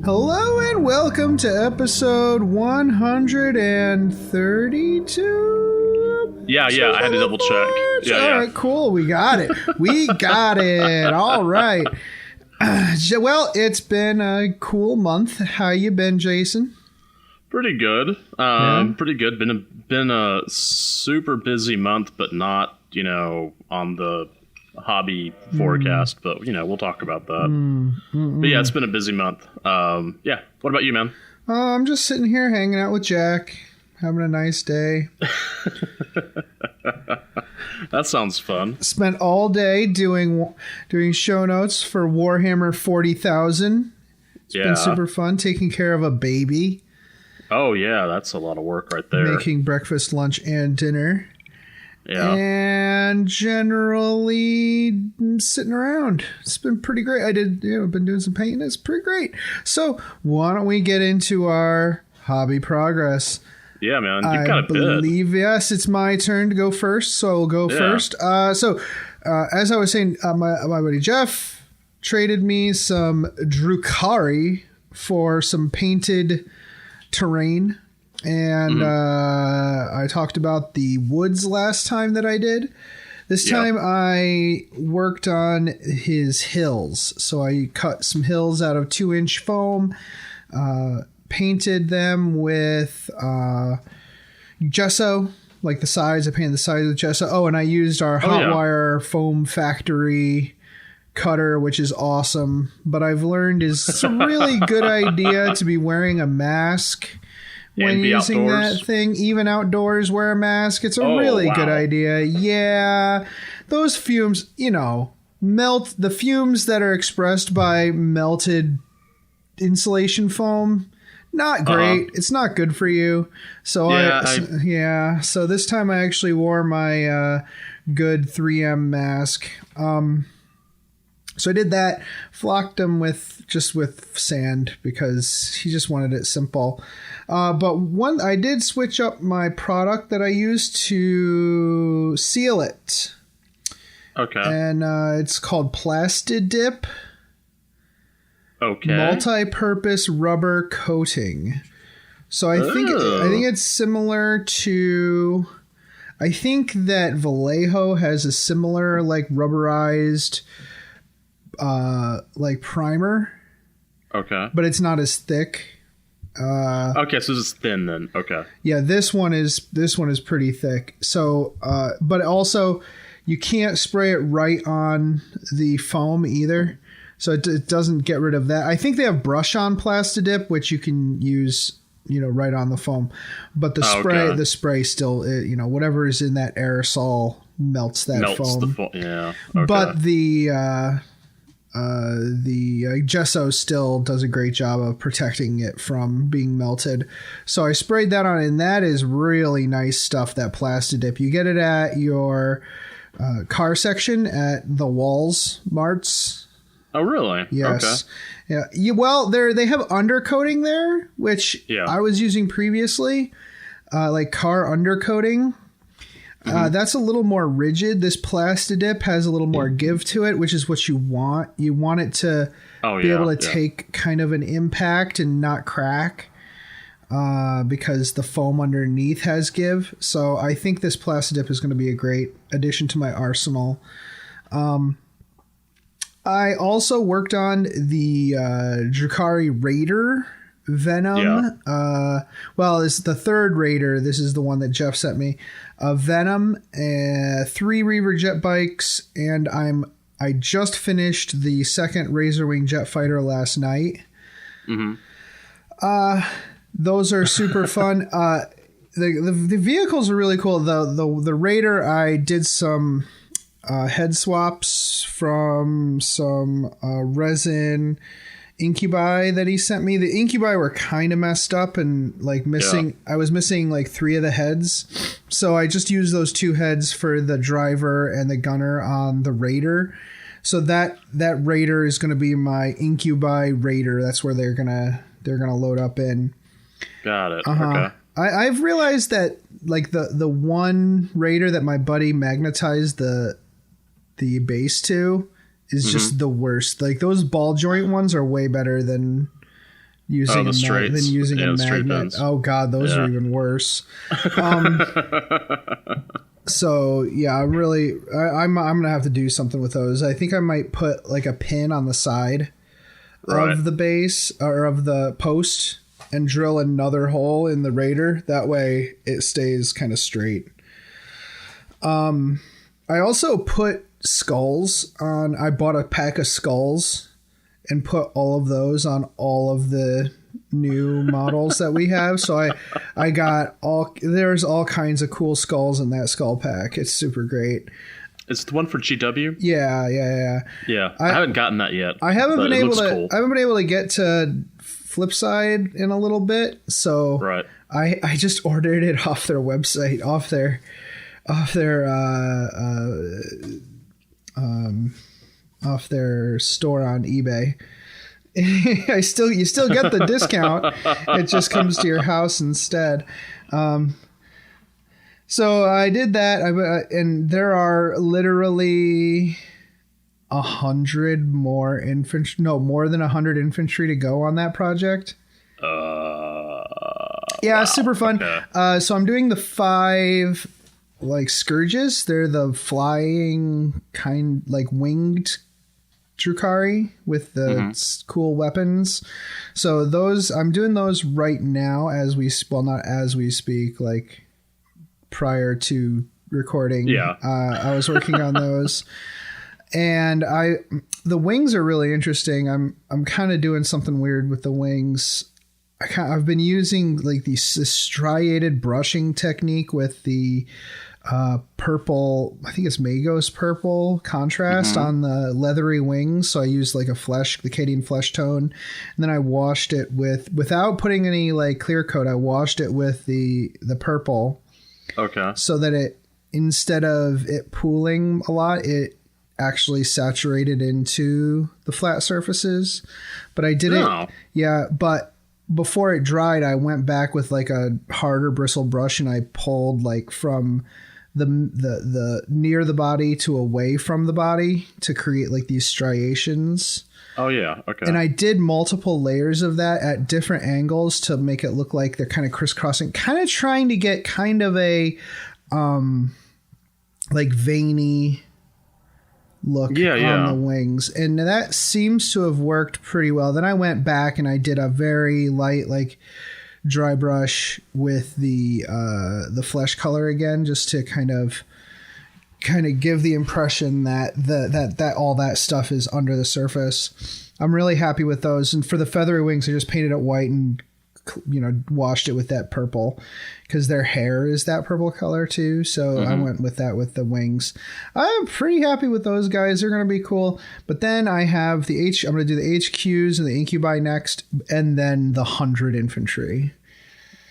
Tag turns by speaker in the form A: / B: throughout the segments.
A: Hello and welcome to episode 132.
B: Yeah, I had to double check.
A: All right, cool. We got it. All right. Well, it's been a cool month. How you been, Jason?
B: Pretty good. Pretty good. Been a super busy month, but not, on the hobby forecast, but we'll talk about that. But yeah, it's been a busy month. Yeah. What about you, man?
A: I'm just sitting here hanging out with Jack, having a nice day.
B: That sounds fun.
A: Spent all day doing show notes for Warhammer 40,000. It's been super fun taking care of a baby.
B: Oh yeah, that's a lot of work right there.
A: Making breakfast, lunch, and dinner.
B: Yeah.
A: And generally sitting around. It's been pretty great. I've been doing some painting. It's pretty great. So why don't we get into our hobby progress?
B: Yeah, man. You got a bit.
A: Yes, it's my turn to go first. So I will go first. So as I was saying, my buddy Jeff traded me some Drukhari for some painted terrain. And I talked about the woods last time that I did. This time I worked on his hills. So I cut some hills out of 2-inch foam, painted them with gesso, like the sides. I painted the sides with gesso. Oh, and I used our hot wire foam factory cutter, which is awesome. But I've learned it's a really good idea to be wearing a mask when using that thing. Even outdoors, wear a mask. It's a really good idea. Yeah. Those fumes, melt. The fumes that are expressed by melted insulation foam, not great. It's not good for you. So So this time I actually wore my good 3M mask. So I did that, flocked them with sand because he just wanted it simple. But I did switch up my product that I used to seal it.
B: Okay.
A: And it's called Plastidip.
B: Okay.
A: Multi-purpose rubber coating. So I think it's similar to. I think that Vallejo has a similar rubberized primer. Okay. But it's not as thick.
B: Okay, so it's thin then. Okay.
A: Yeah, this one is pretty thick. So, but also you can't spray it right on the foam either. So it doesn't get rid of that. I think they have brush on Plastidip, which you can use, right on the foam. But the spray still, whatever is in that aerosol melts foam.
B: Yeah. Okay.
A: But the gesso still does a great job of protecting it from being melted. So I sprayed that on, and that is really nice stuff, that Plastidip. You get it at your car section at the Walls Marts.
B: Oh, really?
A: Yes.
B: Okay.
A: Yeah. Well, they have undercoating there, which I was using previously, like car undercoating. That's a little more rigid. This Plastidip has a little more give to it, which is what you want. You want it to be able to take kind of an impact and not crack, because the foam underneath has give. So I think this Plastidip is going to be a great addition to my arsenal. I also worked on the Drukhari Raider Venom. It's the third Raider. This is the one that Jeff sent me. Venom, 3 Reaver jet bikes, and I just finished the second Razorwing jet fighter last night. Those are super fun. The vehicles are really cool. The Raider, I did some head swaps from some resin incubi that he sent me. The incubi were kind of messed up and missing. I was missing 3 of the heads, so I just used those 2 heads for the driver and the gunner on the Raider. So that Raider is going to be my incubi Raider. That's where they're gonna load up in.
B: Got it. Okay.
A: I've realized that the one Raider that my buddy magnetized the base to is just the worst. Those ball joint ones are way better than using
B: than
A: using a
B: straight
A: magnet.
B: pins.
A: Oh God, those are even worse. So yeah, I'm gonna have to do something with those. I think I might put like a pin on the side of the base or of the post and drill another hole in the Raider. That way it stays kind of straight. I also put skulls on. I bought a pack of skulls and put all of those on all of the new models that we have. So I got there's all kinds of cool skulls in that skull pack. It's super great.
B: It's the one for GW?
A: Yeah.
B: I haven't gotten that yet.
A: I haven't been able to get to Flipside in a little bit. So I just ordered it off their website, off their store on eBay. You still get the discount. It just comes to your house instead. So I did that, and there are literally 100 more infantry. No, more than 100 infantry to go on that project. Yeah, wow. Super fun. Okay. So I'm doing the 5 like scourges. They're the flying kind, like winged Drukhari with the cool weapons. So those, I'm doing those right now not as we speak, like prior to recording. Yeah. I was working on those, and the wings are really interesting. I'm kind of doing something weird with the wings. I've been using like this striated brushing technique with the purple, I think it's Magos purple contrast on the leathery wings. So I used like the Cadian flesh tone, and then I washed it without putting any like clear coat. I washed it with the purple. Okay. So that it, instead of it pooling a lot, it actually saturated into the flat surfaces. But I did it. Yeah. But before it dried, I went back with like a harder bristle brush and I pulled like from the near the body to away from the body to create like these striations. Oh yeah. Okay. And I did multiple layers of that at different angles to make it look like they're kind of crisscrossing, kind of trying to get kind of a like veiny look on the wings. And that seems to have worked pretty well. Then I went back and I did a very light, like dry brush with the flesh color again, just to kind of give the impression that that all that stuff is under the surface. I'm really happy with those. And for the feathery wings, I just painted it white and washed it with that purple because their hair is that purple color too. So I went with that with the wings. I'm pretty happy with those guys. They're going to be cool. But then I have I'm going to do the HQs and the incubi next, and then the 100 infantry.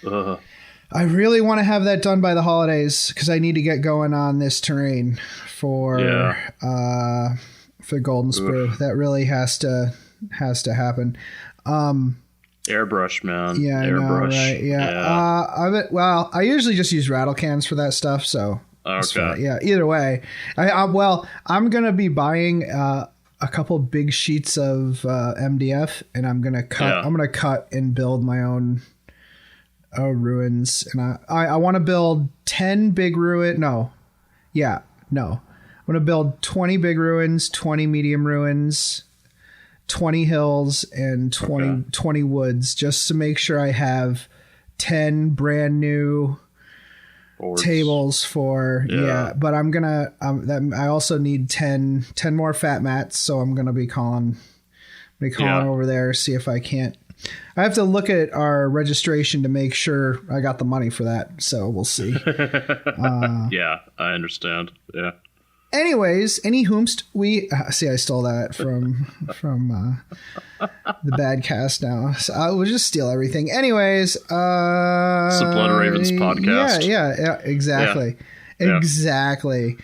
A: I really want to have that done by the holidays because I need to get going on this terrain for Golden Sprue. That really has to happen.
B: Airbrush, man.
A: Yeah, I know, right? Yeah. I usually just use rattle cans for that stuff. So okay. Yeah. Either way, I'm gonna be buying a couple big sheets of MDF, and I'm gonna cut. Yeah. I'm gonna cut and build my own ruins, and I want to build 10 big ruin. No. I'm gonna build 20 big ruins, 20 medium ruins, 20 hills, and 20 woods, just to make sure I have 10 brand new boards. Tables for but I'm gonna I also need 10 more fat mats, so I'm gonna be calling over there, see if I can't. I have to look at our registration to make sure I got the money for that, so we'll see.
B: Yeah, I understand. Yeah.
A: Anyways, we see. I stole that from the bad cast. Now, so I will just steal everything. Anyways, it's
B: the Blood Ravens podcast.
A: Yeah, exactly, exactly.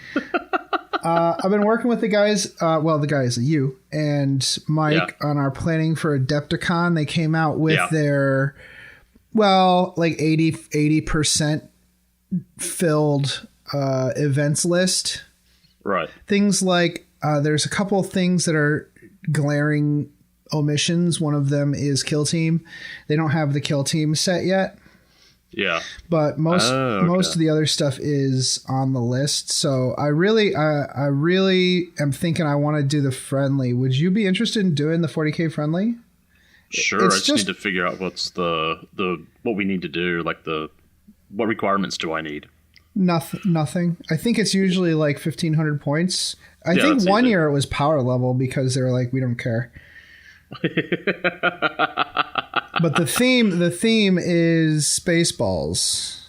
A: I've been working with the guys. The guys, you and Mike, on our planning for Adepticon. They came out with their like 80% filled events list. Right. Things like there's a couple of things that are glaring omissions. One of them is Kill Team. They don't have the Kill Team set yet.
B: Yeah.
A: But most of the other stuff is on the list. So I really am thinking I want to do the friendly. Would you be interested in doing the 40K friendly?
B: Sure. I just need to figure out what's the what we need to do. Like what requirements do I need?
A: Nothing. I think it's usually like 1,500 points. I think one year it was power level because they were like, we don't care. But the theme is Spaceballs.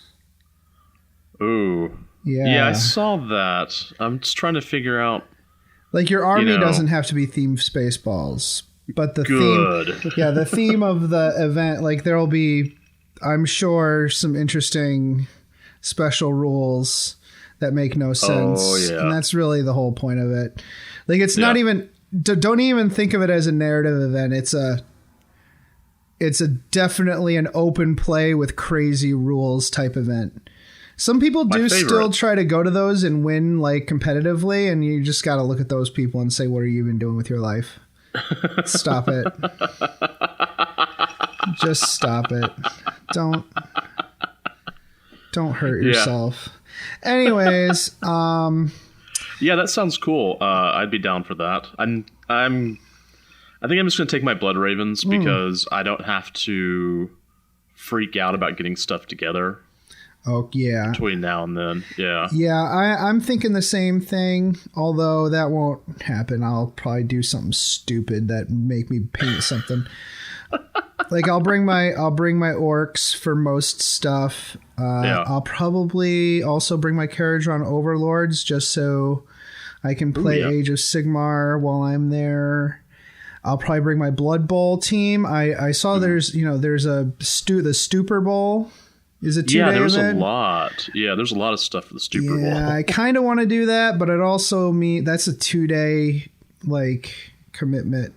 B: Ooh.
A: Yeah.
B: Yeah, I saw that. I'm just trying to figure out.
A: Like your army doesn't have to be themed Spaceballs, but the theme of the event, like there'll be, I'm sure, some interesting special rules that make no sense.
B: Oh, yeah.
A: And that's really the whole point of it. Like it's not even, don't even think of it as a narrative event. It's a definitely an open play with crazy rules type event. Some people do still try to go to those and win like competitively, and you just got to look at those people and say, what are you even doing with your life? Stop it. Just stop it. Don't hurt yourself. Anyways,
B: yeah, that sounds cool. I'd be down for that. I think I'm just going to take my Blood Ravens because I don't have to freak out about getting stuff together.
A: Oh, yeah.
B: Between now and then, yeah.
A: Yeah, I'm thinking the same thing, although that won't happen. I'll probably do something stupid that make me paint something. Like I'll bring my orcs for most stuff. I'll probably also bring my Carriage-on Overlords just so I can play Age of Sigmar while I'm there. I'll probably bring my Blood Bowl team. I saw there's the Stupor Bowl is a 2-day event.
B: There's a lot. Yeah, there's a lot of stuff for the Stupor Bowl.
A: Yeah, I kind of want to do that, but it also that's a 2-day like commitment.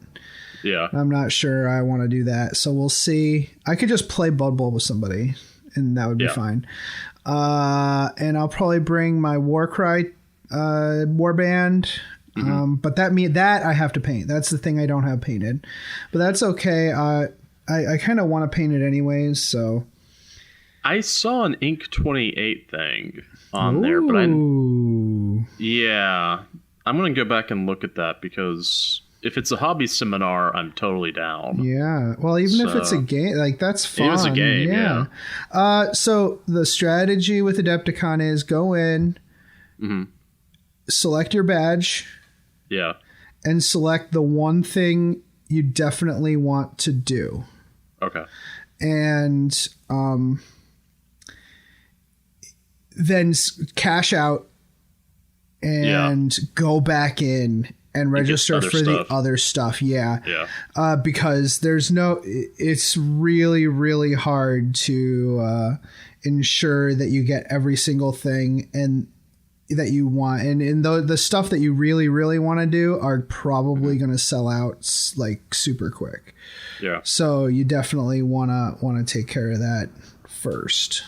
B: Yeah.
A: I'm not sure I want to do that. So we'll see. I could just play Blood Bowl with somebody and that would be fine. And I'll probably bring my Warcry warband. But that I have to paint. That's the thing I don't have painted, but that's okay. I kind of want to paint it anyways. So
B: I saw an Ink 28 thing on there, but I'm going to go back and look at that because if it's a hobby seminar, I'm totally down.
A: Yeah. Well, even if it's a game, like that's fun.
B: It is a game. Yeah.
A: So the strategy with Adepticon is go in, select your badge.
B: Yeah.
A: And select the one thing you definitely want to do.
B: Okay.
A: And then cash out and go back in and register for the other stuff. Yeah.
B: Yeah.
A: Because it's really, really hard to ensure that you get every single thing and that you want, and the stuff that you really, really want to do are probably going to sell out like super quick.
B: Yeah.
A: So you definitely want to take care of that first.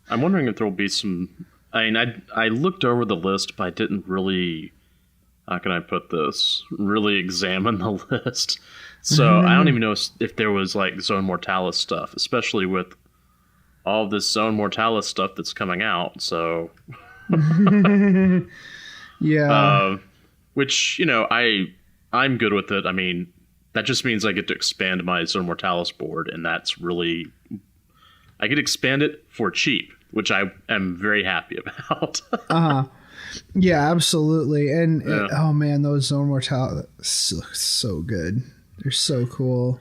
B: I'm wondering if there will be some. I mean, I looked over the list, but I didn't really. How can I put this? Really examine the list. So I don't even know if there was like Zone Mortalis stuff, especially with all of this Zone Mortalis stuff that's coming out. So.
A: Yeah.
B: Which, I'm good with it. I mean, that just means I get to expand my Zone Mortalis board, and that's really... I get to expand it for cheap, which I am very happy about.
A: Yeah, absolutely. And, oh man, those Zone Mortalis look so good. They're so cool.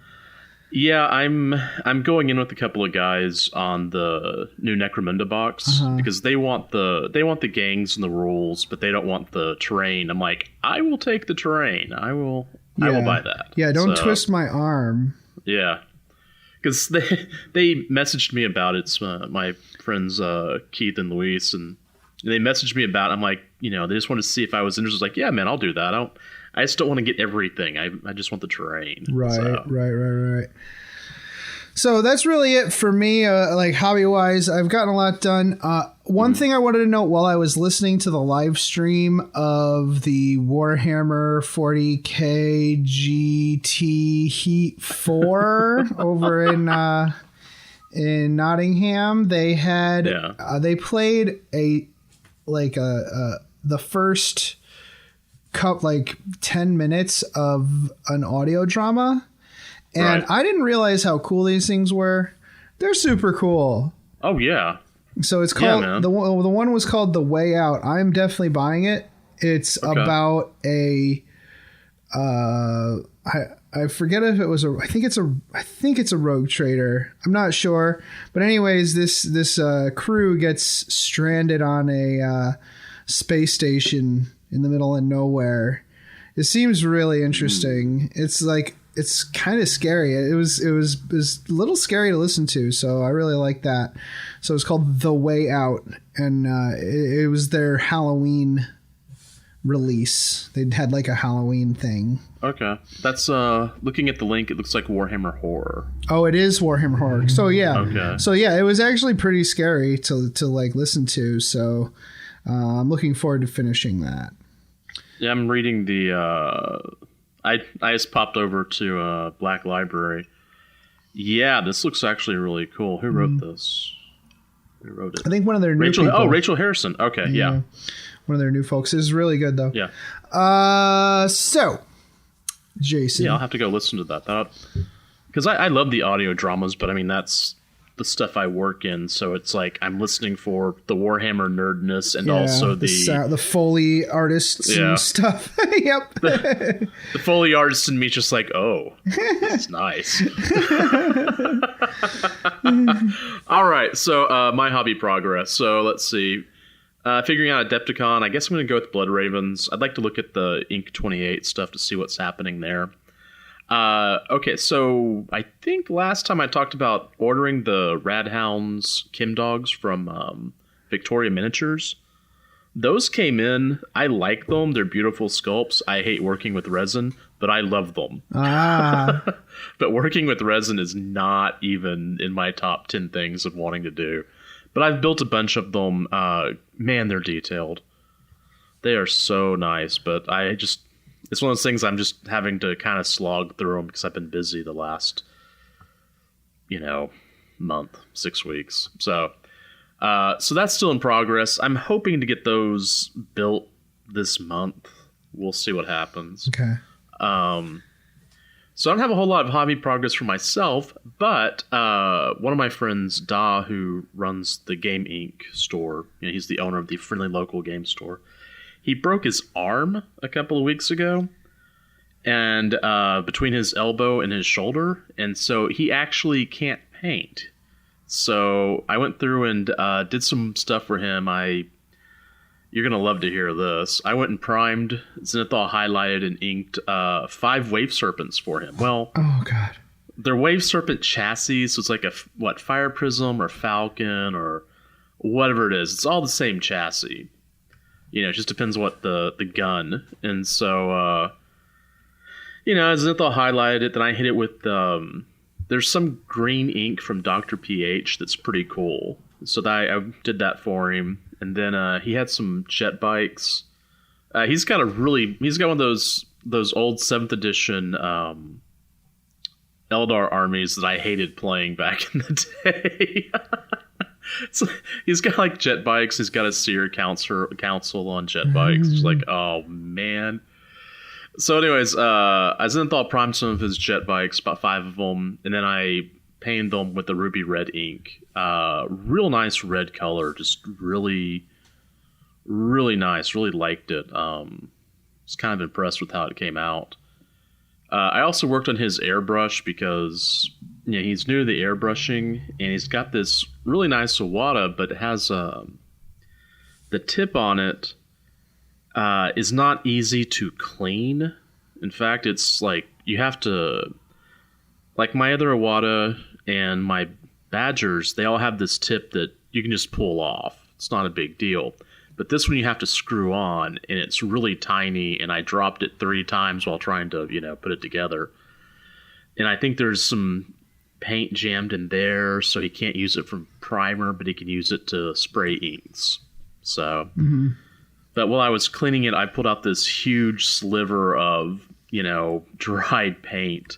B: Yeah, I'm going in with a couple of guys on the new Necromunda box because they want the gangs and the rules, but they don't want the terrain. I'm like, I will take the terrain. I will buy that.
A: Yeah, don't twist my arm.
B: Yeah, because they messaged me about it. My friends Keith and Luis, and they messaged me about it. I'm like, they just wanted to see if I was interested. I was like, yeah, man, I'll do that. I just don't want to get everything. I just want the terrain.
A: Right. So that's really it for me. Like hobby wise, I've gotten a lot done. One thing I wanted to note while I was listening to the live stream of the Warhammer 40K GT Heat 4 over in Nottingham, they had they played the first 10 minutes of an audio drama, and I didn't realize how cool these things were. They're super cool.
B: Oh yeah.
A: So it's called the one was called The Way Out. I'm definitely buying it. It's about a I forget if it was I think it's a rogue trader. I'm not sure. But anyways, this crew gets stranded on a space station in the middle of nowhere. It seems really interesting. It's kind of scary. It was a little scary to listen to, so I really like that. So it's called The Way Out, and it was their Halloween release. They had like a Halloween thing.
B: Okay, that's looking at the link. It looks like Warhammer Horror.
A: Oh, it is Warhammer Horror. So yeah,
B: okay.
A: So yeah, it was actually pretty scary to like listen to. So I'm looking forward to finishing that.
B: Yeah, I'm reading the. I just popped over to Black Library. Yeah, this looks actually really cool. Who wrote this? Who wrote it?
A: I think one of their new people.
B: Oh, Rachel Harrison. Okay, yeah.
A: One of their new folks. Is really good though.
B: Yeah.
A: So, Jason.
B: Yeah, I'll have to go listen to that. Because I love the audio dramas, but I mean that's the stuff I work in, so it's like I'm listening for the Warhammer nerdness and also
A: the Foley artists and stuff. Yep.
B: The Foley artist in me just like, oh, that's nice. All right, so my hobby progress. So let's see. Figuring out Adepticon. I guess I'm going to go with Blood Ravens. I'd like to look at the Inc. 28 stuff to see what's happening there. Okay, so I think last time I talked about ordering the Radhounds Kim dogs from Victoria Miniatures. Those came in. I like them. They're beautiful sculpts. I hate working with resin, but I love them. But working with resin is not even in my top 10 things of wanting to do. But I've built a bunch of them. Man, they're detailed. They are so nice, but it's one of those things I'm just having to kind of slog through them because I've been busy the last, month, 6 weeks. So that's still in progress. I'm hoping to get those built this month. We'll see what happens.
A: Okay.
B: So I don't have a whole lot of hobby progress for myself, but one of my friends, Da, who runs the Game Inc. store, he's the owner of the Friendly Local Game Store. He broke his arm a couple of weeks ago, and between his elbow and his shoulder, and so he actually can't paint. So I went through and did some stuff for him. You're gonna love to hear this. I went and primed, Zenithal highlighted and inked 5 Wave Serpents for him. Well,
A: oh god,
B: they're Wave Serpent chassis, so it's like a Fire Prism or Falcon or whatever it is. It's all the same chassis. It just depends what the gun. And so, Zenithal highlighted it. Then I hit it with, there's some green ink from Dr. PH that's pretty cool. So I did that for him. And then he had some jet bikes. He's got one of those old 7th edition Eldar armies that I hated playing back in the day. So he's got like jet bikes. He's got a Seer council on jet bikes. It's like, oh man. So, anyways, I Zenithal primed some of his jet bikes, about 5 of them, and then I painted them with the ruby red ink. Real nice red color, just really, really nice. Really liked it. Was kind of impressed with how it came out. I also worked on his airbrush because he's new to the airbrushing, and he's got this really nice Iwata, but it has the tip on it is not easy to clean. In fact, it's like you have to, like my other Iwata and my Badgers, they all have this tip that you can just pull off. It's not a big deal. But this one you have to screw on, and it's really tiny, and I dropped it 3 times while trying to, put it together. And I think there's some paint jammed in there, so he can't use it for primer, but he can use it to spray inks. So, but while I was cleaning it, I pulled out this huge sliver of, dried paint.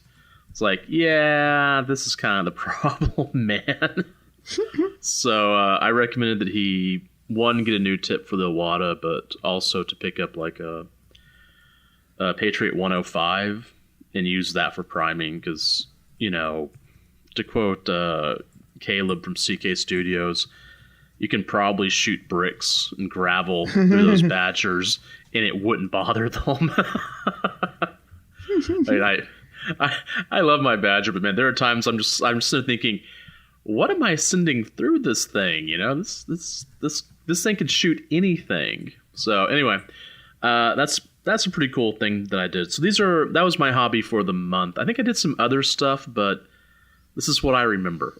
B: It's like, yeah, this is kind of the problem, man. So I recommended that he, one, get a new tip for the Iwata, but also to pick up like a Patriot 105 and use that for priming, because, to quote Caleb from CK Studios, you can probably shoot bricks and gravel through those badgers and it wouldn't bother them. I love my badger, but man, there are times I'm just thinking, what am I sending through this thing? This thing can shoot anything. So anyway, that's a pretty cool thing that I did. So that was my hobby for the month. I think I did some other stuff, but this is what I remember.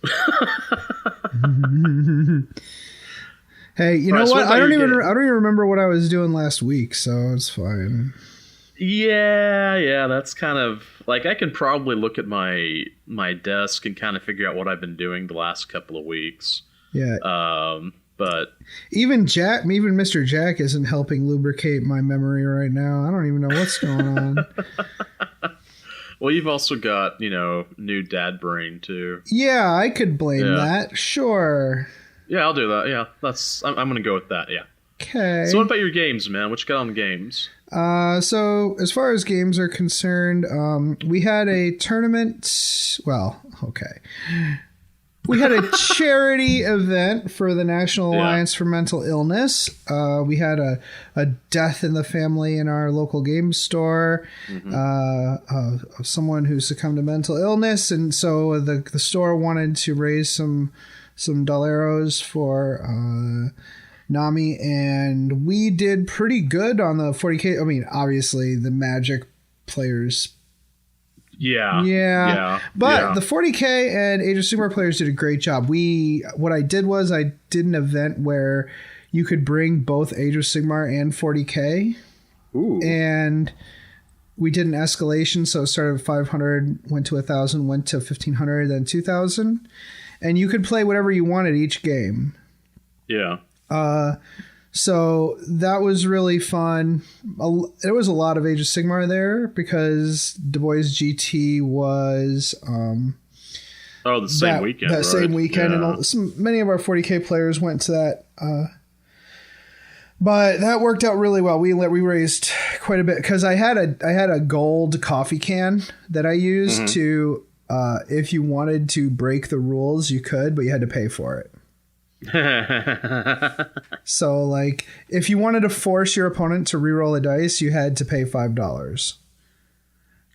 A: Hey, you know what? I don't even remember what I was doing last week, so it's fine.
B: Yeah, that's kind of like, I can probably look at my desk and kind of figure out what I've been doing the last couple of weeks.
A: Yeah.
B: But
A: even Mr. Jack isn't helping lubricate my memory right now. I don't even know what's going on.
B: Well, you've also got, new dad brain too.
A: Yeah, I could blame that. Sure.
B: Yeah, I'll do that. Yeah, I'm going to go with that. Yeah.
A: Okay.
B: So what about your games, man? What you got on the games?
A: So as far as games are concerned, we had a tournament. Well, okay. We had a charity event for the National Alliance for Mental Illness. We had a death in the family in our local game store, of someone who succumbed to mental illness. And so the store wanted to raise some dollaros for Nami, and we did pretty good on the 40K. I mean, obviously the Magic players. Yeah. But the 40K and Age of Sigmar players did a great job. What I did was I did an event where you could bring both Age of Sigmar and 40K.
B: Ooh.
A: And we did an escalation. So it started at 500, went to 1,000, went to 1,500, then 2,000. And you could play whatever you wanted each game.
B: Yeah.
A: So that was really fun. There was a lot of Age of Sigmar there because Du Bois GT was
B: the same weekend.
A: That
B: right?
A: same weekend, and many of our 40K players went to that. But that worked out really well. We raised quite a bit because I had a gold coffee can that I used to. If you wanted to break the rules, you could, but you had to pay for it. So, like, if you wanted to force your opponent to reroll a dice, you had to pay $5.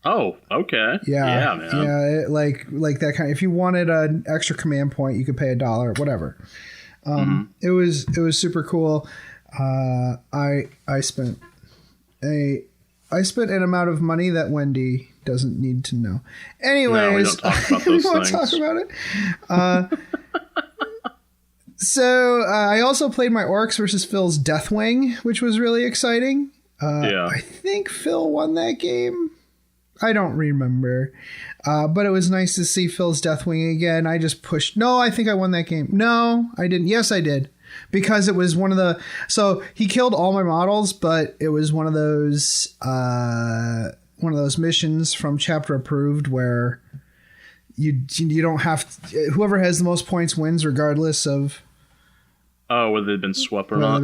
B: Oh, okay.
A: Yeah,
B: man.
A: Yeah, like that kind. If you wanted an extra command point, you could pay $1, whatever. It was super cool. I spent an amount of money that Wendy doesn't need to know. Anyways,
B: no, we don't
A: talk about it. So I also played my Orcs versus Phil's Deathwing, which was really exciting. I think Phil won that game. I don't remember. But it was nice to see Phil's Deathwing again. I just pushed. No, I think I won that game. No, I didn't. Yes, I did. Because it was one of the... So he killed all my models, but it was one of those missions from Chapter Approved where you don't have... Whoever has the most points wins regardless of...
B: Oh, whether they've been swept or not.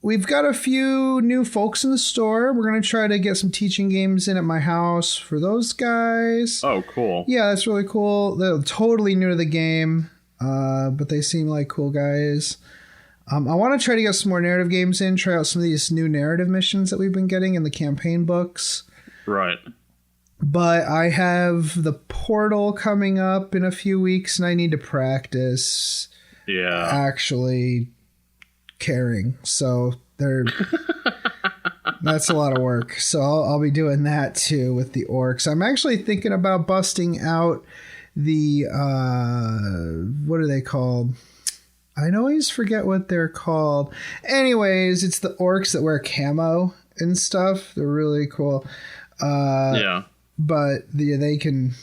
A: We've got a few new folks in the store. We're going to try to get some teaching games in at my house for those guys.
B: Oh, cool.
A: Yeah, that's really cool. They're totally new to the game, but they seem like cool guys. I want to try to get some more narrative games in, try out some of these new narrative missions that we've been getting in the campaign books.
B: Right.
A: But I have the Portal coming up in a few weeks, and I need to practice actually caring. So that's a lot of work. So I'll be doing that too with the Orcs. I'm actually thinking about busting out the what are they called? I always forget what they're called. Anyways, it's the Orcs that wear camo and stuff. They're really cool. but they can.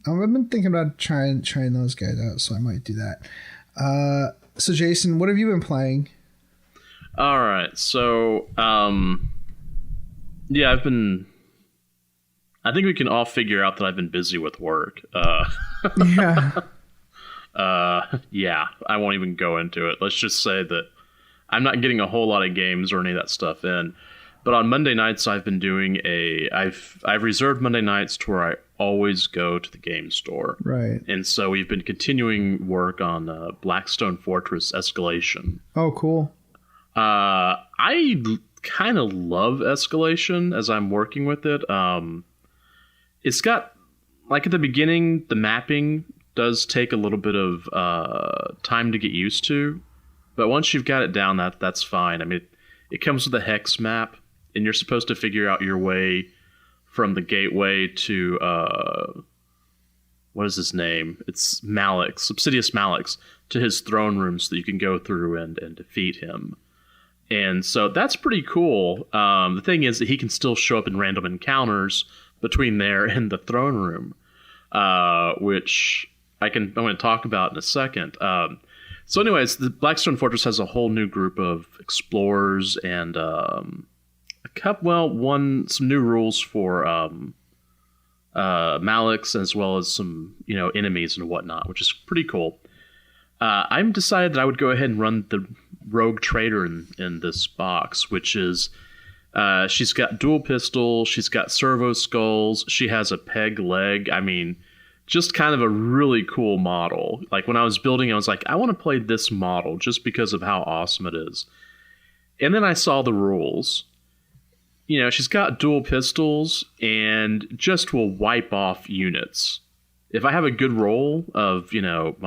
A: I've been thinking about trying those guys out, so I might do that. So Jason, what have you been playing?
B: All right, so yeah, I think we can all figure out that I've been busy with work.
A: Yeah.
B: Yeah, I won't even go into it. Let's just say that I'm not getting a whole lot of games or any of that stuff in. But on Monday nights, I've been doing I've reserved Monday nights to where I always go to the game store.
A: Right.
B: And so we've been continuing work on Blackstone Fortress Escalation.
A: Oh, cool.
B: I kind of love Escalation as I'm working with it. It's got, like at the beginning, the mapping does take a little bit of time to get used to. But once you've got it down, that's fine. I mean, it comes with a hex map, and you're supposed to figure out your way from the gateway to, what is his name? It's Malix, Obsidious Malix, to his throne room so that you can go through and defeat him. And so that's pretty cool. The thing is that he can still show up in random encounters between there and the throne room, which I'm going to talk about in a second. So anyways, the Blackstone Fortress has a whole new group of explorers and some new rules for Malix, as well as some enemies and whatnot, which is pretty cool. I'm decided that I would go ahead and run the Rogue Trader in this box, which is she's got dual pistol, she's got servo skulls, she has a peg leg. I mean, just kind of a really cool model. Like when I was building, I was like, I want to play this model just because of how awesome it is. And then I saw the rules. She's got dual pistols and just will wipe off units. If I have a good roll of, not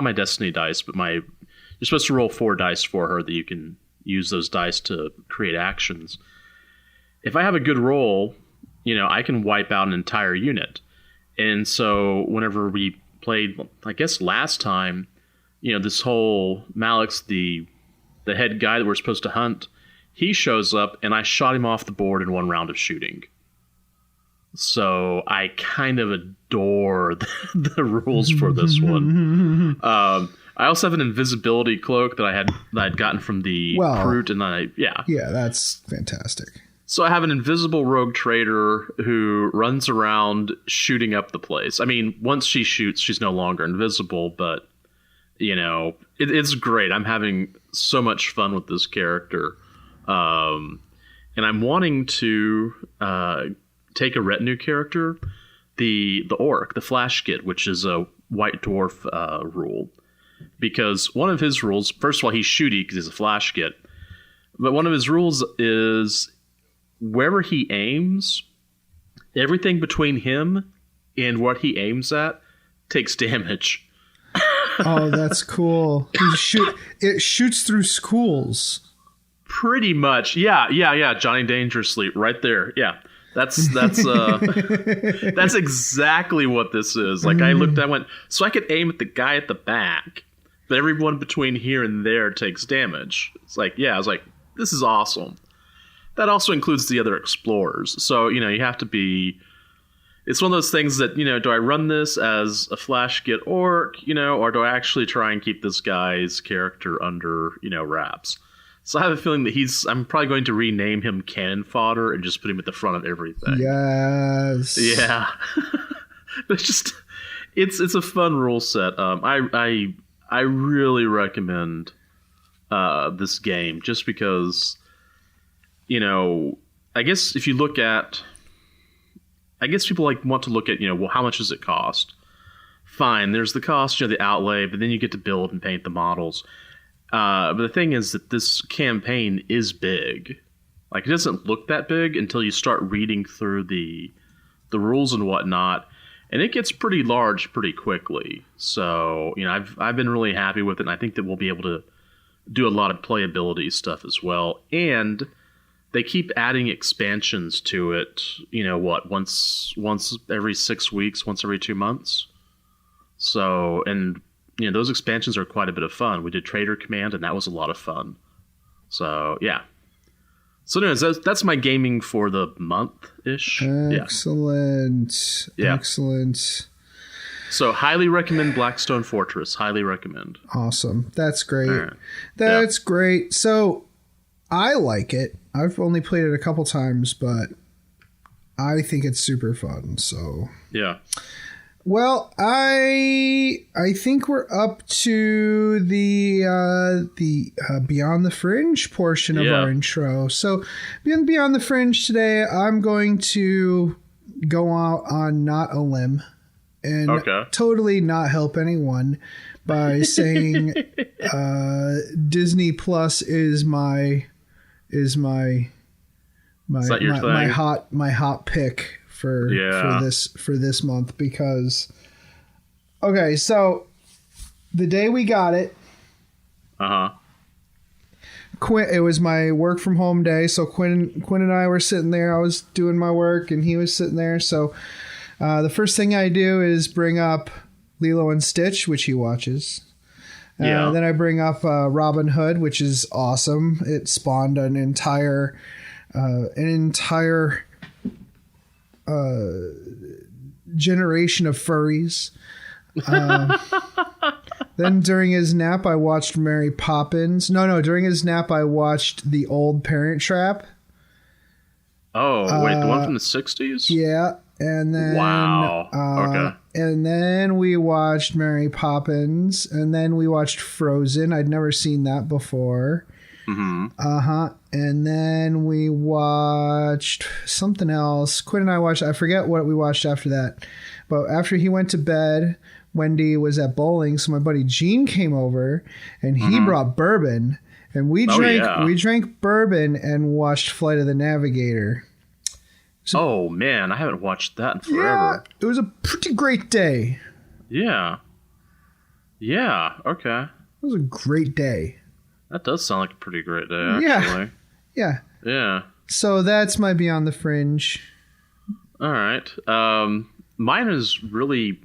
B: my destiny dice, but you're supposed to roll 4 dice for her that you can use those dice to create actions. If I have a good roll, I can wipe out an entire unit. And so whenever we played, I guess last time, this whole Malix, the head guy that we're supposed to hunt, he shows up and I shot him off the board in 1 round of shooting. So I kind of adore the rules for this one. I also have an invisibility cloak that I'd gotten from the Brute, and yeah,
A: that's fantastic.
B: So I have an invisible rogue trader who runs around shooting up the place. I mean, once she shoots, she's no longer invisible, but it's great. I'm having so much fun with this character, and I'm wanting to take a retinue character, the orc, the Flashgit, which is a white dwarf rule, because one of his rules, first of all, he's shooty because he's a Flashgit, but one of his rules is wherever he aims, everything between him and what he aims at takes damage.
A: Oh, that's cool. It shoots through schools.
B: Pretty much. Yeah. Johnny Dangerously right there. Yeah. That's that's exactly what this is. Like I went, so I could aim at the guy at the back, but everyone between here and there takes damage. It's like, I was like, this is awesome. That also includes the other explorers. So, you have to be... It's one of those things that, do I run this as a Flashgit orc, or do I actually try and keep this guy's character under, wraps? So I have a feeling that I'm probably going to rename him Cannon Fodder and just put him at the front of everything.
A: Yes.
B: Yeah. But it's a fun rule set. I really recommend this game just because... I guess if you look at, people want to look at, well, how much does it cost? Fine, there's the cost, the outlay, but then you get to build and paint the models. But the thing is that this campaign is big. Like, it doesn't look that big until you start reading through the rules and whatnot, and it gets pretty large pretty quickly. So, I've been really happy with it, and I think that we'll be able to do a lot of playability stuff as well, and they keep adding expansions to it, once every 6 weeks, once every 2 months. So, and, those expansions are quite a bit of fun. We did Trader Command, and that was a lot of fun. So, yeah. So anyways, that's my gaming for the month-ish.
A: Excellent. Yeah. Excellent.
B: So highly recommend Blackstone Fortress. Highly recommend.
A: Awesome. That's great. Right. That's great. So I like it. I've only played it a couple times, but I think it's super fun. So
B: yeah.
A: Well, I think we're up to the Beyond the Fringe portion of our intro. So Beyond the Fringe today, I'm going to go out on not a limb and totally not help anyone by saying Disney Plus is my hot pick for this month, because so the day we got it, it was my work from home day, so Quinn and I were sitting there. I was doing my work and he was sitting there, so the first thing I do is bring up Lilo and Stitch, which he watches. Then I bring up Robin Hood, which is awesome. It spawned an entire generation of furries. Then during his nap, I watched Mary Poppins. During his nap, I watched The Old Parent Trap.
B: Oh, wait, the one from the 60s?
A: Yeah. And then,
B: wow.
A: And then we watched Mary Poppins, and then we watched Frozen. I'd never seen that before.
B: Mm-hmm.
A: And then we watched something else. Quinn and I watched, I forget what we watched after that. But after he went to bed, Wendy was at bowling, so my buddy Gene came over, and he brought bourbon, and we drank bourbon and watched Flight of the Navigator.
B: So, man, I haven't watched that in forever.
A: Yeah, it was a pretty great day.
B: Yeah. Yeah, okay.
A: It was a great day.
B: That does sound like a pretty great day, actually.
A: Yeah.
B: Yeah.
A: So that's my Beyond the Fringe.
B: All right. Mine is really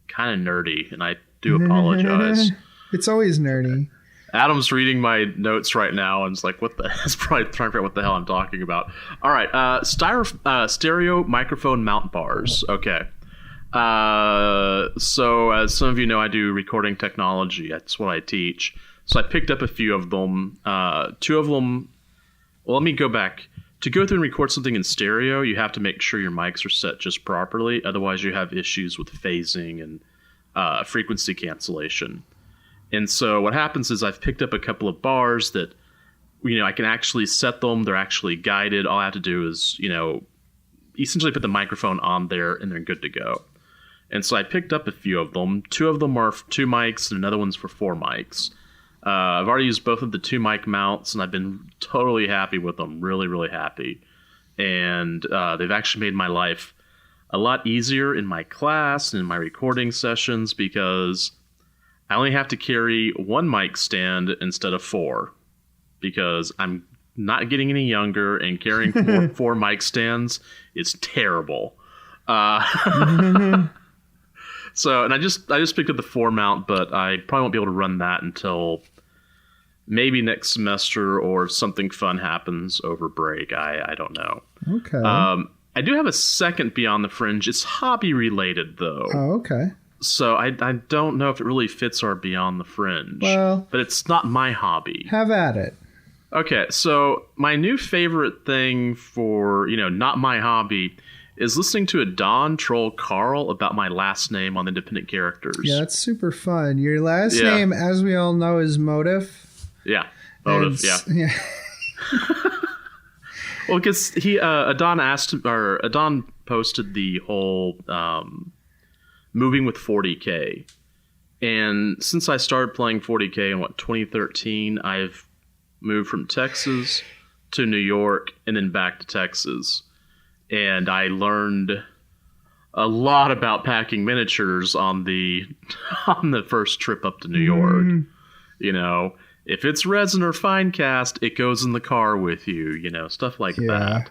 B: kind of nerdy, and I do apologize.
A: It's always nerdy.
B: Adam's reading my notes right now and is like, what the he's probably trying to figure out what the hell I'm talking about. All right. Stereo microphone mount bars. Okay. So as some of you know, I do recording technology. That's what I teach. So I picked up a few of them. Two of them. Well, let me go back. To go through and record something in stereo, you have to make sure your mics are set just properly. Otherwise, you have issues with phasing and frequency cancellation. And so what happens is I've picked up a couple of bars that, I can actually set them. They're actually guided. All I have to do is, essentially put the microphone on there and they're good to go. And so I picked up a few of them. Two of them are for 2 mics and another one's for 4 mics. I've already used both of the 2 mic mounts and I've been totally happy with them. Really, really happy. And they've actually made my life a lot easier in my class and in my recording sessions, because I only have to carry 1 mic stand instead of 4, because I'm not getting any younger, and carrying four mic stands is terrible. So, and I just picked up the 4 mount, but I probably won't be able to run that until maybe next semester, or something fun happens over break. I don't know.
A: Okay.
B: I do have a second Beyond the Fringe. It's hobby related though.
A: Oh, okay.
B: So I don't know if it really fits our Beyond the Fringe.
A: Well,
B: but it's not my hobby.
A: Have at it.
B: Okay, so my new favorite thing for, not my hobby is listening to a Don troll Carl about my last name on Independent Characters.
A: Yeah, that's super fun. Your last name, as we all know, is Motif.
B: Yeah, Motif, yeah. Well, because Adon posted the whole moving with 40K. And since I started playing 40K in 2013, I've moved from Texas to New York and then back to Texas. And I learned a lot about packing miniatures on the first trip up to New York. If it's resin or fine cast, it goes in the car with you, stuff like that.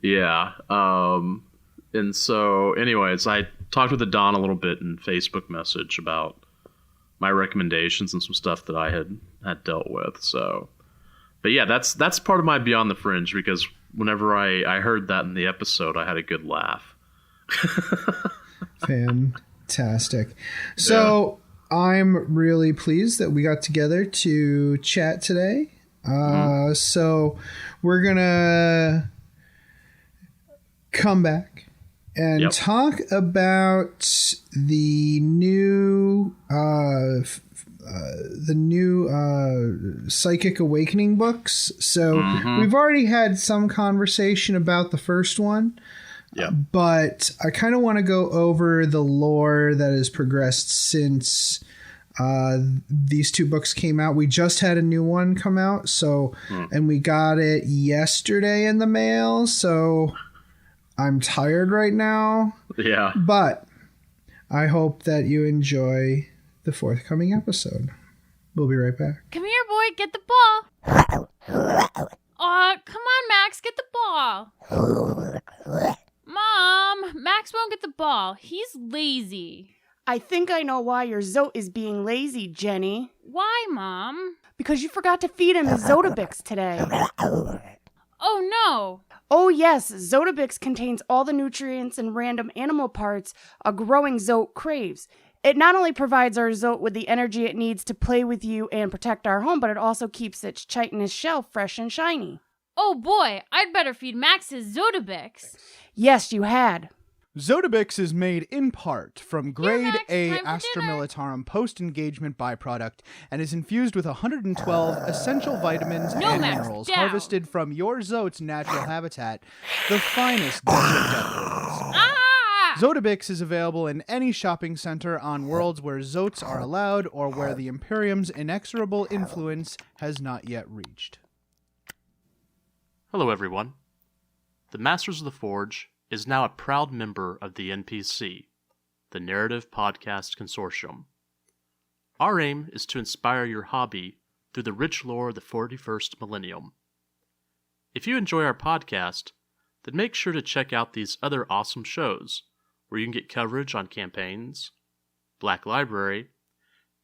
B: Yeah. And so, anyways, I talked with Adon a little bit in Facebook message about my recommendations and some stuff that I had dealt with. So But yeah, that's part of my Beyond the Fringe, because whenever I heard that in the episode, I had a good laugh.
A: Fantastic. So I'm really pleased that we got together to chat today. So we're going to come back and talk about the new Psychic Awakening books. So we've already had some conversation about the first one.
B: Yeah.
A: But I kind of want to go over the lore that has progressed since these two books came out. We just had a new one come out, and we got it yesterday in the mail, so I'm tired right now.
B: Yeah.
A: But I hope that you enjoy the forthcoming episode. We'll be right back.
C: Come here, boy. Get the ball. Come on, Max. Get the ball. Mom, Max won't get the ball. He's lazy.
D: I think I know why your Zote is being lazy, Jenny.
C: Why, Mom?
D: Because you forgot to feed him his Zotabix today.
C: Oh, no.
D: Oh, yes. Zotabix contains all the nutrients and random animal parts a growing Zote craves. It not only provides our Zote with the energy it needs to play with you and protect our home, but it also keeps its chitinous shell fresh and shiny.
C: Oh, boy. I'd better feed Max his Zotabix.
D: Yes, you had.
E: Zotabix is made in part from grade
C: Max,
E: A
C: time for
E: Astra
C: dinner.
E: Militarum post-engagement byproduct and is infused with 112 essential vitamins
C: No,
E: and
C: Max,
E: minerals
C: down.
E: harvested from your Zote's natural habitat, the finest desert deserts.
C: Ah!
E: Zotabix is available in any shopping center on worlds where Zotes are allowed or where the Imperium's inexorable influence has not yet reached.
B: Hello, everyone. The Masters of the Forge is now a proud member of the NPC, the Narrative Podcast Consortium. Our aim is to inspire your hobby through the rich lore of the 41st millennium. If you enjoy our podcast, then make sure to check out these other awesome shows, where you can get coverage on campaigns, Black Library,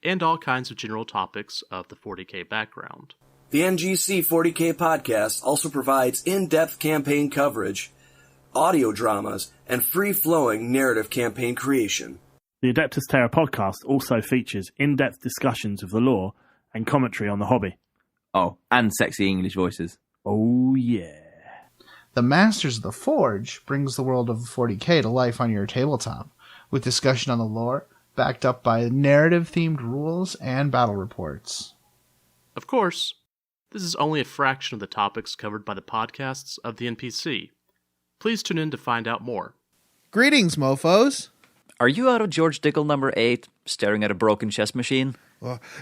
B: and all kinds of general topics of the 40K background.
F: The NGC 40K podcast also provides in-depth campaign coverage, audio dramas, and free-flowing narrative campaign creation.
G: The Adeptus Terra podcast also features in-depth discussions of the lore and commentary on the hobby.
H: Oh, and sexy English voices.
G: Oh, yeah.
E: The Masters of the Forge brings the world of 40K to life on your tabletop, with discussion on the lore, backed up by narrative-themed rules and battle reports.
B: Of course, this is only a fraction of the topics covered by the podcasts of the NPC. Please tune in to find out more.
E: Greetings, mofos!
H: Are you out of George Dickel number 8, staring at a broken chess machine?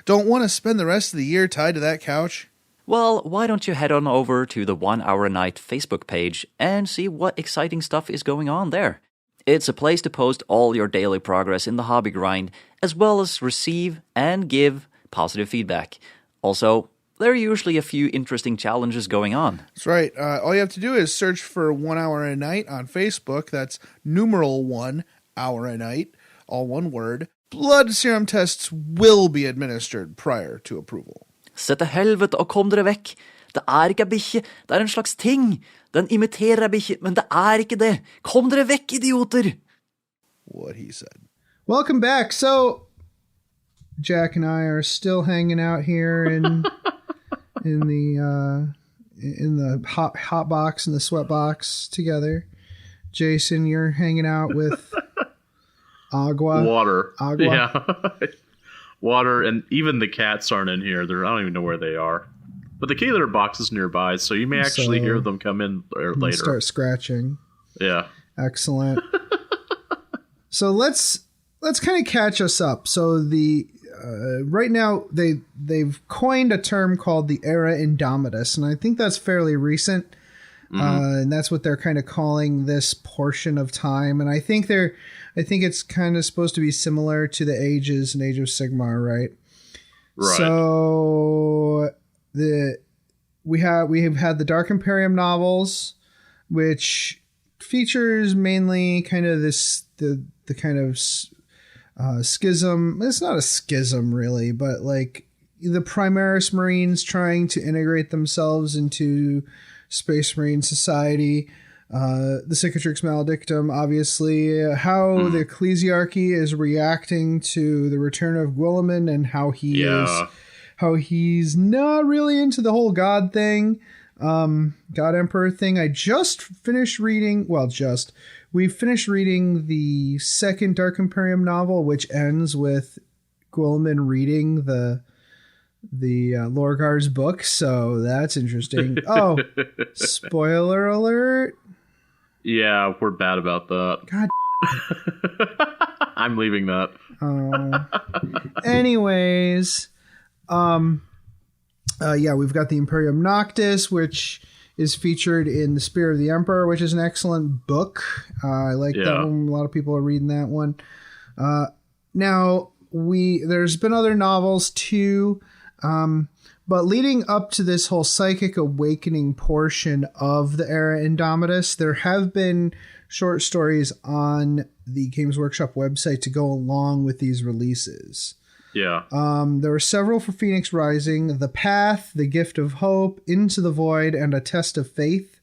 E: Don't want to spend the rest of the year tied to that couch?
H: Well, why don't you head on over to the 1 Hour a Night Facebook page and see what exciting stuff is going on there. It's a place to post all your daily progress in the hobby grind, as well as receive and give positive feedback. Also, there are usually a few interesting challenges going on.
E: That's right. All you have to do is search for 1 Hour a Night on Facebook. That's numeral 1 hour a night, all one word. Blood serum tests will be administered prior to approval.
H: Sett til helvete og kom dere vekk. Det ikke en bikkje, det en slags ting. Den imiterer en bikkje, men det ikke det. Kom dere vekk, idioter!
E: What he said.
A: Welcome back. So, Jack and I are still hanging out here in the hot box and the sweat box together. Jason, you're hanging out with
B: Water.
A: Agua.
B: Yeah. Water, and even the cats aren't in here. I don't even know where they are. But the key litter box is nearby, so you may actually hear them come in later.
A: Start scratching.
B: Yeah.
A: Excellent. So let's kind of catch us up. So the right now they've coined a term called the Era Indomitus, and I think that's fairly recent. And that's what they're kind of calling this portion of time. And I think it's kind of supposed to be similar to the Ages and Age of Sigmar, right?
B: Right.
A: So we have had the Dark Imperium novels, which features mainly kind of the kind of schism. It's not a schism really, but like the Primaris Marines trying to integrate themselves into Space Marine society. The Cicatrix Maledictum, obviously, how the Ecclesiarchy is reacting to the return of Guilliman and how he's not really into the whole God thing, God Emperor thing. I just finished reading, we finished reading the second Dark Imperium novel, which ends with Guilliman reading the Lorgar's book, so that's interesting. Oh, spoiler alert.
B: Yeah, we're bad about that.
A: God.
B: I'm leaving that.
A: Anyways, we've got the Imperium Noctis, which is featured in The Spear of the Emperor, which is an excellent book. I like that one. A lot of people are reading that one. Now, there's been other novels too, but leading up to this whole psychic awakening portion of the Era Indomitus, there have been short stories on the Games Workshop website to go along with these releases.
B: Yeah.
A: There were several for Phoenix Rising: The Path, The Gift of Hope, Into the Void, and A Test of Faith.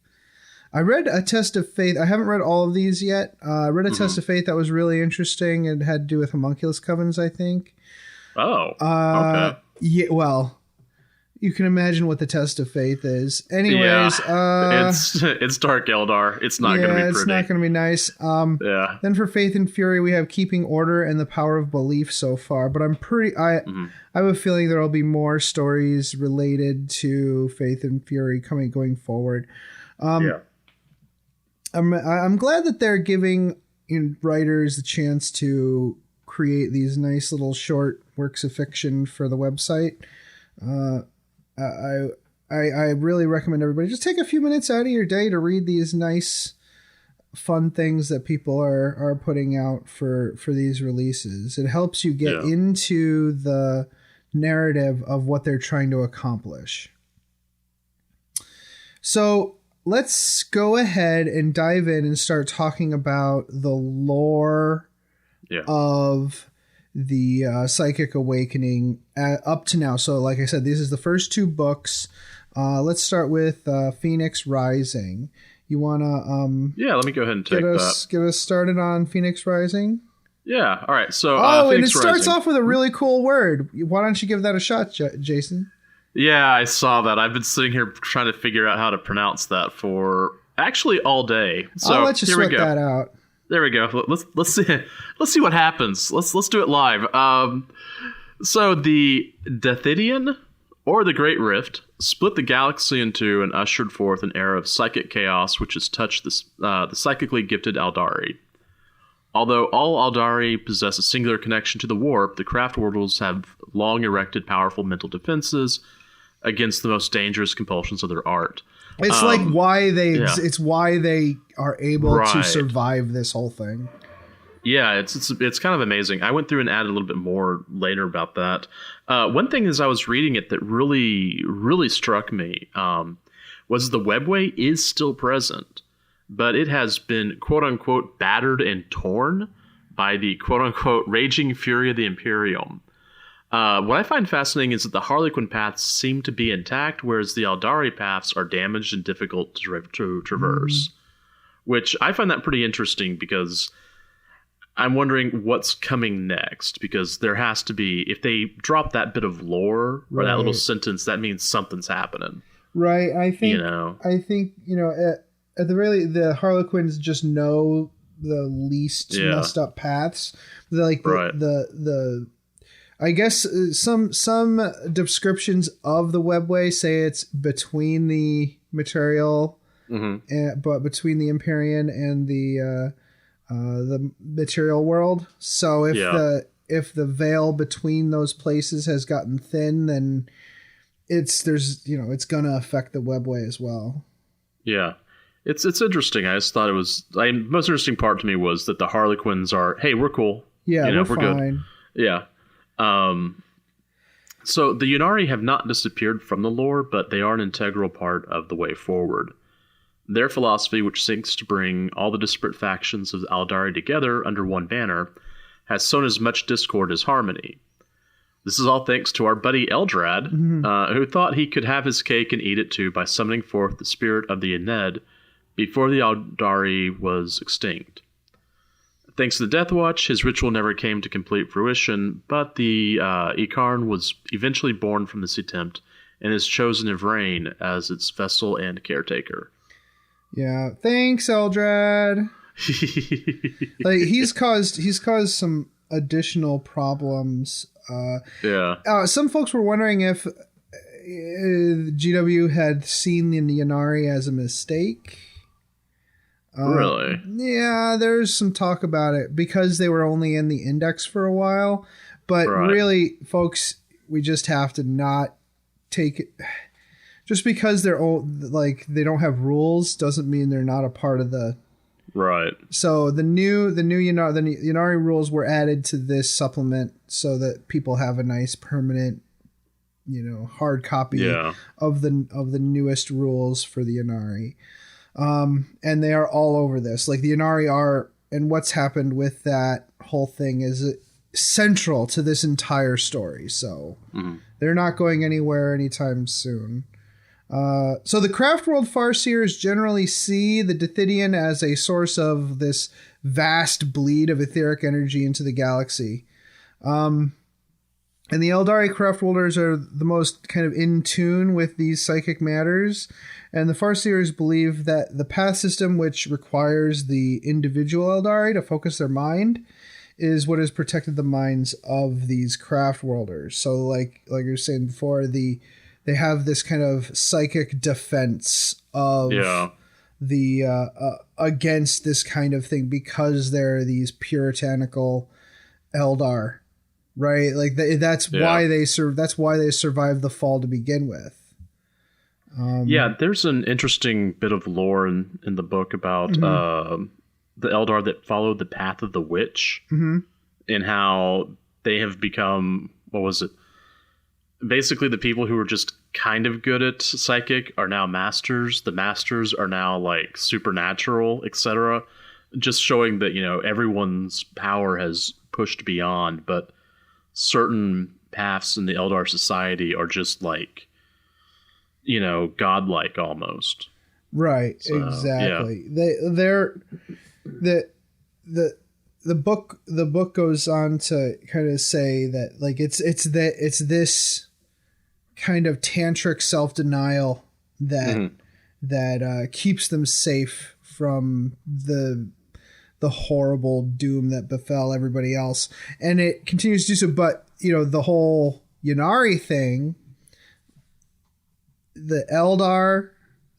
A: I read A Test of Faith. I haven't read all of these yet. I read A Test of Faith that was really interesting. It had to do with homunculus covens, I think.
B: Oh, okay.
A: Yeah, well, you can imagine what the Test of Faith is. Anyways,
B: it's Dark Eldar. It's not going to be pretty.
A: It's not going to be nice. Then for Faith and Fury, we have Keeping Order and The Power of Belief so far. But I have a feeling there will be more stories related to Faith and Fury going forward. I'm glad that they're giving writers the chance to create these nice little short works of fiction for the website. I really recommend everybody just take a few minutes out of your day to read these nice, fun things that people are putting out for these releases. It helps you get into the narrative of what they're trying to accomplish. So let's go ahead and dive in and start talking about the lore of the Psychic Awakening up to now. So like I said, this is the first two books. Let's start with Phoenix Rising. You want to
B: let me go ahead and get
A: us started on Phoenix Rising?
B: Yeah. All right. So
A: and it starts off with a really cool word. Why don't you give that a shot, Jason?
B: Yeah, I saw that. I've been sitting here trying to figure out how to pronounce that for actually all day. So
A: I'll let you sweat that out.
B: There we go. Let's see what happens. Let's do it live. So the Deathidian, or the Great Rift, split the galaxy in two and ushered forth an era of psychic chaos which has touched the psychically gifted Aldari. Although all Aldari possess a singular connection to the warp, the craft worlds have long erected powerful mental defenses against the most dangerous compulsions of their art.
A: It's like why they it's why they are able to survive this whole thing.
B: Yeah, it's kind of amazing. I went through and added a little bit more later about that. One thing as I was reading it that really, really struck me was the webway is still present, but it has been quote unquote battered and torn by the quote unquote raging fury of the Imperium. What I find fascinating is that the Harlequin paths seem to be intact, whereas the Aldari paths are damaged and difficult to traverse. Which I find that pretty interesting because I'm wondering what's coming next. Because there has to be, if they drop that bit of lore or that little sentence, that means something's happening.
A: Right. I think at the very the Harlequins just know the least messed up paths. The I guess some descriptions of the webway say it's between the material, but between the Empyrean and the material world. So if the veil between those places has gotten thin, then it's gonna affect the webway as well. Yeah.
B: It's interesting. I just thought it was the most interesting part to me was that the Harlequins are, hey, we're cool.
A: Yeah, we're fine.
B: Good. Yeah. So the Yunari have not disappeared from the lore, but they are an integral part of the way forward. Their philosophy, which seeks to bring all the disparate factions of Aldari together under one banner, has sown as much discord as harmony. This is all thanks to our buddy Eldrad, who thought he could have his cake and eat it too by summoning forth the spirit of the Ened before the Eldari was extinct. Thanks to the Death Watch, his ritual never came to complete fruition, but the Ikarn was eventually born from this attempt and is chosen Ivrain as its vessel and caretaker.
A: Yeah, thanks, Eldrad. Like he's caused some additional problems. Some folks were wondering if GW had seen the Yanari as a mistake.
B: Really?
A: Yeah, there's some talk about it because they were only in the index for a while. But really, folks, we just have to not take it. Just because they're they don't have rules doesn't mean they're not a part of the.
B: Right.
A: So the new Yanari rules were added to this supplement so that people have a nice permanent, hard copy of the newest rules for the Yanari. And they are all over this. Like the Yanari are, and what's happened with that whole thing is central to this entire story. So they're not going anywhere anytime soon. So the Craft World Farseers generally see the Dithidian as a source of this vast bleed of etheric energy into the galaxy. And the Eldari Craftworlders are the most kind of in tune with these psychic matters. And the Farseers believe that the path system, which requires the individual Eldari to focus their mind, is what has protected the minds of these Craftworlders. So like you were saying before, they have this kind of psychic defense of the against this kind of thing because they're these puritanical Eldar, right? Like that's why they survived the fall to begin with.
B: There's an interesting bit of lore in the book about the Eldar that followed the path of the witch and how they have become, basically the people who were just kind of good at psychic are now masters. The masters are now like supernatural, etc. Just showing that, everyone's power has pushed beyond, but certain paths in the Eldar society are just like, godlike almost.
A: Right. So, exactly. Yeah. The book goes on to kind of say that like it's this kind of tantric self-denial that keeps them safe from the horrible doom that befell everybody else, and it continues to do so. But the whole Yanari thing, the Eldar,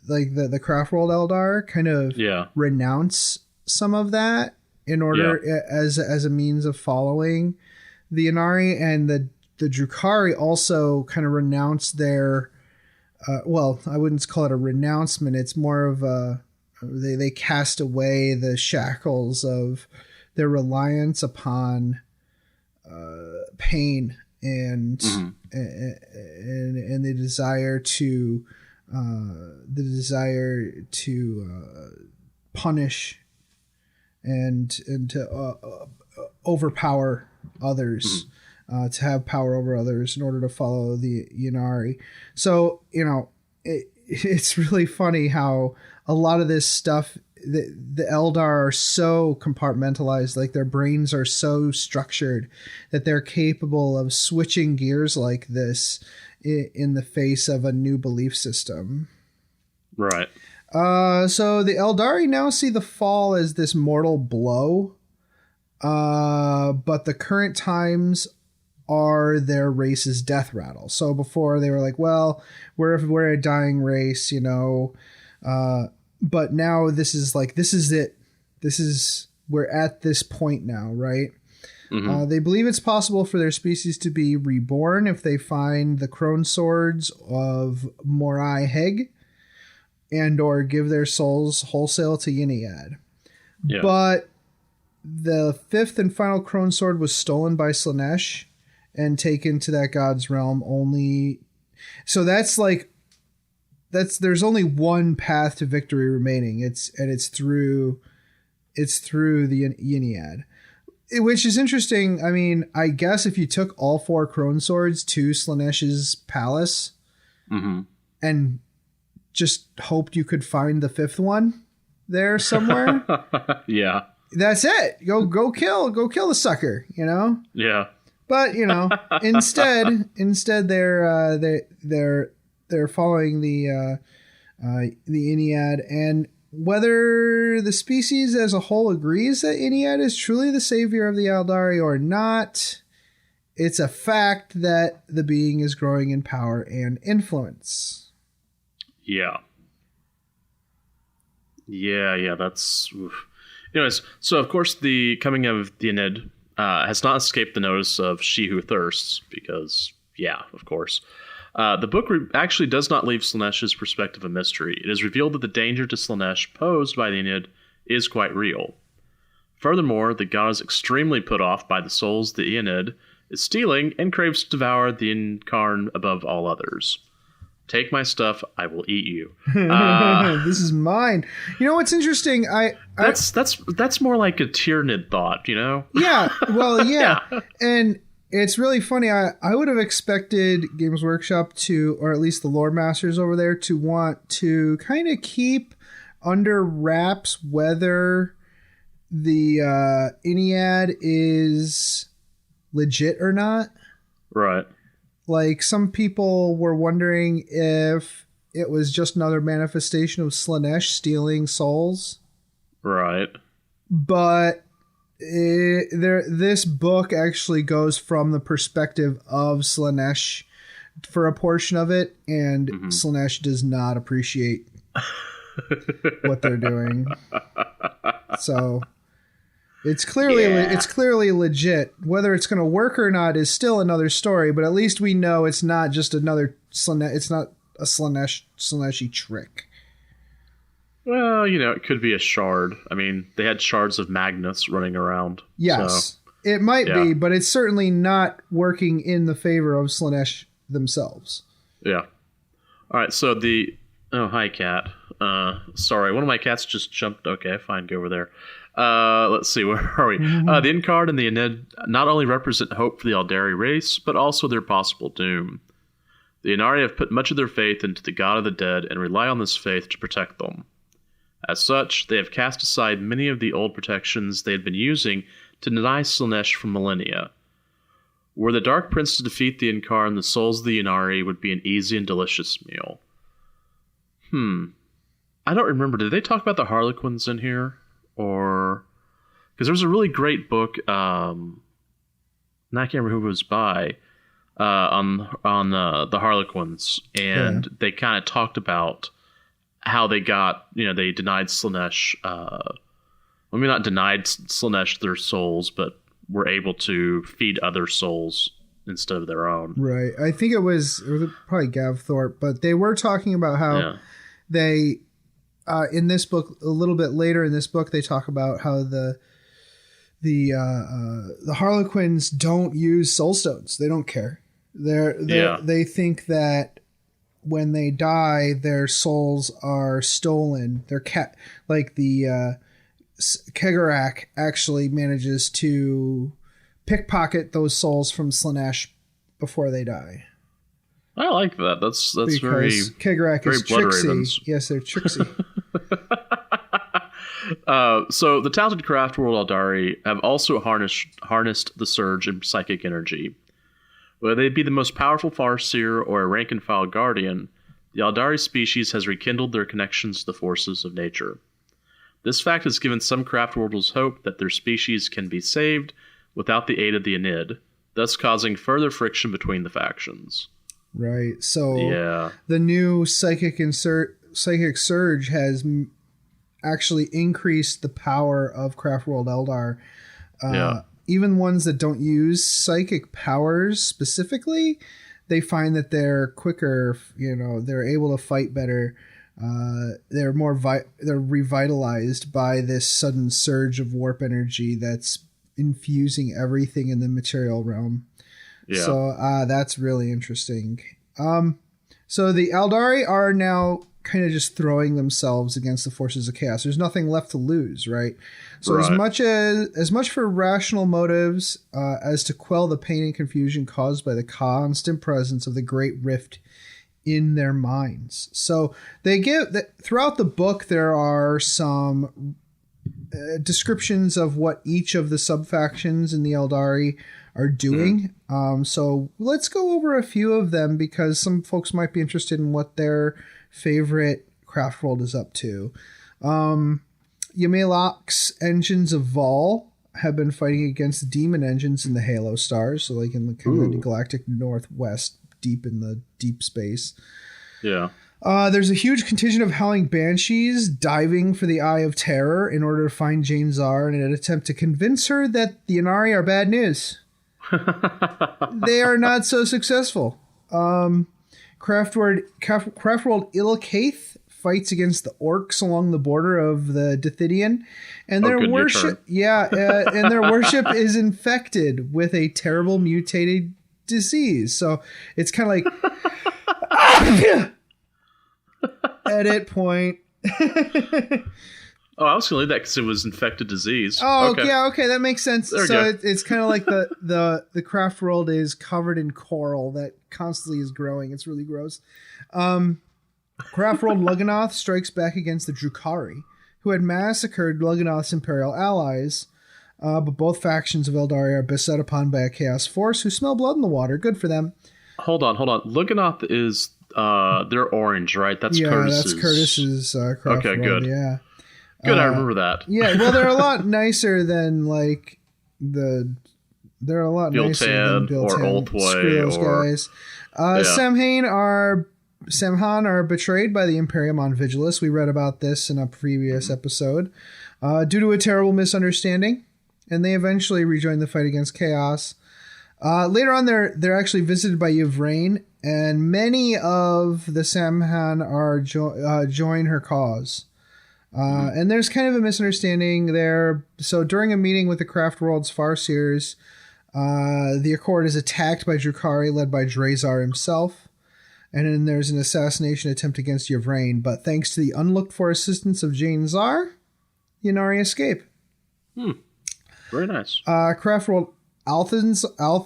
A: like the Craftworld Eldar, kind of renounce some of that in order as a means of following the Yanari, and the Drukhari also kind of renounce their I wouldn't call it a renouncement. It's more of they cast away the shackles of their reliance upon pain and the desire to punish and to overpower others, to have power over others in order to follow the Yanari. So it's really funny how a lot of this stuff, the Eldar are so compartmentalized, like their brains are so structured that they're capable of switching gears like this in the face of a new belief system.
B: Right.
A: So the Eldari now see the fall as this mortal blow, but the current times are their race's death rattle. So before they were like, well, we're a dying race, but now this is it. We're at this point now, right? They believe it's possible for their species to be reborn if they find the crone swords of Morai Heg and or give their souls wholesale to Yniad. Yeah. But the fifth and final crone sword was stolen by Slaanesh and taken to that god's realm only. So there's only one path to victory remaining. It's through the Yniad. Which is interesting. I mean, I guess if you took all 4 Crone Swords to Slaaneish's palace and just hoped you could find the 5th one there somewhere.
B: Yeah.
A: That's it. Go kill the sucker, you know?
B: Yeah.
A: But, you know, instead they're following the Ennead, and whether the species as a whole agrees that Ennead is truly the savior of the Eldari or not, it's a fact that the being is growing in power and influence.
B: Yeah. Yeah, that's... Oof. Anyways, so of course the coming of the Ennead has not escaped the notice of She Who Thirsts, because, yeah, of course. The book actually does not leave Slaaneish's perspective a mystery. It is revealed that the danger to Slaanesh posed by the Ennead is quite real. Furthermore, the god is extremely put off by the souls the Ennead is stealing and craves to devour the Incarn above all others. Take my stuff, I will eat you.
A: This is mine. You know what's interesting?
B: That's more like a Tyrannid thought, you know?
A: Yeah, well, yeah. And it's really funny. I would have expected Games Workshop to, or at least the lore masters over there, to want to kind of keep under wraps whether the Ennead is legit or not.
B: Right.
A: Like, some people were wondering if it was just another manifestation of Slaanesh stealing souls.
B: Right.
A: But this book actually goes from the perspective of Slaanesh for a portion of it, and Slaanesh does not appreciate what they're doing. So it's clearly legit. Whether it's going to work or not is still another story, but at least we know it's not just another Slaanesh. It's not a Slaaneshi trick.
B: Well, you know, it could be a shard. I mean, they had shards of Magnus running around.
A: Yes, so, it might be, but it's certainly not working in the favor of Slaanesh themselves.
B: Yeah. All right, so oh, hi, cat. Sorry, one of my cats just jumped. Okay, fine, go over there. Let's see, where are we? The Incarn and the Ennead not only represent hope for the Eldari race, but also their possible doom. The Inari have put much of their faith into the God of the Dead and rely on this faith to protect them. As such, they have cast aside many of the old protections they had been using to deny Slaanesh for millennia. Were the Dark Prince to defeat the Incarn, the souls of the Inari would be an easy and delicious meal. I don't remember. Did they talk about the Harlequins in here? Or... Because there's a really great book, and I can't remember who it was by, on the Harlequins, and they kind of talked about how they got, they denied Slaanesh, not denied Slaanesh their souls, but were able to feed other souls instead of their own.
A: Right. I think it was probably Gav Thorpe, but they were talking about how they, in this book, a little bit later in this book, they talk about how the Harlequins don't use soul stones. They don't care. They think that when they die, their souls are stolen. They're the Kegarak actually manages to pickpocket those souls from Slaanesh before they die.
B: I like that. That's because very
A: Kegarak is tricksy. Ravens. Yes, they're tricksy.
B: So the talented craft world Eldari have also harnessed the surge in psychic energy. Whether they be the most powerful Farseer or a rank-and-file guardian, the Eldari species has rekindled their connections to the forces of nature. This fact has given some craft worlds hope that their species can be saved without the aid of the Ennead, thus causing further friction between the factions.
A: Right. So the new psychic surge has actually increased the power of Craft World Eldar. Even ones that don't use psychic powers specifically, they find that they're quicker. They're able to fight better. They're they're revitalized by this sudden surge of warp energy that's infusing everything in the material realm. Yeah. So that's really interesting. So the Eldari are now kind of just throwing themselves against the forces of chaos. There's nothing left to lose, right? So
B: Right.
A: as much for rational motives as to quell the pain and confusion caused by the constant presence of the great rift in their minds. So they give that throughout the book there are some descriptions of what each of the subfactions in the Eldari are doing. So let's go over a few of them because some folks might be interested in what their favorite craft world is up to. Yamelok's engines of Vol have been fighting against demon engines in the Halo stars, so like in the kind of the galactic northwest, deep in the deep space.
B: Yeah.
A: There's a huge contingent of howling banshees diving for the Eye of Terror in order to find Jane Czar in an attempt to convince her that the Inari are bad news. They are not so successful. Craftworld Ilkaith fights against the orcs along the border of the Dithidian, and their worship, and their worship is infected with a terrible mutated disease. So it's kind of like edit point.
B: Oh, I was going to leave that because it was infected disease.
A: Oh,
B: okay.
A: yeah, okay, that makes sense.
B: There we
A: So
B: go.
A: it's kind of like the craft world is covered in coral that constantly is growing. It's really gross. Craft world Lugganoth strikes back against the Drukhari, who had massacred Lugganoth's imperial allies. But both factions of Eldari are beset upon by a chaos force who smell blood in the water. Good for them.
B: Hold on. Lugganoth is they're orange, right? That's Curtis's.
A: That's Curtis's craft
B: Okay,
A: world.
B: good.
A: Yeah.
B: Good, I remember that.
A: Yeah, well, they're a lot nicer than like they're a lot nicer than
B: Biltan or
A: Biltan.
B: Ulthway
A: Screw those
B: or-
A: guys. Samhain are betrayed by the Imperium on Vigilus. We read about this in a previous episode. Due to a terrible misunderstanding, and they eventually rejoin the fight against Chaos. Later on, they're actually visited by Yvraine, and many of the Samhain are join her cause. And there's kind of a misunderstanding there. So during a meeting with the Craft World's Farseers, the Accord is attacked by Drukhari, led by Drazar himself. And then there's an assassination attempt against Yvraine. But thanks to the unlooked-for assistance of Jane Czar, Yanari escape.
B: Very nice.
A: Craft World Althanzar.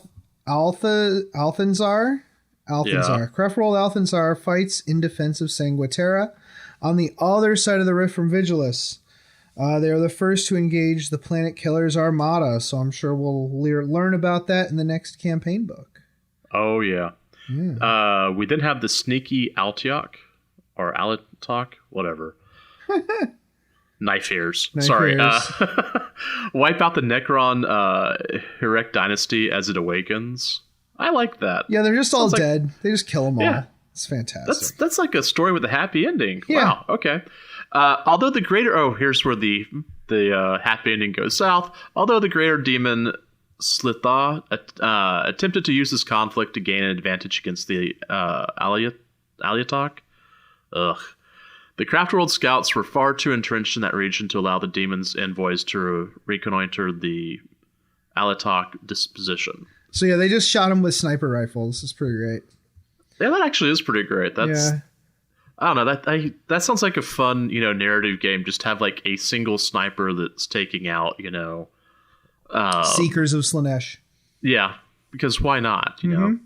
B: Yeah.
A: Craft World Althanzar fights in defense of Sanguiterra on the other side of the rift from Vigilus. They are the first to engage the Planet Killers Armada, so I'm sure we'll learn about that in the next campaign book.
B: Oh, yeah. We then have the sneaky Altiok, or Alitok, whatever. Knife ears. Sorry. Wipe out the Necron Hirek dynasty as it awakens. I like that.
A: Yeah, they're just all
B: Sounds like-
A: dead. They just kill them all.
B: Yeah.
A: It's fantastic.
B: That's like a story with a happy ending.
A: Yeah.
B: Wow. Okay. Although the greater here's where the happy ending goes south. Although the greater demon Slitha attempted to use this conflict to gain an advantage against the Aliatok. The Craft World scouts were far too entrenched in that region to allow the demon's envoys to reconnoiter the Aliatok disposition.
A: So yeah, they just shot him with sniper rifles. It's pretty great.
B: Yeah, that actually is pretty great. That's
A: Yeah.
B: I don't know. That sounds like a fun, narrative game. Just have like a single sniper that's taking out,
A: Seekers of Slanesh.
B: Yeah, because why not? You know,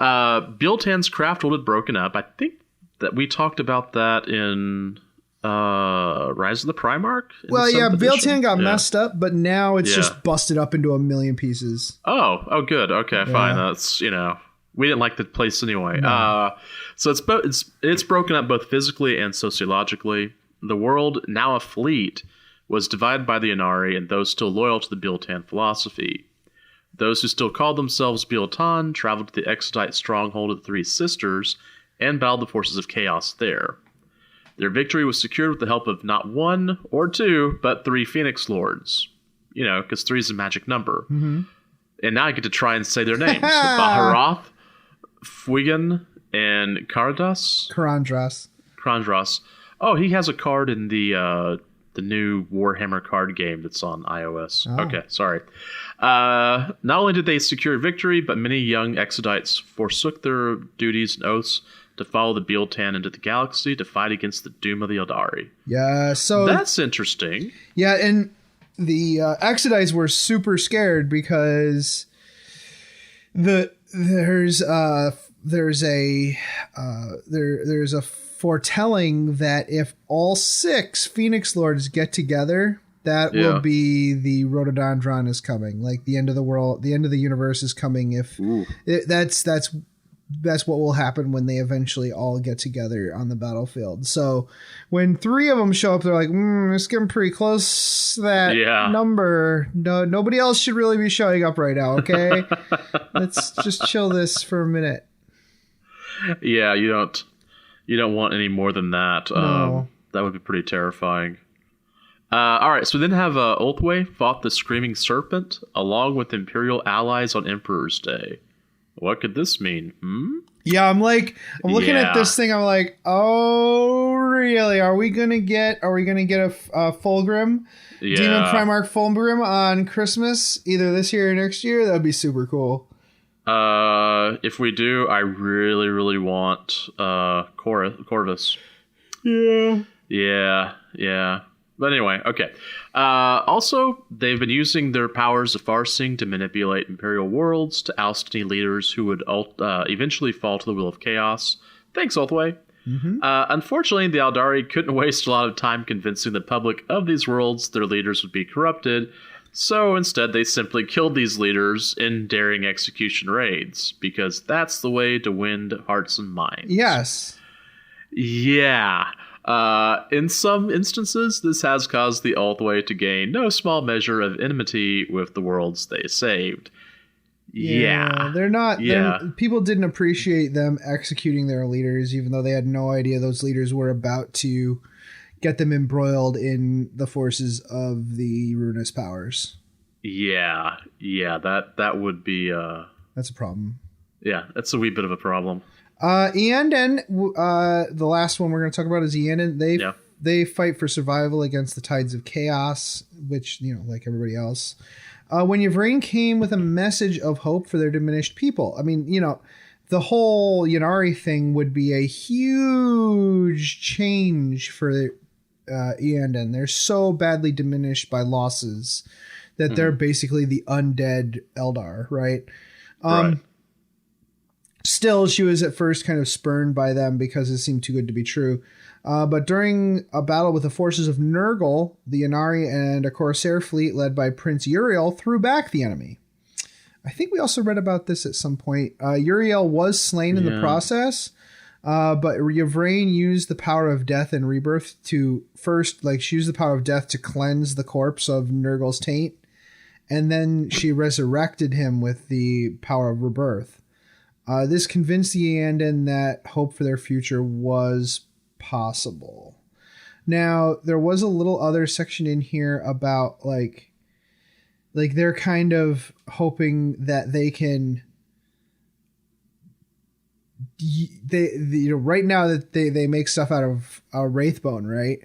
B: Biltan's craft world had broken up. I think that we talked about that in Rise of the Primarch.
A: Well, yeah,
B: Biltan
A: Biltan got messed up, but now it's just busted up into a million pieces.
B: Oh, good. Okay, fine. That's we didn't like the place anyway. So it's broken up both physically and sociologically. The world, now a fleet, was divided by the Inari and those still loyal to the Biltan philosophy. Those who still called themselves Biltan traveled to the Exodite stronghold of the Three Sisters and battled the forces of chaos there. Their victory was secured with the help of not one or two, but 3 Phoenix Lords. Because 3 is a magic number. Mm-hmm. And now I get to try and say their names. Baharath, Fuigan, and
A: Karandras.
B: Oh, he has a card in the new Warhammer card game that's on iOS.
A: Oh.
B: Okay, sorry. Not only did they secure victory, but many young Exodites forsook their duties and oaths to follow the Bealtan into the galaxy to fight against the doom of the Eldari.
A: Yeah, so
B: that's interesting.
A: Yeah, and the Exodites were super scared because there's a foretelling that if all 6 Phoenix Lords get together, that will be the Rhododendron is coming. Like the end of the world, the end of the universe is coming. That's what will happen when they eventually all get together on the battlefield. So when 3 of them show up, they're like, it's getting pretty close to that number. No, nobody else should really be showing up right now. Okay. Let's just chill this for a minute.
B: Yeah. You don't want any more than that.
A: No.
B: That would be pretty terrifying. All right. So we then have Ulthwé fought the Screaming Serpent along with Imperial allies on Emperor's Day. What could this mean?
A: Yeah, I'm looking at this thing. I'm like, oh, really? Are we gonna get a Fulgrim, Demon Primarch Fulgrim on Christmas, either this year or next year? That'd be super cool.
B: If we do, I really, really want Corvus. Yeah. But anyway, okay. Also, they've been using their powers of Farsing to manipulate Imperial worlds to oust any leaders who would eventually fall to the will of chaos. Thanks, Ulthwé. Mm-hmm. Unfortunately, the Eldari couldn't waste a lot of time convincing the public of these worlds their leaders would be corrupted, so instead they simply killed these leaders in daring execution raids, because that's the way to win hearts and minds.
A: Yes.
B: Yeah. In some instances, this has caused the Ulthwé to gain no small measure of enmity with the worlds they saved. Yeah.
A: They're not... people didn't appreciate them executing their leaders, even though they had no idea those leaders were about to get them embroiled in the forces of the Ruinous Powers.
B: Yeah, that would be...
A: That's a problem.
B: Yeah, that's a wee bit of a problem.
A: Eandon, the last one we're going to talk about is Eandon. They fight for survival against the tides of chaos, which, like everybody else. When Yvraine came with a message of hope for their diminished people. I mean, the whole Ynnari thing would be a huge change for Eandon. They're so badly diminished by losses that they're basically the undead Eldar, right?
B: Right.
A: Still, she was at first kind of spurned by them because it seemed too good to be true. But during a battle with the forces of Nurgle, the Ynnari and a Corsair fleet led by Prince Uriel threw back the enemy. I think we also read about this at some point. Uriel was slain in the process, but Yvraine used the power of death and rebirth to first, she used the power of death to cleanse the corpse of Nurgle's taint, and then she resurrected him with the power of rebirth. This convinced the Eandon that hope for their future was possible. Now, there was a little other section in here about they're kind of hoping that they can. Right now that they make stuff out of Wraithbone, right?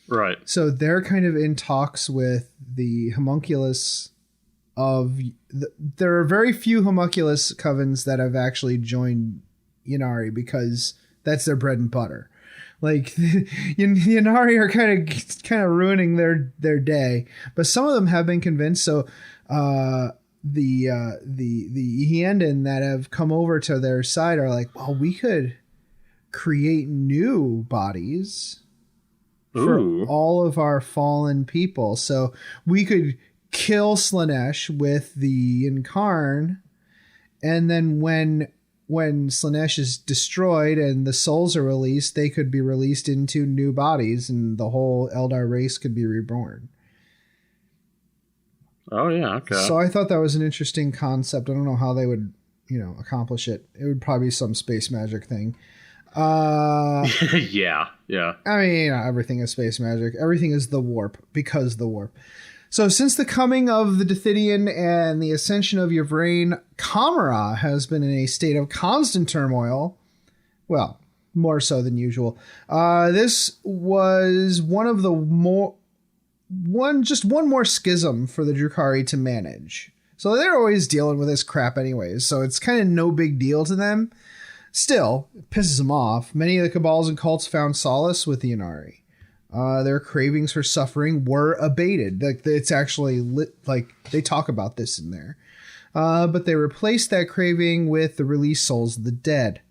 B: Right.
A: So they're kind of in talks with the homunculus. There are very few homunculus covens that have actually joined Ynnari because that's their bread and butter. The Ynnari are kind of ruining their day, but some of them have been convinced. So the Eandon that have come over to their side are like, well, we could create new bodies for all of our fallen people. So we could kill Slaanesh with the Incarn, and then when Slaanesh is destroyed and the souls are released, they could be released into new bodies and the whole Eldar race could be reborn.
B: Oh yeah, okay.
A: So I thought that was an interesting concept. I don't know how they would, accomplish it. It would probably be some space magic thing.
B: Yeah.
A: I mean, everything is space magic. Everything is the warp because the warp. So since the coming of the Dithidian and the ascension of Yvraine, Kamara has been in a state of constant turmoil. Well, more so than usual. This was one more schism for the Drukhari to manage. So they're always dealing with this crap anyways. So it's kind of no big deal to them. Still, it pisses them off. Many of the cabals and cults found solace with the Inari. Their cravings for suffering were abated. Like, it's actually they talk about this in there. But they replaced that craving with the released souls of the dead.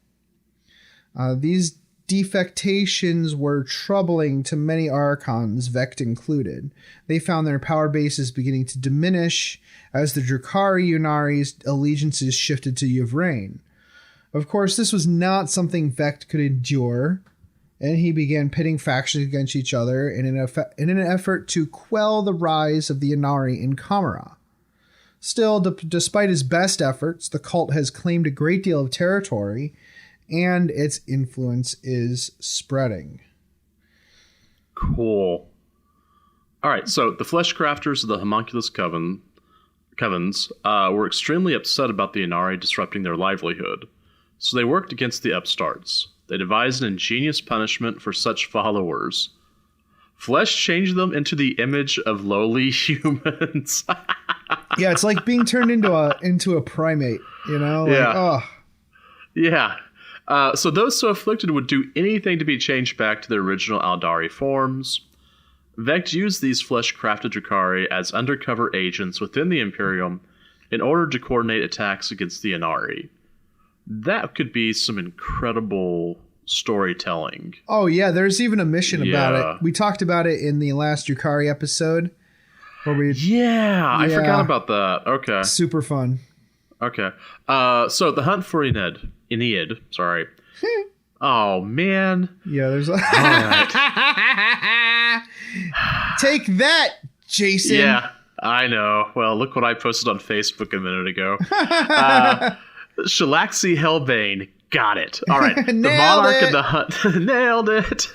A: These defectations were troubling to many archons, Vect included. They found their power bases beginning to diminish as the Drukhari Unari's allegiances shifted to Yvraine. Of course, this was not something Vect could endure, and he began pitting factions against each other in an effort to quell the rise of the Inari in Kamara. Still, despite his best efforts, the cult has claimed a great deal of territory, and its influence is spreading.
B: Cool. All right, so the flesh crafters of the homunculus covens were extremely upset about the Inari disrupting their livelihood, so they worked against the upstarts. They devised an ingenious punishment for such followers. Flesh changed them into the image of lowly humans.
A: Yeah, it's like being turned into a primate, you know? Like,
B: yeah.
A: Oh.
B: Yeah. So those so afflicted would do anything to be changed back to their original Aldari forms. Vect used these flesh-crafted Drukhari as undercover agents within the Imperium in order to coordinate attacks against the Inari. That could be some incredible storytelling.
A: Oh, yeah, there's even a mission about it. We talked about it in the last Drukhari episode.
B: I forgot about that. Okay.
A: Super fun.
B: Okay. So the hunt for Enid, sorry. Oh, man.
A: Yeah, there's
B: All right.
A: Take that, Jason.
B: Yeah, I know. Well, look what I posted on Facebook a minute ago. Shalaxi Hellbane. Got it. All right. The Monarch of the Hunt. Nailed it.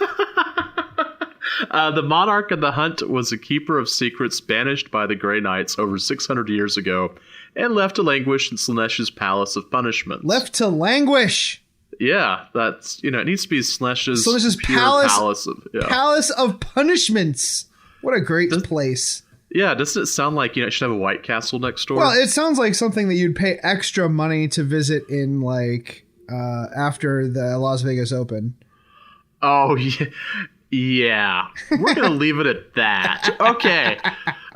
B: The Monarch of the Hunt was a keeper of secrets banished by the Grey Knights over 600 years ago and left to languish in Slaaneish's Palace of Punishments.
A: Left to languish.
B: Yeah, that's, it needs to be Slaaneish's
A: Palace of Punishments. What a great place.
B: Yeah, doesn't it sound like, it should have a White Castle next door?
A: Well, it sounds like something that you'd pay extra money to visit in, after the Las Vegas Open.
B: Oh, yeah. Yeah. We're going to leave it at that. Okay.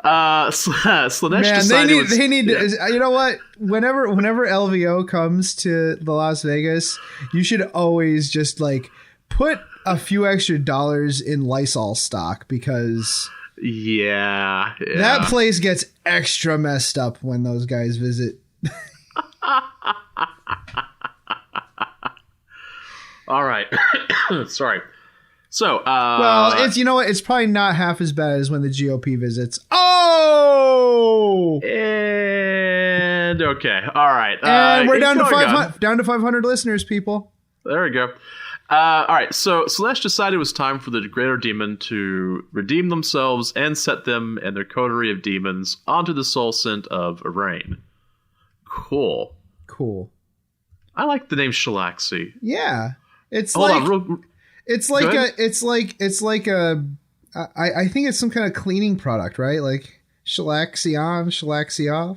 B: Slaanesh decided
A: they need to, you know what? Whenever LVO comes to the Las Vegas, you should always just, put a few extra dollars in Lysol stock because...
B: Yeah.
A: That place gets extra messed up when those guys visit.
B: All right. Sorry. So,
A: well, it's, it's probably not half as bad as when the GOP visits. Oh!
B: And okay. All right.
A: And we're down to 500 listeners, people.
B: There we go. All right, so Slaanesh decided it was time for the Greater Demon to redeem themselves and set them and their coterie of demons onto the soul scent of Yvraine. Cool. I like the name Shalaxi.
A: Yeah, it's
B: I
A: think it's some kind of cleaning product, right? Like Shalaxi on, Shalaxi off.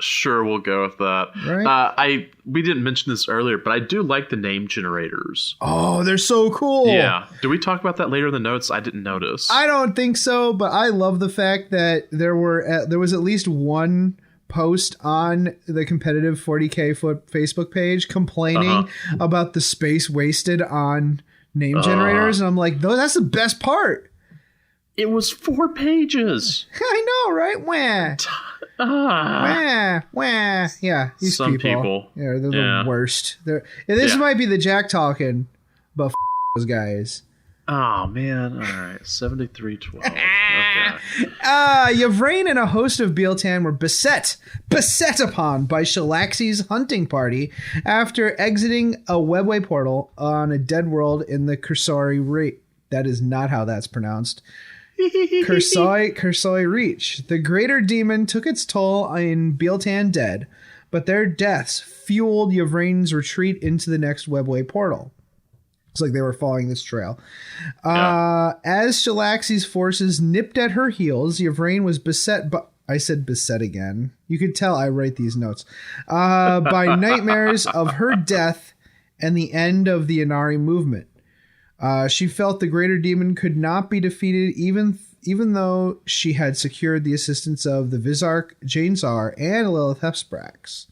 B: Sure, we'll go with that.
A: Right.
B: We didn't mention this earlier, but I do like the name generators.
A: Oh, they're so cool.
B: Yeah. Do we talk about that later in the notes? I didn't notice.
A: I don't think so, but I love the fact that there was at least one post on the competitive 40K Facebook page complaining about the space wasted on name generators, and I'm like, that's the best part.
B: It was 4 pages.
A: I know, right? Wah. Yeah, these
B: Some
A: people. Yeah, they're the worst. This might be the Jack talking, but those guys.
B: Oh, man. All right. 7312. Okay.
A: Yvraine and a host of Bealtan were beset upon by Shalaxi's hunting party after exiting a webway portal on a dead world in the Cursori Reach. That is not how that's pronounced. Cursoi Reach. The greater demon took its toll in Bealtan dead, but their deaths fueled Yvraine's retreat into the next webway portal. It's like they were following this trail. As Shalaxi's forces nipped at her heels, Yvraine was beset by... I said beset again. You could tell I write these notes. By nightmares of her death and the end of the Inari movement. She felt the greater demon could not be defeated even though she had secured the assistance of the Vizark, Jane'Zar, and Lilith Hepsprax.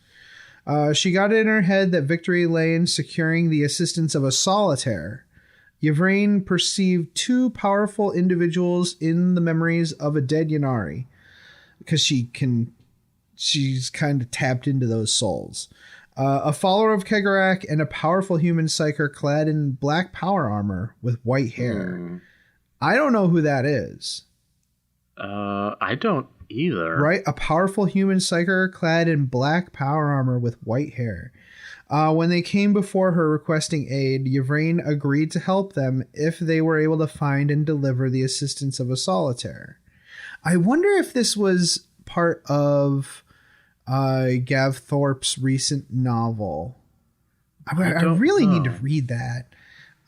A: She got it in her head that victory lay in securing the assistance of a solitaire. Yvraine perceived two powerful individuals in the memories of a dead Ynnari, because she's kind of tapped into those souls. A follower of Kegarak and a powerful human psyker clad in black power armor with white hair. I don't know who that is.
B: I don't either.
A: Right? A powerful human psyker clad in black power armor with white hair. When they came before her requesting aid, Yvraine agreed to help them if they were able to find and deliver the assistance of a solitaire. I wonder if this was part of Gav Thorpe's recent novel. I really need to read that.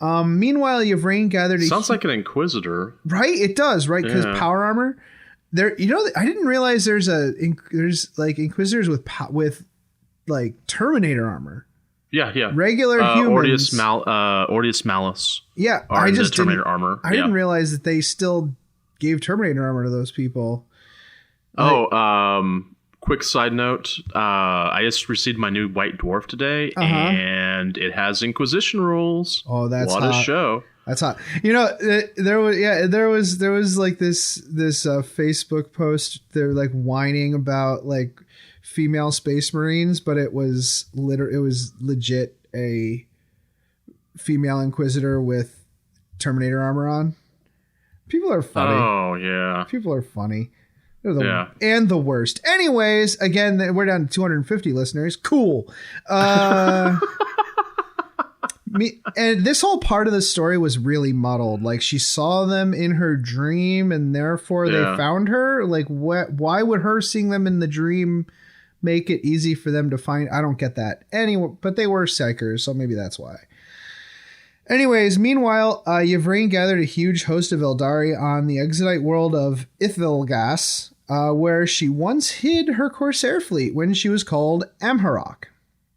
A: Meanwhile, Yvraine gathered...
B: Sounds like an Inquisitor.
A: Right? It does, right? Because power armor... There, I didn't realize there's like Inquisitors with like Terminator armor.
B: Yeah.
A: Regular humans.
B: Ordius Malus.
A: Yeah,
B: I just Terminator armor.
A: I didn't realize that they still gave Terminator armor to those people.
B: Quick side note. I just received my new White Dwarf today, and it has Inquisition rules.
A: Oh, that's
B: what
A: hot.
B: a show.
A: That's hot. There was like this Facebook post. They're like whining about like female space marines, but it was legit a female Inquisitor with Terminator armor on. People are funny.
B: Oh yeah.
A: People are funny. They're and the worst. Anyways, again, we're down to 250 listeners. Cool. And this whole part of the story was really muddled. Like, she saw them in her dream, and therefore they found her. Like, why would her seeing them in the dream make it easy for them to find? I don't get that. Anyway, but they were psychers, so maybe that's why. Anyways, meanwhile, Yvraine gathered a huge host of Eldari on the Exodite world of Ithvilgas, where she once hid her Corsair fleet when she was called Amharok.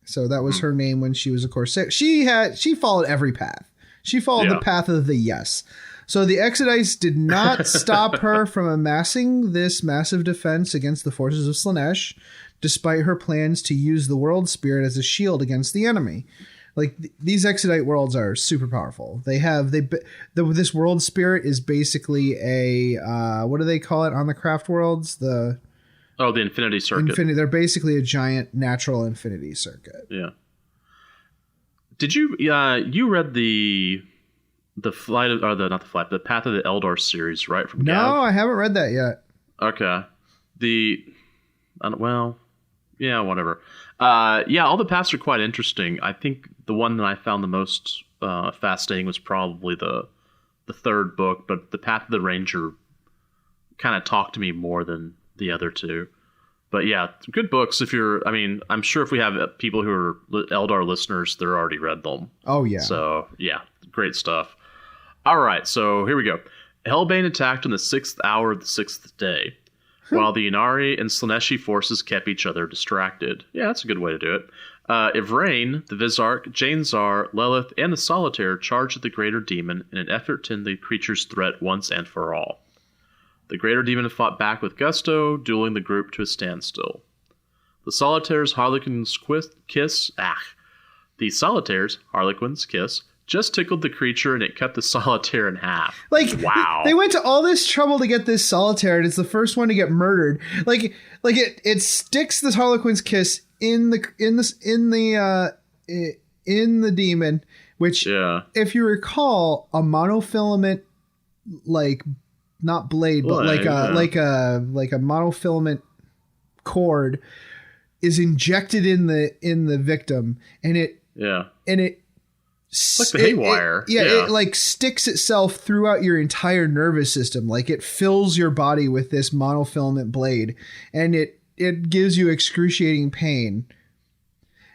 A: So that was her name when she was a Corsair. She followed every path. She followed the path of the yes. So the Exodites did not stop her from amassing this massive defense against the forces of Slaanesh, despite her plans to use the World Spirit as a shield against the enemy. Like, these Exodite worlds are super powerful. This World Spirit is basically a what do they call it on the craft worlds? The
B: Infinity Circuit.
A: They're basically a giant natural infinity circuit.
B: Yeah. Did you you read the Path of the Eldar series, right? From
A: No,
B: Gav?
A: I haven't read that yet.
B: Okay. Whatever. All the paths are quite interesting. I think the one that I found the most fascinating was probably the third book, but the Path of the Ranger kind of talked to me more than the other two. But yeah, good books. I'm sure if we have people who are Eldar listeners, they're already read them.
A: Oh yeah.
B: So yeah, great stuff. All right, so here we go. Hellbane attacked on the 6th hour of the 6th day, while the Inari and Slaaneshi forces kept each other distracted. Yeah, that's a good way to do it. Yvraine, the Vizark, Jane'Zar, Lilith, and the Solitaire charged at the Greater Demon in an effort to end the creature's threat once and for all. The Greater Demon fought back with gusto, dueling the group to a standstill. The Solitaire's Harlequin's kiss just tickled the creature, and it cut the Solitaire in half.
A: Like,
B: wow.
A: They went to all this trouble to get this Solitaire, and it's the first one to get murdered. It sticks the Harlequin's kiss in the demon, which, if you recall, a monofilament, like, not blade, but like a monofilament cord is injected in the victim, and it
B: like the haywire.
A: It like sticks itself throughout your entire nervous system. Like, it fills your body with this monofilament blade, and it gives you excruciating pain.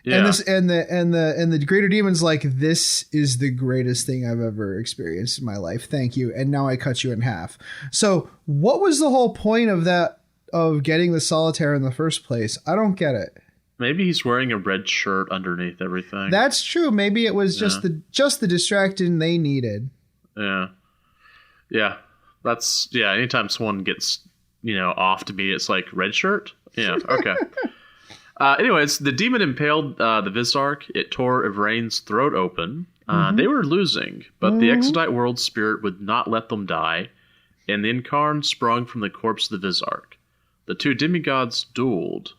A: Yeah. And the Greater Demon's like, this is the greatest thing I've ever experienced in my life. Thank you. And now I cut you in half. So what was the whole point of getting the Solitaire in the first place? I don't get it.
B: Maybe he's wearing a red shirt underneath everything.
A: That's true. Maybe it was just the distraction they needed.
B: Yeah. That's anytime someone gets, off to me, it's like red shirt. Yeah. Okay. Anyways, the demon impaled the Vizark. It tore Ivrain's throat open. They were losing, but the Exodite world spirit would not let them die, and the Incarn sprung from the corpse of the Vizark. The two demigods dueled.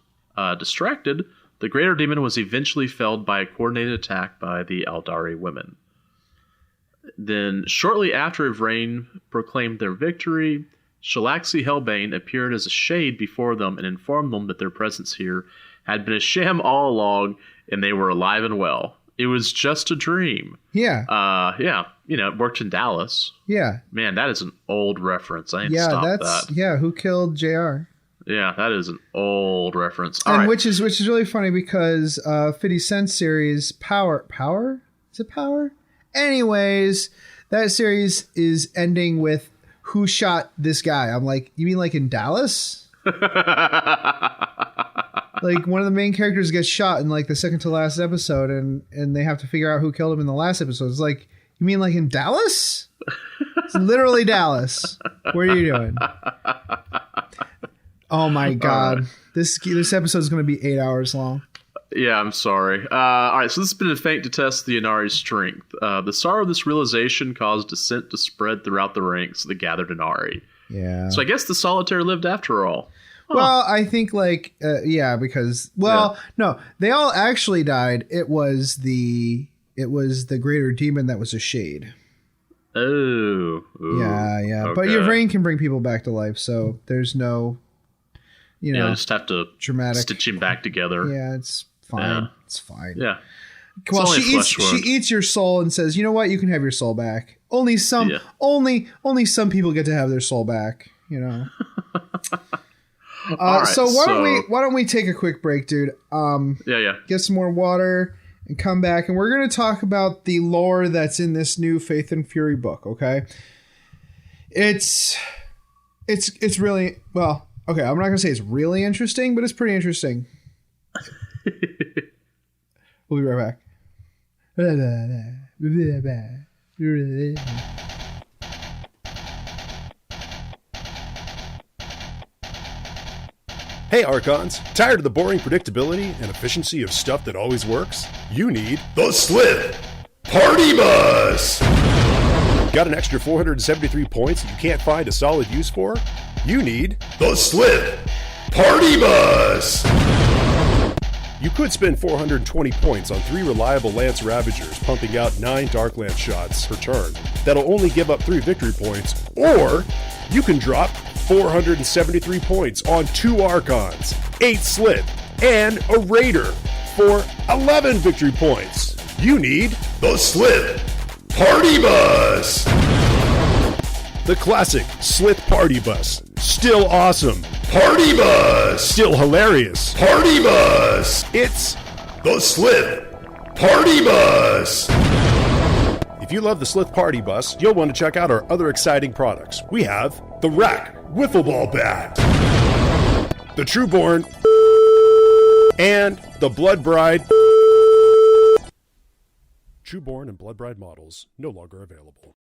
B: Distracted, the greater demon was eventually felled by a coordinated attack by the Aldari women. Then, shortly after Ivrain proclaimed their victory, Shalaxi Hellbane appeared as a shade before them and informed them that their presence here had been a sham all along, and they were alive and well. It was just a dream.
A: Yeah.
B: It worked in Dallas.
A: Yeah.
B: Man, that is an old reference. I need to stop that.
A: Yeah, who killed JR?
B: Yeah, that is an old reference.
A: All right. which is really funny because 50 Cent series Power? Is it Power? Anyways, that series is ending with who shot this guy. I'm like, you mean like in Dallas? Like one of the main characters gets shot in like the second to last episode and they have to figure out who killed him in the last episode. It's like, you mean like in Dallas? It's literally Dallas. What are you doing? Oh my God. Right. This episode is going to be 8 hours long.
B: Yeah, I'm sorry. All right, so this has been a feint to test the Inari's strength. The sorrow of this realization caused dissent to spread throughout the ranks of the gathered Inari.
A: Yeah.
B: So I guess the Solitaire lived after all.
A: Huh. Well, I think because no, they all actually died. It was the greater demon that was a shade.
B: Oh.
A: Yeah. Okay. But your brain can bring people back to life, so there's no,
B: just have to
A: dramatic
B: stitch him back together.
A: Yeah, it's fine. Yeah. It's fine.
B: Yeah.
A: Well, she eats your soul and says, "You know what? You can have your soul back. Only some people get to have their soul back. Right, so why don't we take a quick break, dude? Get some more water and come back, and we're going to talk about the lore that's in this new Faith and Fury book. Okay, it's really well. Okay, I'm not going to say it's really interesting, but it's pretty interesting. We'll be right back.
I: Hey Archons, tired of the boring predictability and efficiency of stuff that always works? You need the Slith Party Bus! Got an extra 473 points that you can't find a solid use for? You need the Slith Party Bus! You could spend 420 points on 3 reliable Lance Ravagers pumping out 9 Dark Lance shots per turn that'll only give up 3 victory points, or you can drop 473 points on 2 Archons, 8 Slith, and a Raider for 11 victory points. You need the Slith Party Bus! The classic Slith Party Bus. Still awesome. Party Bus! Still hilarious. Party Bus! It's the Slith Party Bus! If you love the Slith Party Bus, you'll want to check out our other exciting products. We have the Rack Wiffle Ball Bat, the Trueborn, and the Blood Bride. Trueborn and Blood Bride models no longer available.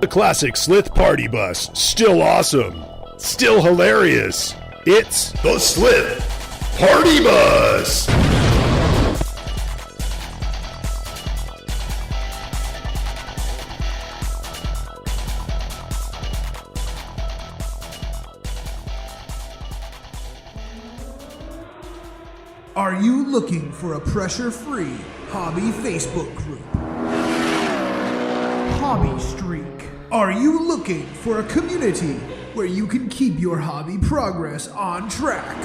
I: The classic Slith Party Bus, still awesome, still hilarious. It's the Slith Party Bus!
J: Are you looking for a pressure-free hobby Facebook group? Hobby Streak. Are you looking for a community where you can keep your hobby progress on track?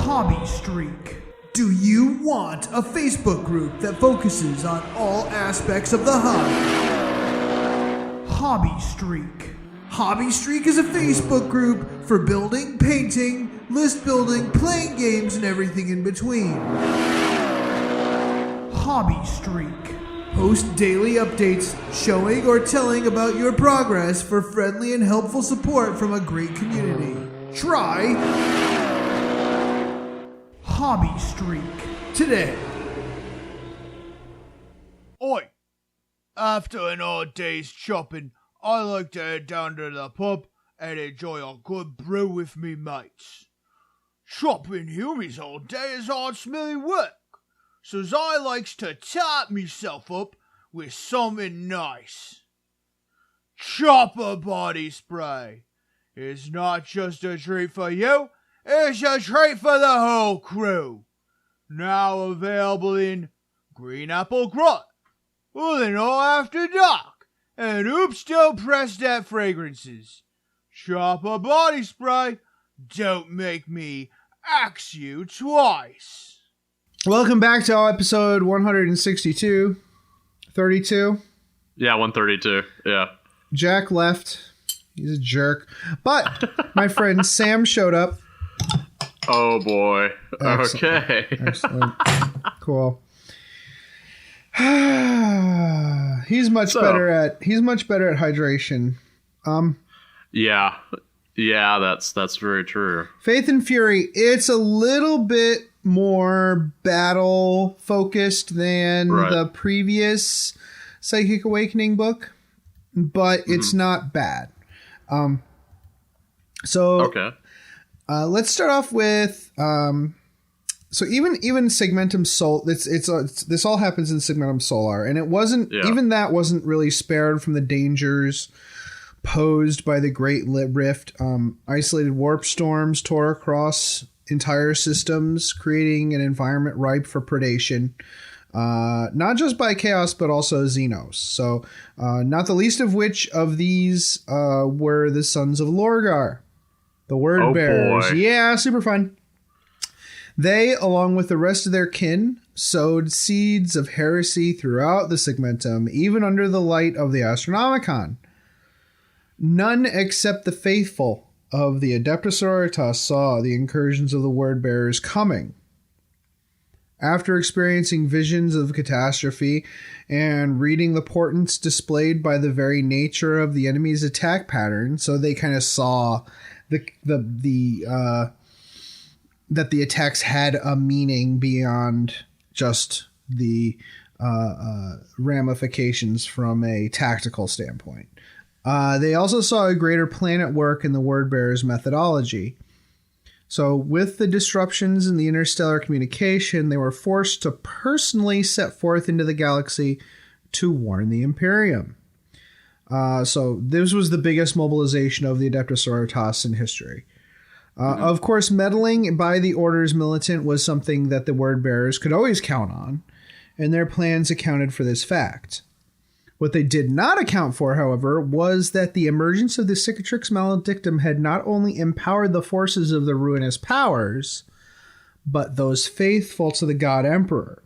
J: Hobby Streak. Do you want a Facebook group that focuses on all aspects of the hobby? Hobby Streak. Hobby Streak is a Facebook group for building, painting, list building, playing games, and everything in between. Hobby Streak. Post daily updates showing or telling about your progress for friendly and helpful support from a great community. Try Hobby Streak today.
K: Oi! After an hard day's shopping, I like to head down to the pub and enjoy a good brew with me mates. Shopping humans all day is hard smelly work, so I likes to top myself up with something nice. Chopper body spray is not just a treat for you, it's a treat for the whole crew. Now available in Green Apple Grunt, All After Dark, and Oops Don't Press That fragrances. Chopper body spray, don't make me axe you twice.
A: Welcome back to episode 162. 32.
B: Yeah, 132. Yeah.
A: Jack left. He's a jerk. But my friend Sam showed up.
B: Oh boy.
A: Excellent.
B: Okay.
A: Excellent. Cool. He's much better at hydration.
B: Yeah. Yeah, that's very true.
A: Faith and Fury, it's a little bit more battle focused than the previous Psychic Awakening book, but it's not bad. Let's start off with so even Segmentum Sol. This all happens in Segmentum Solar, and it wasn't even that wasn't really spared from the dangers posed by the Great Rift. Isolated warp storms tore across entire systems, creating an environment ripe for predation. Not just by Chaos, but also Xenos. So, not the least of which of these were the Sons of Lorgar, the Word Bearers.
B: Boy.
A: Yeah, super fun. They, along with the rest of their kin, sowed seeds of heresy throughout the Segmentum, even under the light of the Astronomicon. None except the faithful of the Adeptus Sororitas saw the incursions of the Word Bearers coming. After experiencing visions of catastrophe and reading the portents displayed by the very nature of the enemy's attack pattern, so they kind of saw that the attacks had a meaning beyond just the ramifications from a tactical standpoint. They also saw a greater plan at work in the Word Bearers' methodology. So with the disruptions in the interstellar communication, they were forced to personally set forth into the galaxy to warn the Imperium. So this was the biggest mobilization of the Adeptus Sororitas in history. Of course, meddling by the Order's militant was something that the Word Bearers could always count on, and their plans accounted for this fact. What they did not account for, however, was that the emergence of the Cicatrix Maledictum had not only empowered the forces of the ruinous powers, but those faithful to the God Emperor.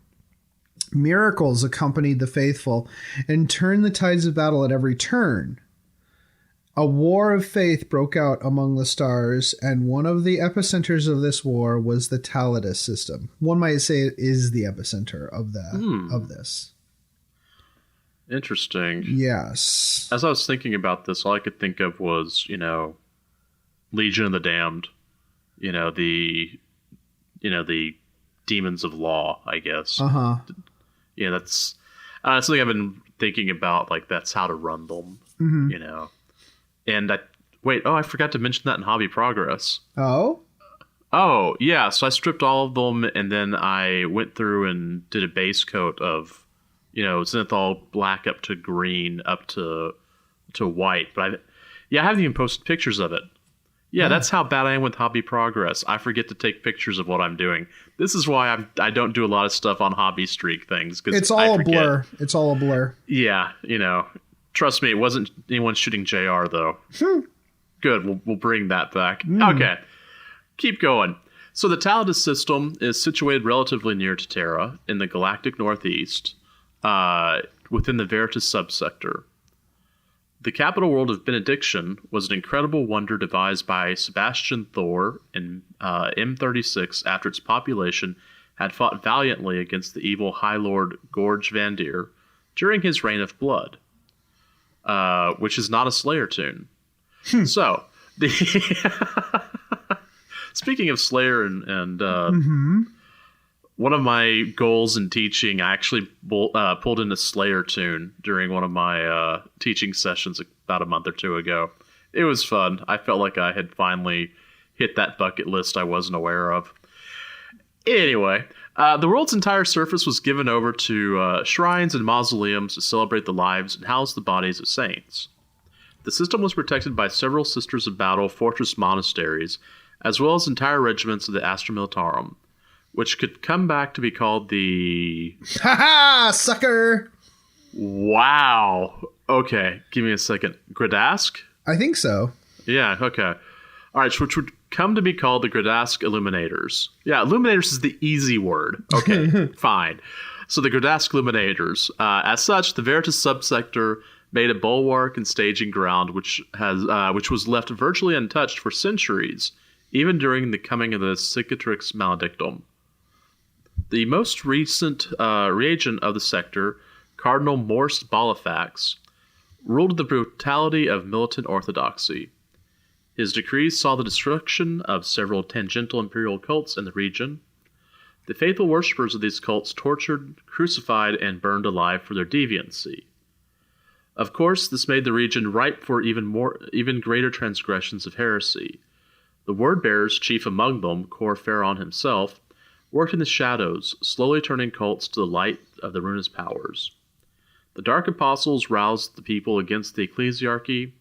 A: Miracles accompanied the faithful and turned the tides of battle at every turn. A war of faith broke out among the stars, and one of the epicenters of this war was the Taladus system. One might say it is the epicenter of this.
B: Interesting.
A: Yes.
B: As I was thinking about this, all I could think of was, Legion of the Damned. The Demons of Law, I guess.
A: Uh-huh.
B: Yeah, that's something I've been thinking about, like, that's how to run them, And I forgot to mention that in Hobby Progress.
A: Oh?
B: Oh, yeah, so I stripped all of them, and then I went through and did a base coat of Zenithal black up to green up to white. But I haven't even posted pictures of it. Yeah, that's how bad I am with Hobby Progress. I forget to take pictures of what I'm doing. This is why I don't do a lot of stuff on Hobby Streak things.
A: It's all a blur. It's all a blur.
B: Yeah, trust me, it wasn't anyone shooting JR though. Good, we'll bring that back. Okay, keep going. So the Taladus system is situated relatively near to Terra in the galactic northeast. Within the Veritas subsector. The capital world of Benediction was an incredible wonder devised by Sebastian Thor in M36 after its population had fought valiantly against the evil High Lord Gorge Vandir during his reign of blood, which is not a Slayer tune. So, Speaking of Slayer and one of my goals in teaching, I actually pulled in a Slayer tune during one of my teaching sessions about a month or two ago. It was fun. I felt like I had finally hit that bucket list I wasn't aware of. Anyway, the world's entire surface was given over to shrines and mausoleums to celebrate the lives and house the bodies of saints. The system was protected by several Sisters of Battle fortress monasteries, as well as entire regiments of the Astra Militarum, which could come back to be called the...
A: Ha-ha, sucker!
B: Wow. Okay, give me a second. Gradask?
A: I think so.
B: Yeah, okay. All right, which would come to be called the Gradask Illuminators. Yeah, Illuminators is the easy word. Okay, fine. So the Gradask Illuminators. As such, the Veritas subsector made a bulwark and staging ground which was left virtually untouched for centuries, even during the coming of the Cicatrix Maledictum. The most recent regent of the sector, Cardinal Morst Bolifax, ruled with the brutality of militant orthodoxy. His decrees saw the destruction of several tangential imperial cults in the region. The faithful worshippers of these cults tortured, crucified, and burned alive for their deviancy. Of course, this made the region ripe for even greater transgressions of heresy. The word-bearers, chief among them, Cor Pharaon himself, worked in the shadows, slowly turning cults to the light of the Runas powers. The Dark Apostles roused the people against the ecclesiarchy,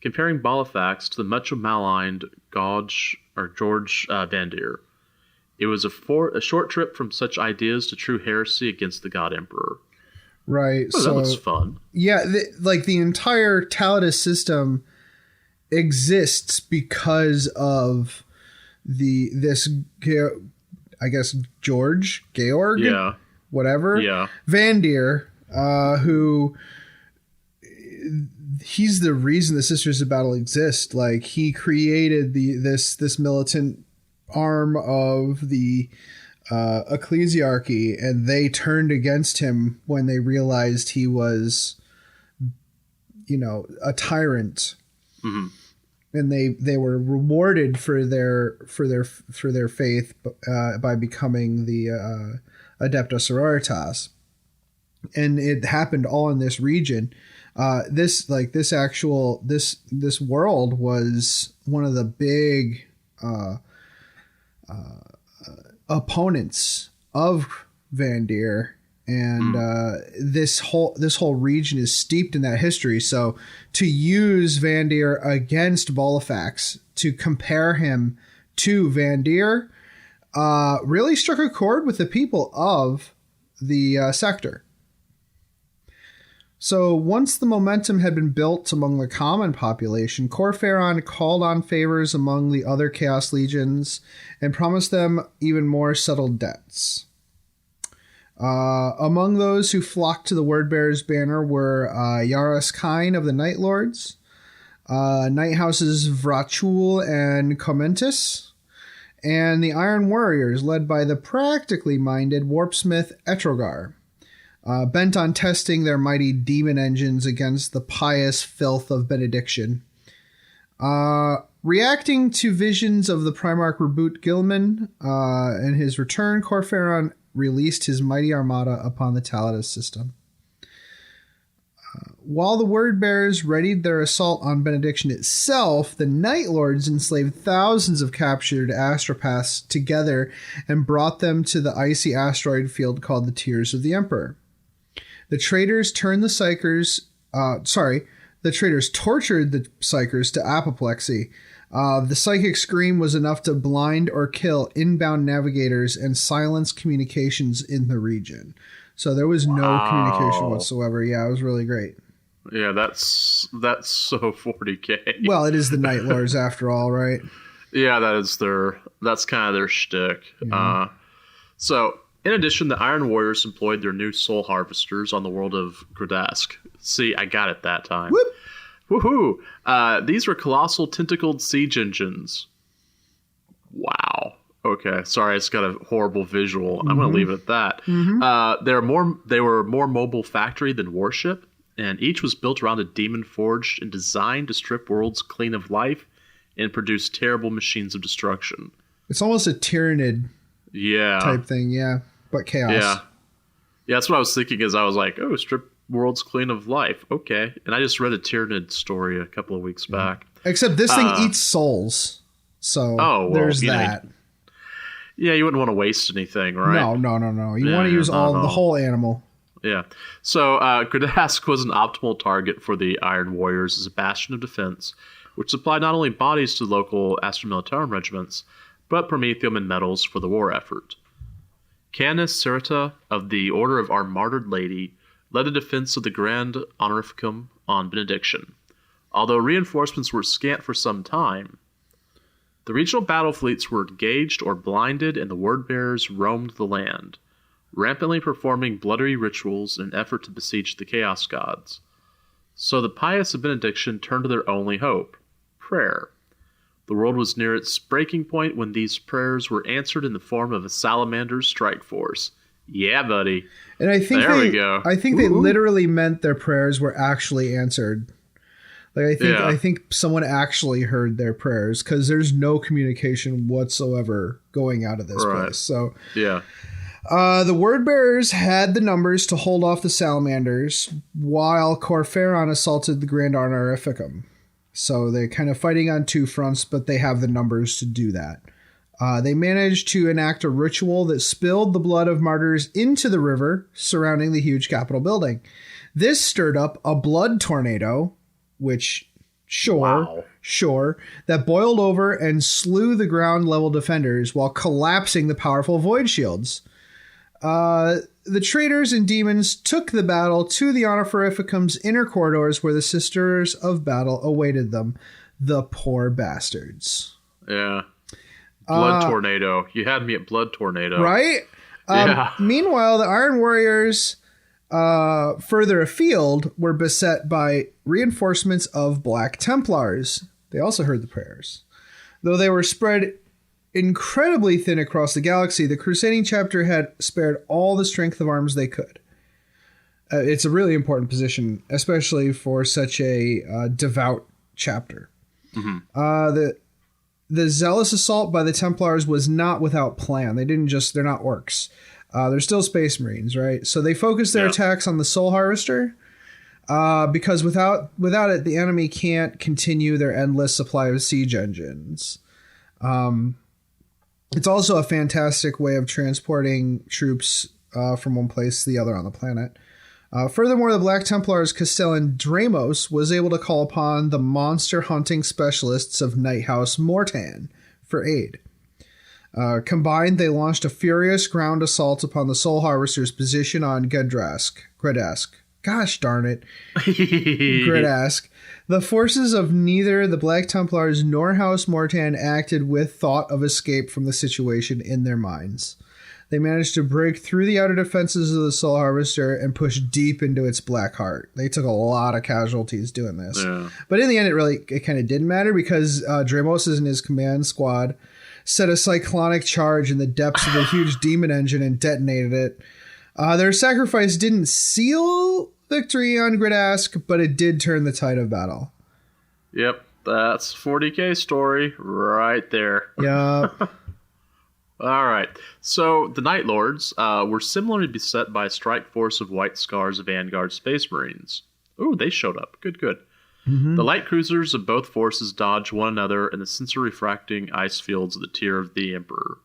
B: comparing Bolifax to the much maligned George Vandir. It was a short trip from such ideas to true heresy against the God Emperor.
A: Right.
B: Oh, that looks fun.
A: Yeah, the entire Tacitus system exists because of Georg,
B: yeah,
A: whatever,
B: yeah,
A: Vandir, who he's the reason the Sisters of Battle exist. Like, he created this militant arm of the ecclesiarchy, and they turned against him when they realized he was, a tyrant.
B: Mm-hmm.
A: And they were rewarded for their faith by becoming the Adepta Sororitas, and it happened all in this region. This world was one of the big opponents of Vandir, and this whole region is steeped in that history. So to use Vandir against Bolifax, to compare him to Vandir, really struck a chord with the people of the sector. So once the momentum had been built among the common population, Cor Pharaon called on favors among the other Chaos Legions and promised them even more settled debts. Among those who flocked to the Wordbearer's banner were Yaras Kine of the Night Lords, Night Houses Vrachul and Comentis, and the Iron Warriors led by the practically minded warpsmith Etrogar, bent on testing their mighty demon engines against the pious filth of benediction. Reacting to visions of the Primarch Reboot Gilman and his return, Cor Pharaon released his mighty armada upon the Tacitus system. While the Wordbearers readied their assault on benediction itself, the Night Lords enslaved thousands of captured astropaths together and brought them to the icy asteroid field called the Tears of the Emperor. The traitors tortured the Psychers to apoplexy. The psychic scream was enough to blind or kill inbound navigators and silence communications in the region. So there was no communication whatsoever. Yeah, it was really great.
B: Yeah, that's so 40K.
A: Well, it is the Night Lords after all, right?
B: Yeah, that's kind of their shtick. Yeah. So, in addition, the Iron Warriors employed their new soul harvesters on the world of Gradask. See, I got it that time.
A: Whoop!
B: Woohoo! These were colossal tentacled siege engines. Wow. Okay, sorry, it's got a horrible visual. I'm going to leave it at that. Mm-hmm. They were more mobile factory than warship, and each was built around a demon forged and designed to strip worlds clean of life and produce terrible machines of destruction.
A: It's almost a Tyranid type thing, but chaos.
B: Yeah, that's what I was thinking. Is I was like, oh, strip worlds clean of life. Okay, and I just read a Tyranid story a couple of weeks back.
A: Except this thing eats souls, so there's that.
B: You wouldn't want to waste anything, right?
A: No. You want to use the whole animal.
B: Yeah. So Gradask was an optimal target for the Iron Warriors as a bastion of defense, which supplied not only bodies to local Astra Militarum regiments, but promethium and metals for the war effort. Canis Cerita of the Order of Our Martyred Lady led the defense of the Grand Honorificum on Benediction. Although reinforcements were scant for some time, the regional battle fleets were engaged or blinded, and the word-bearers roamed the land, rampantly performing bloody rituals in an effort to besiege the Chaos Gods. So the pious of Benediction turned to their only hope, prayer. The world was near its breaking point when these prayers were answered in the form of a Salamander's strike force. Yeah, buddy.
A: And I think
B: we go.
A: I think they literally meant their prayers were actually answered. Like I think someone actually heard their prayers, because there's no communication whatsoever going out of this place. So the word bearers had the numbers to hold off the Salamanders, while Corferon assaulted the Grand Honorificum. So they're kind of fighting on two fronts, but they have the numbers to do that. They managed to enact a ritual that spilled the blood of martyrs into the river surrounding the huge Capitol building. This stirred up a blood tornado, which, that boiled over and slew the ground level defenders while collapsing the powerful void shields. The traitors and demons took the battle to the Honorificum's inner corridors, where the Sisters of Battle awaited them. The poor bastards.
B: Yeah. Blood tornado. You had me at blood tornado.
A: Right? Meanwhile, the Iron Warriors, further afield, were beset by reinforcements of Black Templars. They also heard the prayers. Though they were spread incredibly thin across the galaxy, the Crusading chapter had spared all the strength of arms they could. It's a really important position, especially for such a devout chapter. Mm-hmm. The zealous assault by the Templars was not without plan. They're not orcs. They're still Space Marines, right? So they focused their attacks on the Soul Harvester, because without it, the enemy can't continue their endless supply of siege engines. It's also a fantastic way of transporting troops from one place to the other on the planet. Furthermore, the Black Templars' Castellan Dramos was able to call upon the monster hunting specialists of Night House Mortan for aid. Combined, they launched a furious ground assault upon the Soul Harvester's position on Gradask. Gosh darn it. Gradask. The forces of neither the Black Templars nor House Mortan acted with thought of escape from the situation in their minds. They managed to break through the outer defenses of the Soul Harvester and push deep into its black heart. They took a lot of casualties doing this. Yeah. But in the end, it kind of didn't matter, because Dramos and his command squad set a cyclonic charge in the depths of the huge demon engine and detonated it. Their sacrifice didn't seal victory on Gradask, but it did turn the tide of battle.
B: Yep, that's 40K story right there.
A: Yep.
B: All right. So the Night Lords were similarly beset by a strike force of White Scars Vanguard Space Marines. Ooh, they showed up. Good. Mm-hmm. The light cruisers of both forces dodged one another in the sensor-refracting ice fields of the Tears of the Emperor.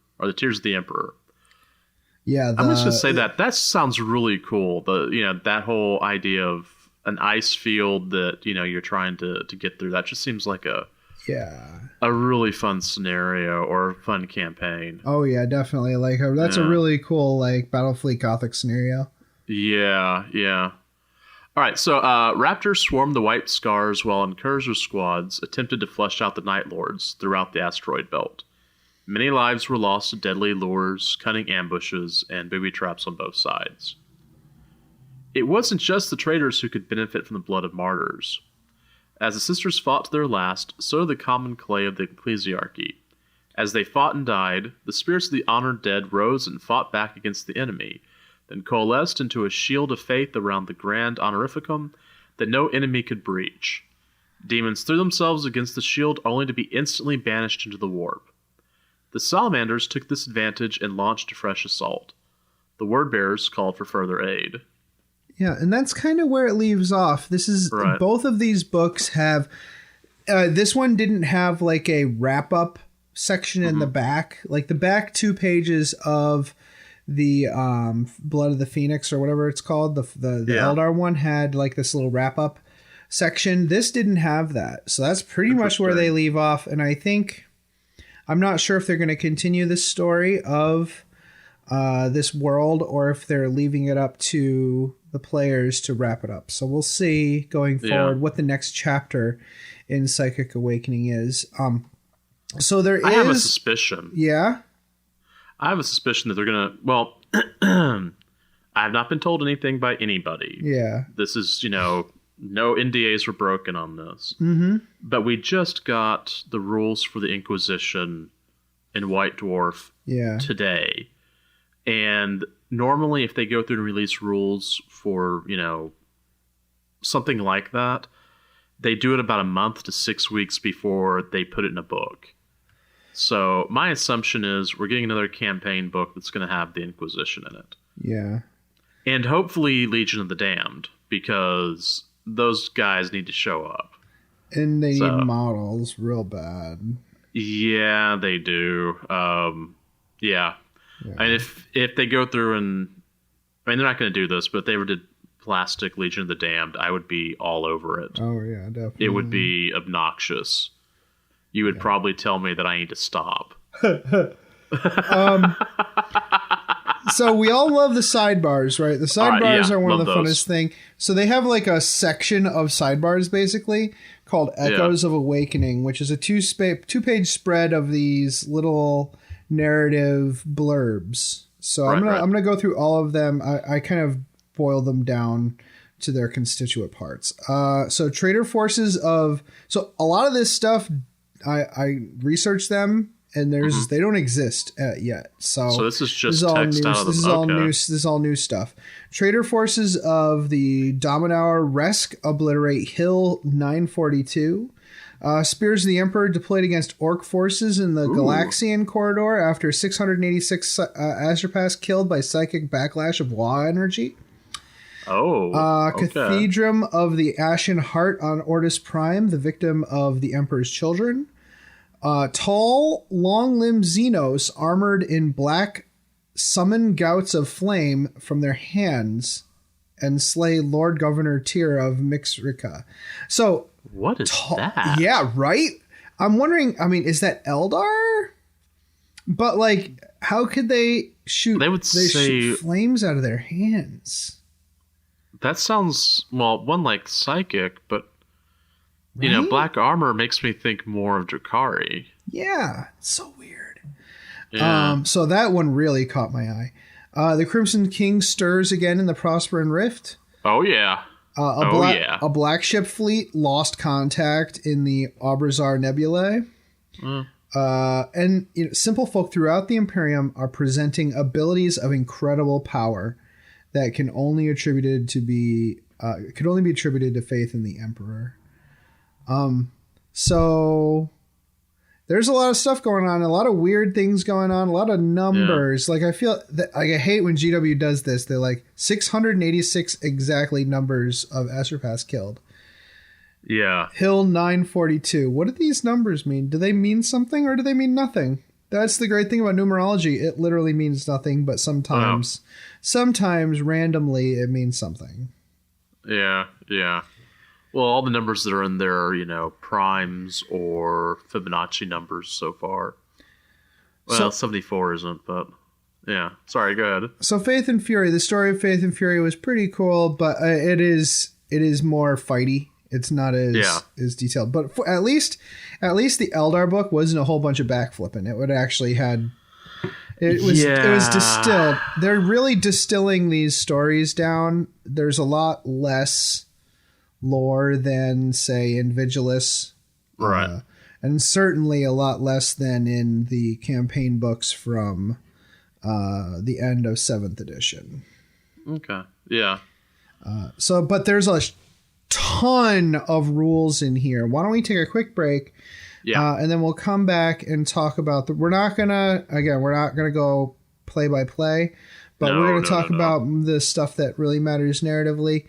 B: Yeah, I'm just gonna say that sounds really cool. That whole idea of an ice field that you're trying to get through. That just seems like a really fun scenario or fun campaign.
A: Oh yeah, definitely. That's a really cool Battlefleet Gothic scenario.
B: Yeah. All right, so Raptors swarmed the White Scars while Encourager squads attempted to flush out the Night Lords throughout the asteroid belt. Many lives were lost to deadly lures, cunning ambushes, and booby traps on both sides. It wasn't just the traitors who could benefit from the blood of martyrs. As the sisters fought to their last, so did the common clay of the ecclesiarchy. As they fought and died, the spirits of the honored dead rose and fought back against the enemy, then coalesced into a shield of faith around the Grand Honorificum that no enemy could breach. Demons threw themselves against the shield only to be instantly banished into the warp. The salamanders took this advantage and launched a fresh assault. The word bearers called for further aid.
A: Yeah, and that's kind of where it leaves off. This is
B: right.
A: Both of these books have. This one didn't have like a wrap up section in the back. Like the back 2 pages of the Blood of the Phoenix or whatever it's called, the Eldar one had like this little wrap up section. This didn't have that, so that's pretty much where they leave off. And I think I'm not sure if they're going to continue this story of this world or if they're leaving it up to the players to wrap it up. So we'll see going forward what the next chapter in Psychic Awakening is. So I
B: have a suspicion.
A: Yeah.
B: I have a suspicion that they're going to, well, I have not been told anything by anybody.
A: Yeah.
B: This is, no NDAs were broken on this.
A: Mm-hmm.
B: But we just got the rules for the Inquisition in White Dwarf today. And normally if they go through and release rules for, something like that, they do it about a month to 6 weeks before they put it in a book. So my assumption is we're getting another campaign book that's going to have the Inquisition in it.
A: Yeah.
B: And hopefully Legion of the Damned, because those guys need to show up.
A: And they need models real bad.
B: Yeah, they do. Yeah. And if they go through and... they're not going to do this, but if they ever did plastic Legion of the Damned, I would be all over it.
A: Oh, yeah, definitely.
B: It would be obnoxious. You would probably tell me that I need to stop.
A: So we all love the sidebars, right? The sidebars are one of the funnest thing. So they have like a section of sidebars basically called Echoes of Awakening, which is a 2-page spread of these little narrative blurbs. So I'm gonna go through all of them. I kind of boil them down to their constituent parts. So traitor forces of... So a lot of this stuff... I researched them, and they don't exist yet. So
B: this is just text out of the...
A: This is all new stuff. Traitor forces of the Dominaur Resk obliterate Hill 942. Spears of the Emperor deployed against Orc forces in the Galaxian corridor after 686 Astropaths killed by psychic backlash of Wa energy. Cathedrum of the Ashen Heart on Ortis Prime, the victim of the Emperor's children. Tall, long-limbed Xenos armored in black summon gouts of flame from their hands and slay Lord Governor Tyr of Mixrica. So,
B: what is that?
A: Yeah, right? I'm wondering, is that Eldar? But, how could they shoot... They shoot flames out of their hands.
B: That sounds, one like psychic, but, black armor makes me think more of Drakari.
A: Yeah, it's so weird.
B: Yeah.
A: So that one really caught my eye. The Crimson King stirs again in the Prosperin Rift.
B: Oh, yeah.
A: A black ship fleet lost contact in the Abrazar Nebulae. And simple folk throughout the Imperium are presenting abilities of incredible power that can only be attributed to faith in the Emperor. So there's a lot of stuff going on, a lot of weird things going on, a lot of numbers. I feel that I hate when GW does this. They're like 686 exactly numbers of Astropaths killed.
B: Yeah.
A: Hill 942. What do these numbers mean? Do they mean something or do they mean nothing? That's the great thing about numerology. It literally means nothing, but sometimes randomly it means something.
B: Yeah, yeah. Well, all the numbers that are in there are, primes or Fibonacci numbers so far. Well, 74 isn't, but yeah. Sorry, go ahead.
A: So Faith and Fury, the story of Faith and Fury was pretty cool, but it is more fighty. It's not as detailed, but at least the Eldar book wasn't a whole bunch of backflipping. It would actually it was distilled. They're really distilling these stories down. There's a lot less lore than say in Vigilus,
B: right?
A: And certainly a lot less than in the campaign books from the end of 7th edition.
B: Okay, yeah.
A: But there's a ton of rules in here. Why don't we take a quick break?
B: Yeah.
A: And then we'll come back and talk about we're not gonna go play by play, but we're gonna talk about the stuff that really matters narratively.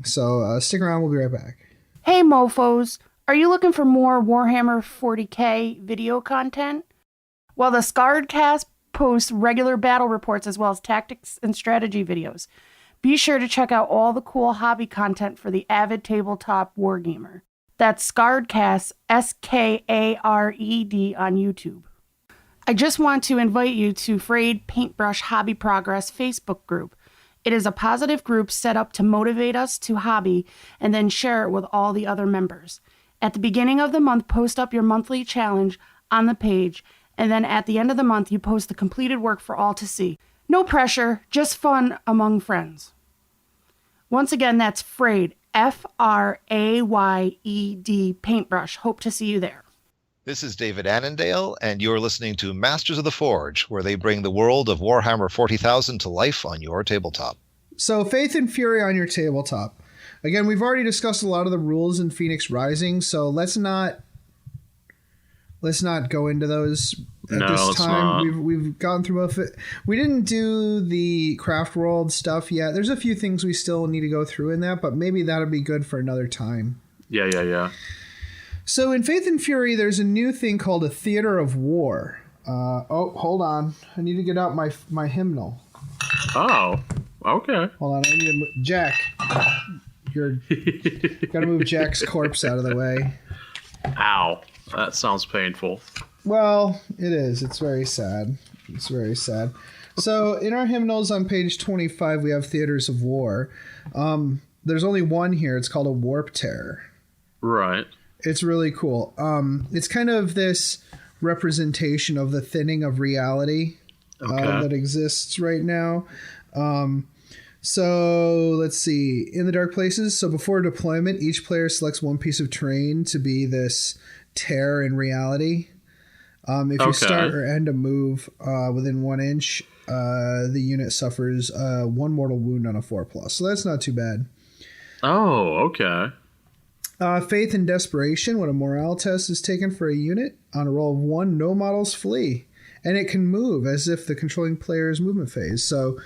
A: So stick around. We'll be right back.
D: Hey, mofos. Are you looking for more Warhammer 40k video content? Well, the Scarred Cast posts regular battle reports as well as tactics and strategy videos. Be sure to check out all the cool hobby content for the avid tabletop wargamer. That's Scarredcast, Skared on YouTube. I just want to invite you to Frayed Paintbrush Hobby Progress Facebook group. It is a positive group set up to motivate us to hobby and then share it with all the other members. At the beginning of the month, post up your monthly challenge on the page, and then at the end of the month, you post the completed work for all to see. No pressure, just fun among friends. Once again, that's Frayed, Frayed Paintbrush. Hope to see you there.
L: This is David Annandale, and you're listening to Masters of the Forge, where they bring the world of Warhammer 40,000 to life on your tabletop.
A: So, Faith and Fury on your tabletop. Again, we've already discussed a lot of the rules in Phoenix Rising, so let's not go into those at this time. We've gone through both. We didn't do the Craft World stuff yet. There's a few things we still need to go through in that, but maybe that'll be good for another time.
B: Yeah.
A: So in Faith and Fury, there's a new thing called a Theater of War. Hold on. I need to get out my hymnal.
B: Oh, okay.
A: Hold on. I need to Jack. You're got to move Jack's corpse out of the way.
B: Ow. That sounds painful.
A: Well, it is. It's very sad. So in our hymnals on page 25, we have Theaters of War. There's only one here. It's called a Warp Tear.
B: Right.
A: It's really cool. It's kind of this representation of the thinning of reality that exists right now. So let's see. In the Dark Places, so before deployment, each player selects one piece of terrain to be this tear in reality. If you start or end a move within 1 inch, the unit suffers 1 mortal wound on a 4+. So that's not too bad.
B: Oh, okay.
A: Faith and Desperation, when a morale test is taken for a unit, on a roll of 1, no models flee. And it can move as if the controlling player's movement phase. So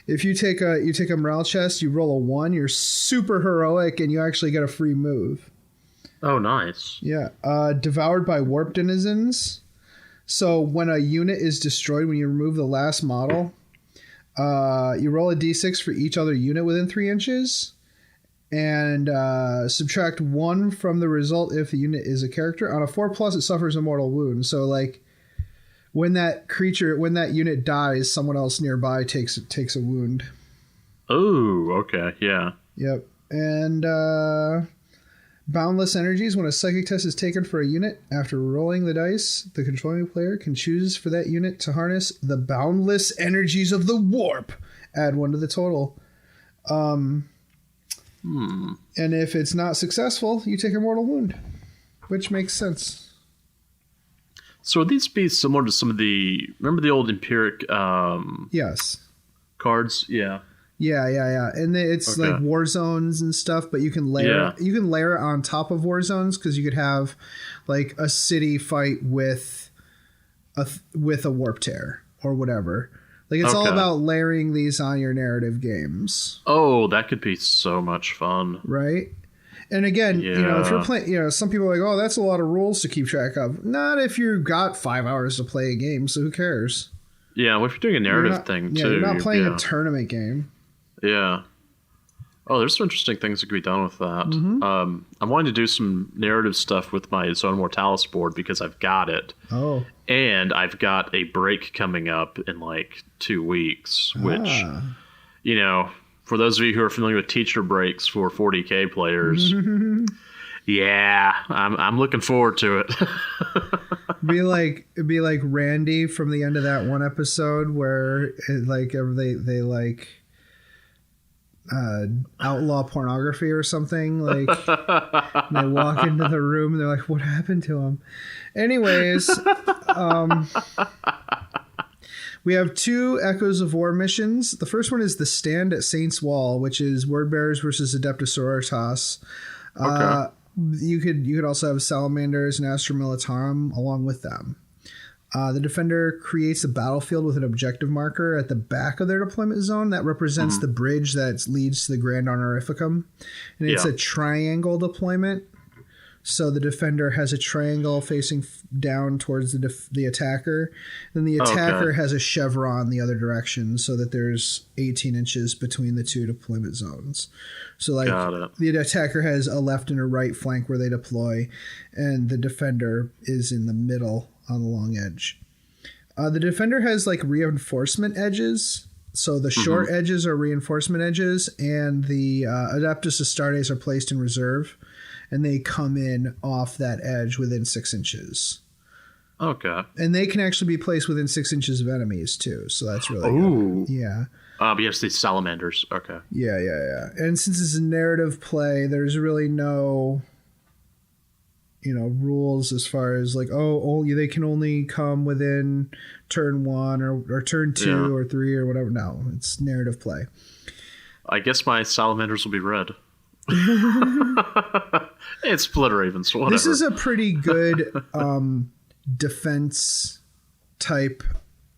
A: if you take a morale test, you roll a 1, you're super heroic, and you actually get a free move.
B: Oh, nice.
A: Yeah. Devoured by Warp Denizens. So when a unit is destroyed, when you remove the last model, you roll a d6 for each other unit within 3 inches. And subtract 1 from the result if the unit is a character. On a 4+, it suffers a mortal wound. So, like, when that unit dies, someone else nearby takes a wound.
B: Oh, okay, yeah.
A: Yep. And Boundless Energies. When a psychic test is taken for a unit, after rolling the dice, the controlling player can choose for that unit to harness the boundless energies of the warp. Add 1 to the total. And if it's not successful, you take a mortal wound, which makes sense.
B: So would these be similar to some of remember the old Empiric
A: yes,
B: cards? Yeah.
A: And it's like war zones and stuff, but you can layer it on top of war zones, because you could have like a city fight with a warp tear or whatever. Like, it's all about layering these on your narrative games.
B: Oh, that could be so much fun.
A: Right? And again, if you're playing, some people are like, oh, that's a lot of rules to keep track of. Not if you've got 5 hours to play a game, so who cares?
B: Yeah, well, if you're doing a narrative thing, too.
A: You're not playing a tournament game.
B: Yeah. Oh, there's some interesting things that could be done with that.
A: Mm-hmm.
B: I'm wanting to do some narrative stuff with my Zone Mortalis board because I've got it.
A: Oh.
B: And I've got a break coming up in like 2 weeks, which, for those of you who are familiar with teacher breaks for 40K players, yeah, I'm looking forward to it.
A: It'd be like Randy from the end of that one episode where they outlaw pornography or something, like and they walk into the room and they're like, what happened to him? Anyways, we have 2 Echoes of War missions. The first one is the Stand at Saints Wall, which is Wordbearers versus Adeptus Sororitas. You could also have salamanders and Astra Militarum along with them. The defender creates a battlefield with an objective marker at the back of their deployment zone that represents the bridge that leads to the Grand Honorificum. And it's a triangle deployment. So the defender has a triangle facing down towards the attacker. Then the attacker has a chevron the other direction so that there's 18 inches between the two deployment zones. So like the attacker has a left and a right flank where they deploy, and the defender is in the middle on the long edge. The defender has like reinforcement edges. So the short edges are reinforcement edges, and the Adeptus Astartes are placed in reserve, and they come in off that edge within 6 inches.
B: Okay.
A: And they can actually be placed within 6 inches of enemies too. So that's really good. Yeah.
B: Yes, these salamanders. Okay.
A: Yeah. And since it's a narrative play, there's really no, rules as far as like, they can only come within turn 1 or turn 2 or 3 or whatever. No, it's narrative play.
B: I guess my salamanders will be red. It's Blood Ravens, whatever.
A: This is a pretty good defense type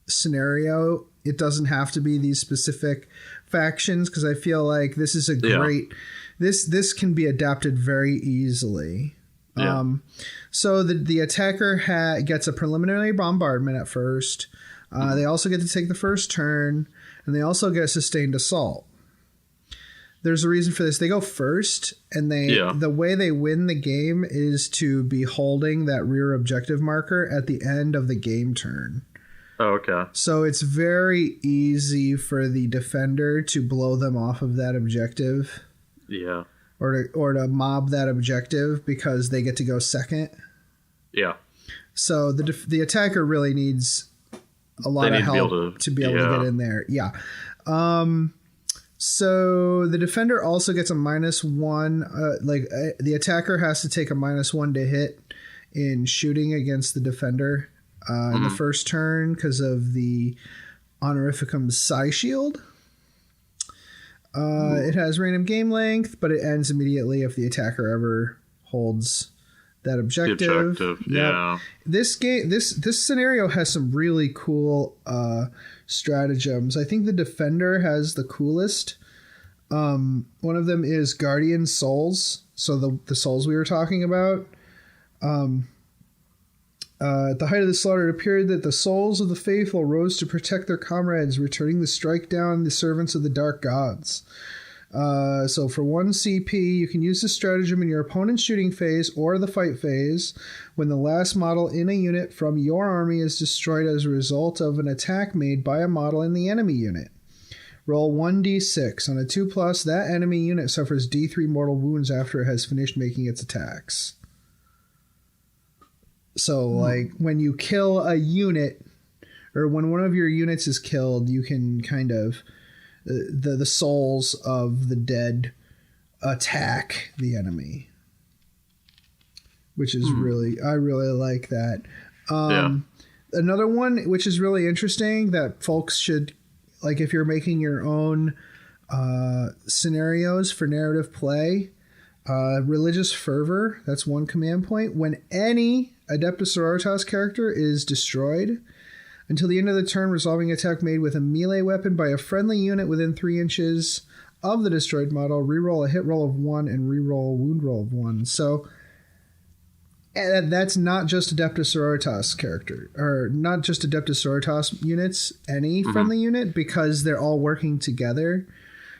A: scenario. It doesn't have to be these specific factions, because I feel like this is a great this can be adapted very easily. So the attacker gets a preliminary bombardment at first. They also get to take the first turn, and they also get sustained assault. There's a reason for this. They go first, and the way they win the game is to be holding that rear objective marker at the end of the game turn.
B: Oh, okay.
A: So it's very easy for the defender to blow them off of that objective.
B: Yeah.
A: Or to mob that objective because they get to go second.
B: Yeah.
A: So the attacker really needs a lot of help to be able to get in there. Yeah. So the defender also gets a -1. The attacker has to take a -1 to hit in shooting against the defender in the first turn because of the Honorificum Psi Shield. It has random game length, but it ends immediately if the attacker ever holds that objective.
B: Yeah.
A: This scenario has some really cool stratagems. I think the defender has the coolest. One of them is Guardian Souls. So the souls we were talking about. At the height of the slaughter, it appeared that the souls of the faithful rose to protect their comrades, returning to strike down the servants of the dark gods. So for 1 CP, you can use this stratagem in your opponent's shooting phase or the fight phase when the last model in a unit from your army is destroyed as a result of an attack made by a model in the enemy unit. Roll 1d6. On a 2+, that enemy unit suffers d3 mortal wounds after it has finished making its attacks. So, like, when you kill a unit, or when one of your units is killed, you can kind of... The souls of the dead attack the enemy. Which is I really like that. Another one, which is really interesting, that folks should... Like, if you're making your own scenarios for narrative play, Religious Fervor, that's one command point. When any Adeptus Sororitas character is destroyed, until the end of the turn, resolving attack made with a melee weapon by a friendly unit within 3 inches of the destroyed model, reroll a hit roll of 1 and reroll a wound roll of 1. So that's not just Adeptus Sororitas character, or not just Adeptus Sororitas units, any friendly unit, because they're all working together.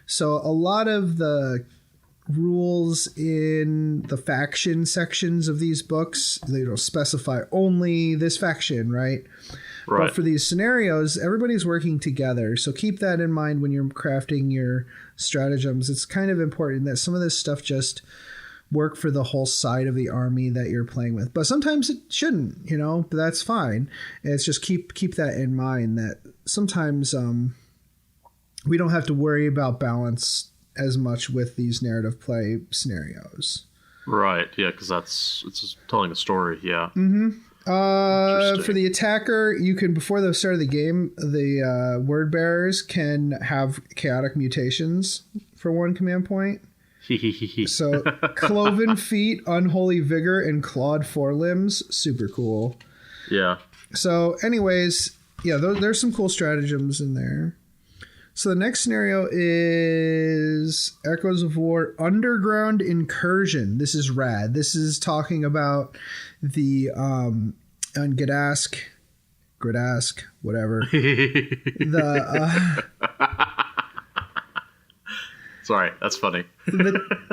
A: So a lot of the rules in the faction sections of these books, they don't specify only this faction, right? But for these scenarios, everybody's working together. So keep that in mind when you're crafting your stratagems. It's kind of important that some of this stuff just work for the whole side of the army that you're playing with. But sometimes it shouldn't, but that's fine. It's just keep that in mind, that sometimes we don't have to worry about balance as much with these narrative play scenarios.
B: Right, yeah, because it's just telling a story, yeah.
A: For the attacker, you can, before the start of the game, the word bearers can have chaotic mutations for 1 command point. So cloven feet, unholy vigor, and clawed forelimbs. Super cool.
B: Yeah.
A: So anyways, yeah, there's some cool stratagems in there. So the next scenario is Echoes of War Underground Incursion. This is rad. This is talking about the on Gdask, whatever.
B: Sorry, that's funny.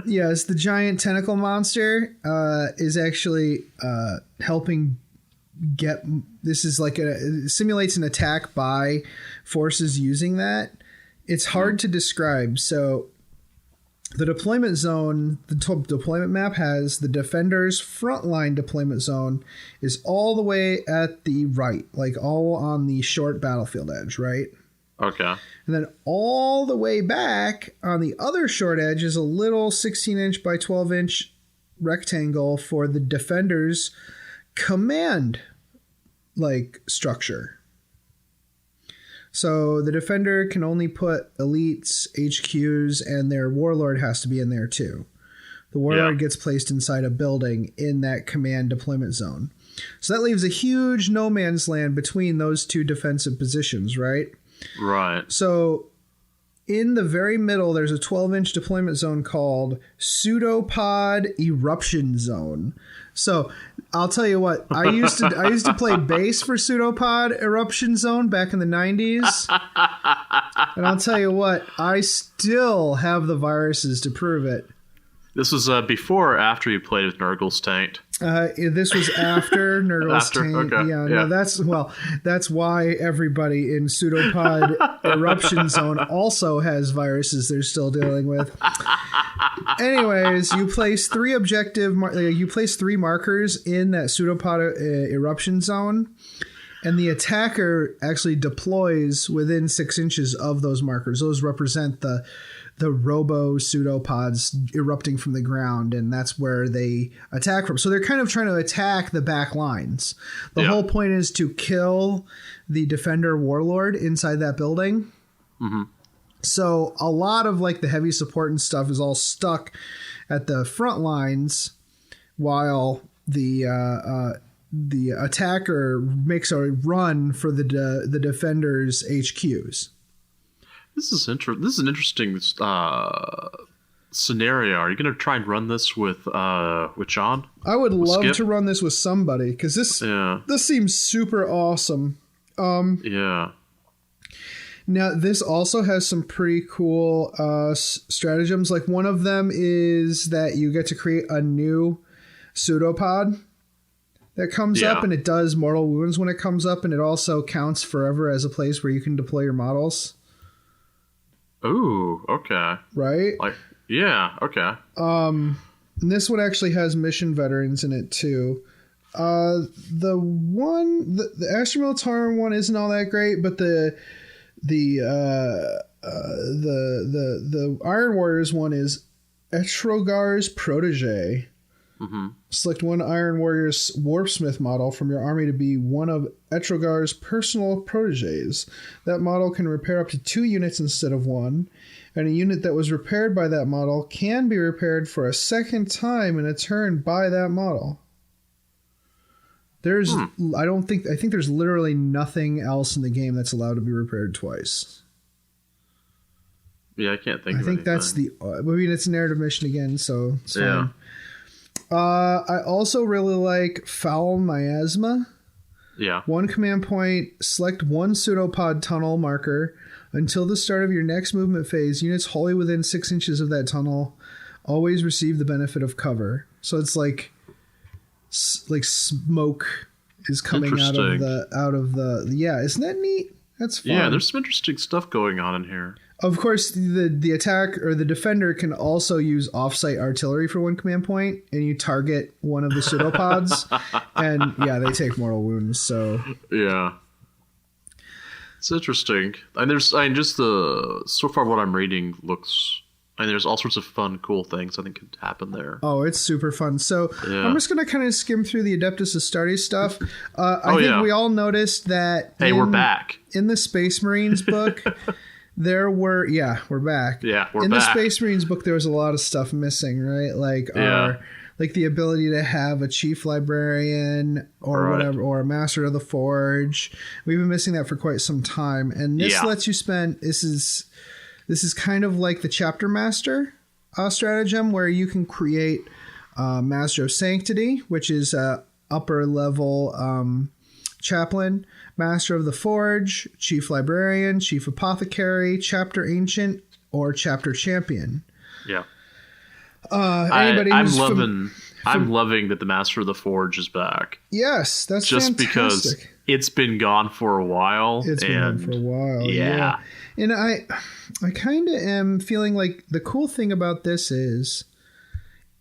A: Yes, the giant tentacle monster is actually helping get. This is like simulates an attack by forces using that. It's hard to describe. So the deployment zone, the deployment map has the defender's frontline deployment zone is all the way at the right, like all on the short battlefield edge, right?
B: Okay.
A: And then all the way back on the other short edge is a little 16-inch by 12-inch rectangle for the defender's command structure. So the defender can only put elites, HQs, and their warlord has to be in there too. The warlord gets placed inside a building in that command deployment zone. So that leaves a huge no man's land between those two defensive positions, right?
B: Right.
A: So in the very middle, there's a 12-inch deployment zone called Pseudopod Eruption Zone. So I'll tell you what, I used to play base for Pseudopod Eruption Zone back in the 90s. And I'll tell you what, I still have the viruses to prove it.
B: This was before or after you played with Nurgle's Taint?
A: This was after Nurgle's Taint.
B: Okay.
A: Yeah, no, that's why everybody in Pseudopod Eruption Zone also has viruses they're still dealing with. Anyways, you place three markers in that Pseudopod Eruption Zone, and the attacker actually deploys within 6 inches of those markers. Those represent the robo pseudopods erupting from the ground, and that's where they attack from. So they're kind of trying to attack the back lines. The whole point is to kill the defender warlord inside that building. Mm-hmm. So a lot of the heavy support and stuff is all stuck at the front lines, while the attacker makes a run for the defender's HQs.
B: This is an interesting scenario. Are you going to try and run this with John?
A: I would love to run this with somebody because this seems super awesome.
B: Yeah.
A: Now this also has some pretty cool stratagems. Like one of them is that you get to create a new pseudopod that comes up, and it does mortal wounds when it comes up, and it also counts forever as a place where you can deploy your models.
B: Ooh, okay.
A: Right?
B: Okay.
A: And this one actually has mission veterans in it too. The Astra Militarum one isn't all that great, but the Iron Warriors one is Etrogar's protege. Mm-hmm. Select one Iron Warrior's Warpsmith model from your army to be one of Etrogar's personal proteges. That model can repair up to 2 units instead of 1, and a unit that was repaired by that model can be repaired for a second time in a turn by that model. I think there's literally nothing else in the game that's allowed to be repaired twice.
B: Yeah, I can't think of anything.
A: I think that's it's a narrative mission again, so it's fine. I also really like Foul Miasma.
B: Yeah. 1
A: command point, select 1 pseudopod tunnel marker. Until the start of your next movement phase, units wholly within 6 inches of that tunnel always receive the benefit of cover. So it's like smoke is coming out of the isn't that neat? That's fun.
B: Yeah, there's some interesting stuff going on in here.
A: Of course, the attack or the defender can also use offsite artillery for 1 command point, and you target one of the pseudopods, and they take mortal wounds. So
B: it's interesting. And so far what I'm reading looks. And there's all sorts of fun, cool things I think could happen there.
A: Oh, it's super fun. So I'm just going to kind of skim through the Adeptus Astartes stuff. I think we all noticed that.
B: Hey, we're back.
A: In the Space Marines book, There were, we're back.
B: Yeah, we're
A: in
B: back.
A: The Space Marines book, there was a lot of stuff missing, right? Like the ability to have a chief librarian or whatever, or a master of the forge. We've been missing that for quite some time, and this lets you spend. This is kind of like the chapter master stratagem, where you can create Master of Sanctity, which is a upper level chaplain, Master of the Forge, Chief Librarian, Chief Apothecary, Chapter Ancient, or Chapter Champion.
B: Yeah.
A: I'm
B: loving that the Master of the Forge is back.
A: Yes, that's
B: just
A: fantastic.
B: Because it's been gone for a while.
A: Yeah. And I kind of am feeling like the cool thing about this is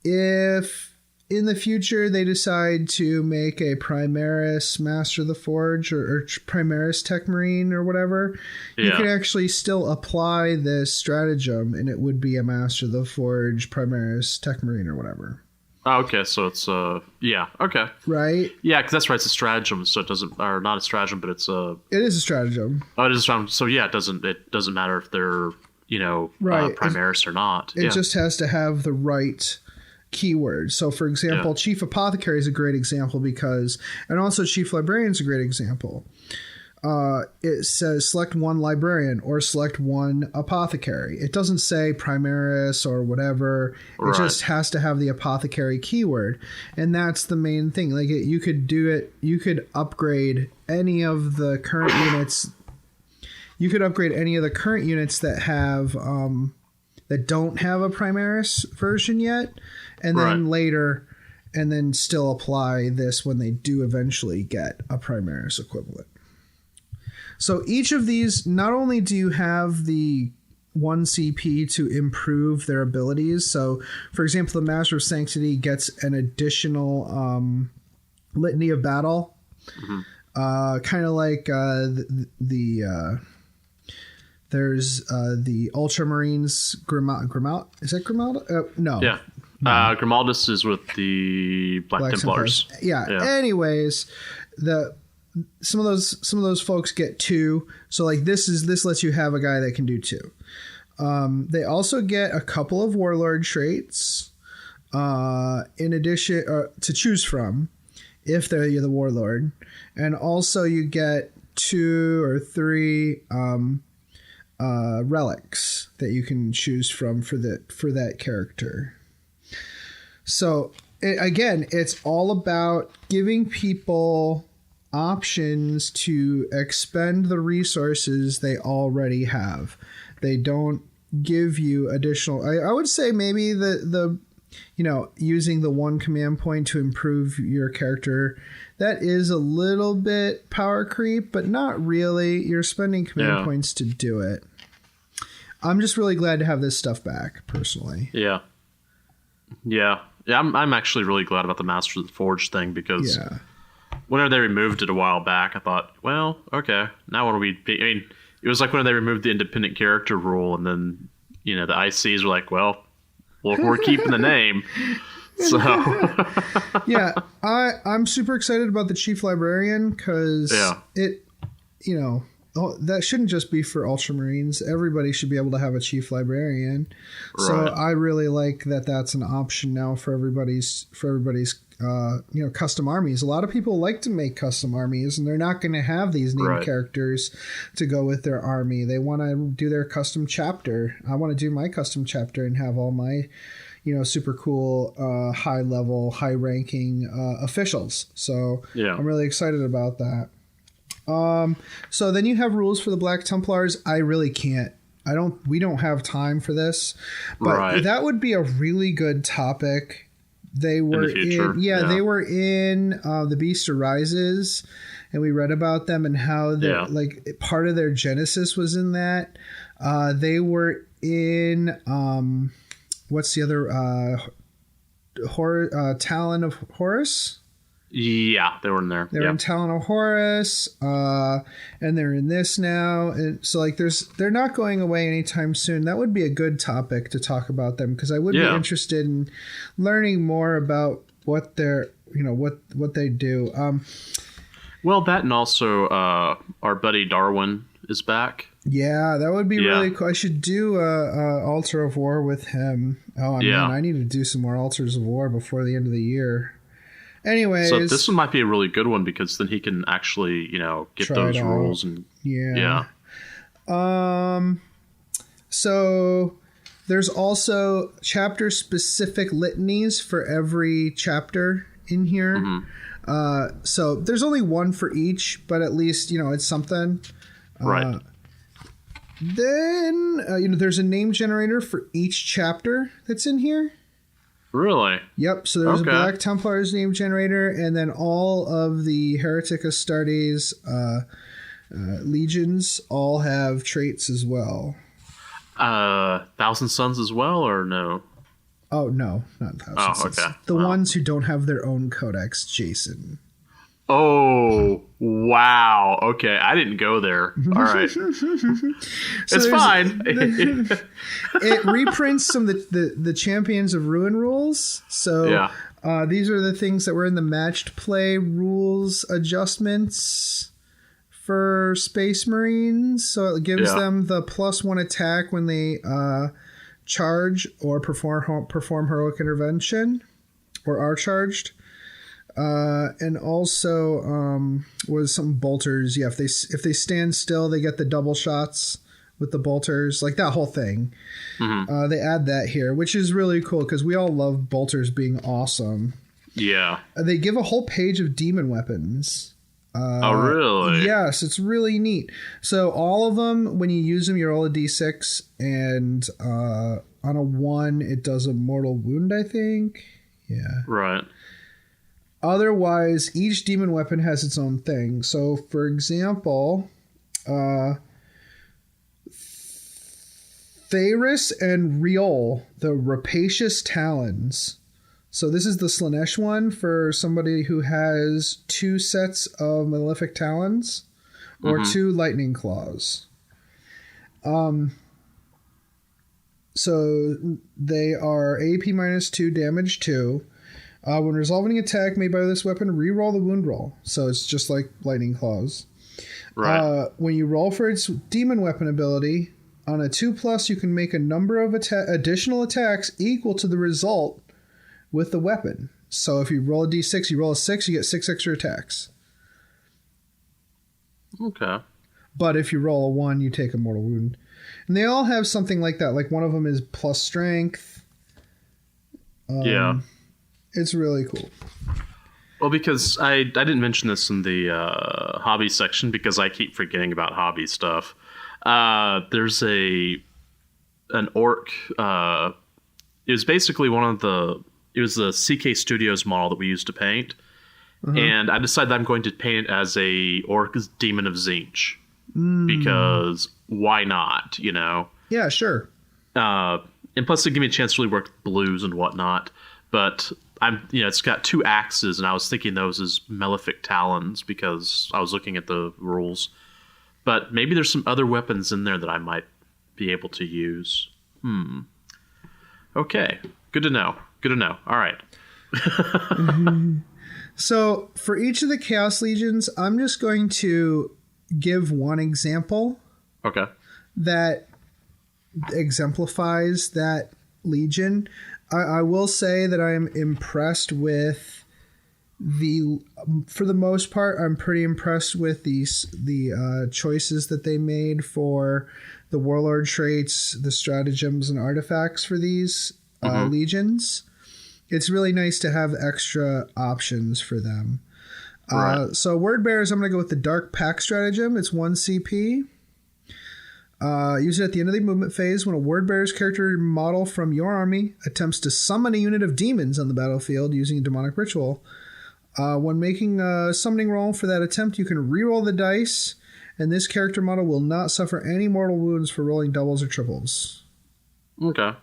A: if in the future they decide to make a Primaris Master of the Forge or Primaris Tech Marine or whatever, you can actually still apply this stratagem and it would be a Master of the Forge Primaris Tech Marine or whatever.
B: Oh, okay, so it's okay,
A: right?
B: Yeah, because that's right. It's a stratagem, so it doesn't, or not a stratagem, but it's a.
A: It is a stratagem.
B: Oh, it is a stratagem. So yeah, it doesn't matter if they're Primaris or not.
A: It just has to have the right keyword. So, for example, Chief Apothecary is a great example because, and also Chief Librarian is a great example. It says select one librarian or select one apothecary. It doesn't say Primaris or whatever. It just has to have the apothecary keyword. And that's the main thing. Like you could do it. You could upgrade any of the current units. You could upgrade any of the current units that have, that don't have a Primaris version yet. And then later, and then still apply this when they do eventually get a Primaris equivalent. So each of these, not only do you have the 1 CP to improve their abilities. So, for example, the Master of Sanctity gets an additional Litany of Battle. Mm-hmm. Kind of like there's the Ultramarines Grimald. Is that Grimald? No.
B: Yeah. Grimaldus is with the Black Templars.
A: Yeah. Anyways, some of those folks get 2. So like this lets you have a guy that can do 2. They also get a couple of warlord traits in addition to choose from if you're the warlord, and also you get 2 or 3 relics that you can choose from for that character. So again, it's all about giving people options to expend the resources they already have. They don't give you additional. I would say maybe the using the 1 command point to improve your character, that is a little bit power creep, but not really. You're spending command points to do it. I'm just really glad to have this stuff back, personally.
B: Yeah. I'm actually really glad about the Master of the Forge thing because whenever they removed it a while back, I thought, well, okay, now what do we? I mean, it was like when they removed the independent character rule, and then the ICs were like, well, we're keeping the name. So
A: I'm super excited about the Chief Librarian because it, that shouldn't just be for Ultramarines. Everybody should be able to have a Chief Librarian. Right. So I really like that that's an option now for everybody's custom armies. A lot of people like to make custom armies, and they're not going to have these named characters to go with their army. They want to do their custom chapter. I want to do my custom chapter and have all my super cool, high level, high ranking officials. So I'm really excited about that. So then you have rules for the Black Templars. I really can't. We don't have time for this, but that would be a really good topic. They were they were in The Beast Arises, and we read about them and how part of their genesis was in that. They were in what's the other Talon of Horus?
B: Yeah, they were in there.
A: They're in Talon of Horus, and they're in this now. And so, they're not going away anytime soon. That would be a good topic to talk about them because I would be interested in learning more about what they're, what they do.
B: Well, that and also our buddy Darwin is back.
A: Yeah, that would be really cool. I should do a Altar of War with him. Oh, man, I need to do some more Altars of War before the end of the year. Anyways.
B: So this one might be a really good one because then he can actually, get those rules. And
A: yeah. So there's also chapter-specific litanies for every chapter in here. Mm-hmm. So there's only one for each, but at least, it's something.
B: Right.
A: Then, there's a name generator for each chapter that's in here.
B: Really?
A: Yep. So there's a Black Templar's name generator, and then all of the Heretic Astartes legions all have traits as well.
B: Thousand Sons as well, or no?
A: Oh, no. Not Thousand Sons.
B: Okay.
A: The ones who don't have their own codex, Jason.
B: Oh, wow. Okay, I didn't go there. All right. It's fine.
A: It reprints some of the Champions of Ruin rules. So these are the things that were in the matched play rules adjustments for Space Marines. So it gives them the +1 attack when they charge or perform heroic intervention or are charged. And also was some bolters. Yeah, if they stand still, they get the double shots with the bolters, like that whole thing. Mm-hmm. They add that here, which is really cool because we all love bolters being awesome.
B: Yeah.
A: They give a whole page of demon weapons.
B: Oh, really?
A: Yes, it's really neat. So all of them, when you use them, you roll a d6, and on a 1, it does a mortal wound, I think. Yeah.
B: Right.
A: Otherwise, each demon weapon has its own thing. So, for example, Theris and Riol, the Rapacious Talons. So this is the Slanesh one for somebody who has 2 sets of Malefic Talons or 2 Lightning Claws. So they are AP -2, damage 2. When resolving an attack made by this weapon, re-roll the wound roll. So it's just like Lightning Claws.
B: Right.
A: When you roll for its demon weapon ability, on a 2+, you can make a number of additional attacks equal to the result with the weapon. So if you roll a d6, you roll a 6, you get 6 extra attacks.
B: Okay.
A: But if you roll a 1, you take a mortal wound. And they all have something like that. Like one of them is plus strength.
B: Yeah.
A: It's really cool.
B: Well, because I didn't mention this in the hobby section because I keep forgetting about hobby stuff. There's an orc. It was basically it was the CK Studios model that we used to paint. Uh-huh. And I decided that I'm going to paint it as a orc demon of Tzeentch. Because why not,
A: Yeah, sure.
B: And plus, it gave me a chance to really work with blues and whatnot. But it's got 2 axes, and I was thinking those as Malefic Talons because I was looking at the rules. But maybe there's some other weapons in there that I might be able to use. Okay. Good to know. All right.
A: So for each of the Chaos Legions, I'm just going to give one example.
B: Okay.
A: That exemplifies that legion. I will say that I am impressed with for the most part, I'm pretty impressed with the choices that they made for the warlord traits, the stratagems and artifacts for these legions. It's really nice to have extra options for them. Right. So word bearers, I'm going to go with the Dark Pack stratagem. It's 1 CP. Use it at the end of the movement phase when a word bearer's character model from your army attempts to summon a unit of demons on the battlefield using a demonic ritual. When making a summoning roll for that attempt, you can reroll the dice, and this character model will not suffer any mortal wounds for rolling doubles or triples.
B: Okay.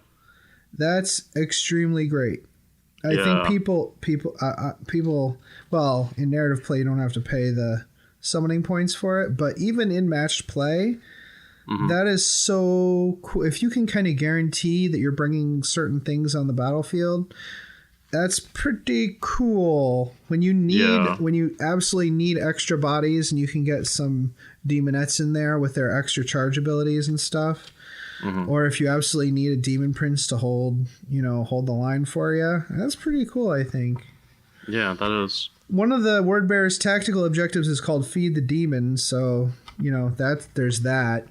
A: That's extremely great. I think people, well, in narrative play, you don't have to pay the summoning points for it, but even in matched play, that is so cool. If you can kind of guarantee that you're bringing certain things on the battlefield, that's pretty cool. When you absolutely need extra bodies and you can get some demonettes in there with their extra charge abilities and stuff. Or if you absolutely need a demon prince to hold the line for you. That's pretty cool, I think.
B: Yeah, that is. One
A: of the word bearer's tactical objectives is called Feed the Demon, so, there's that.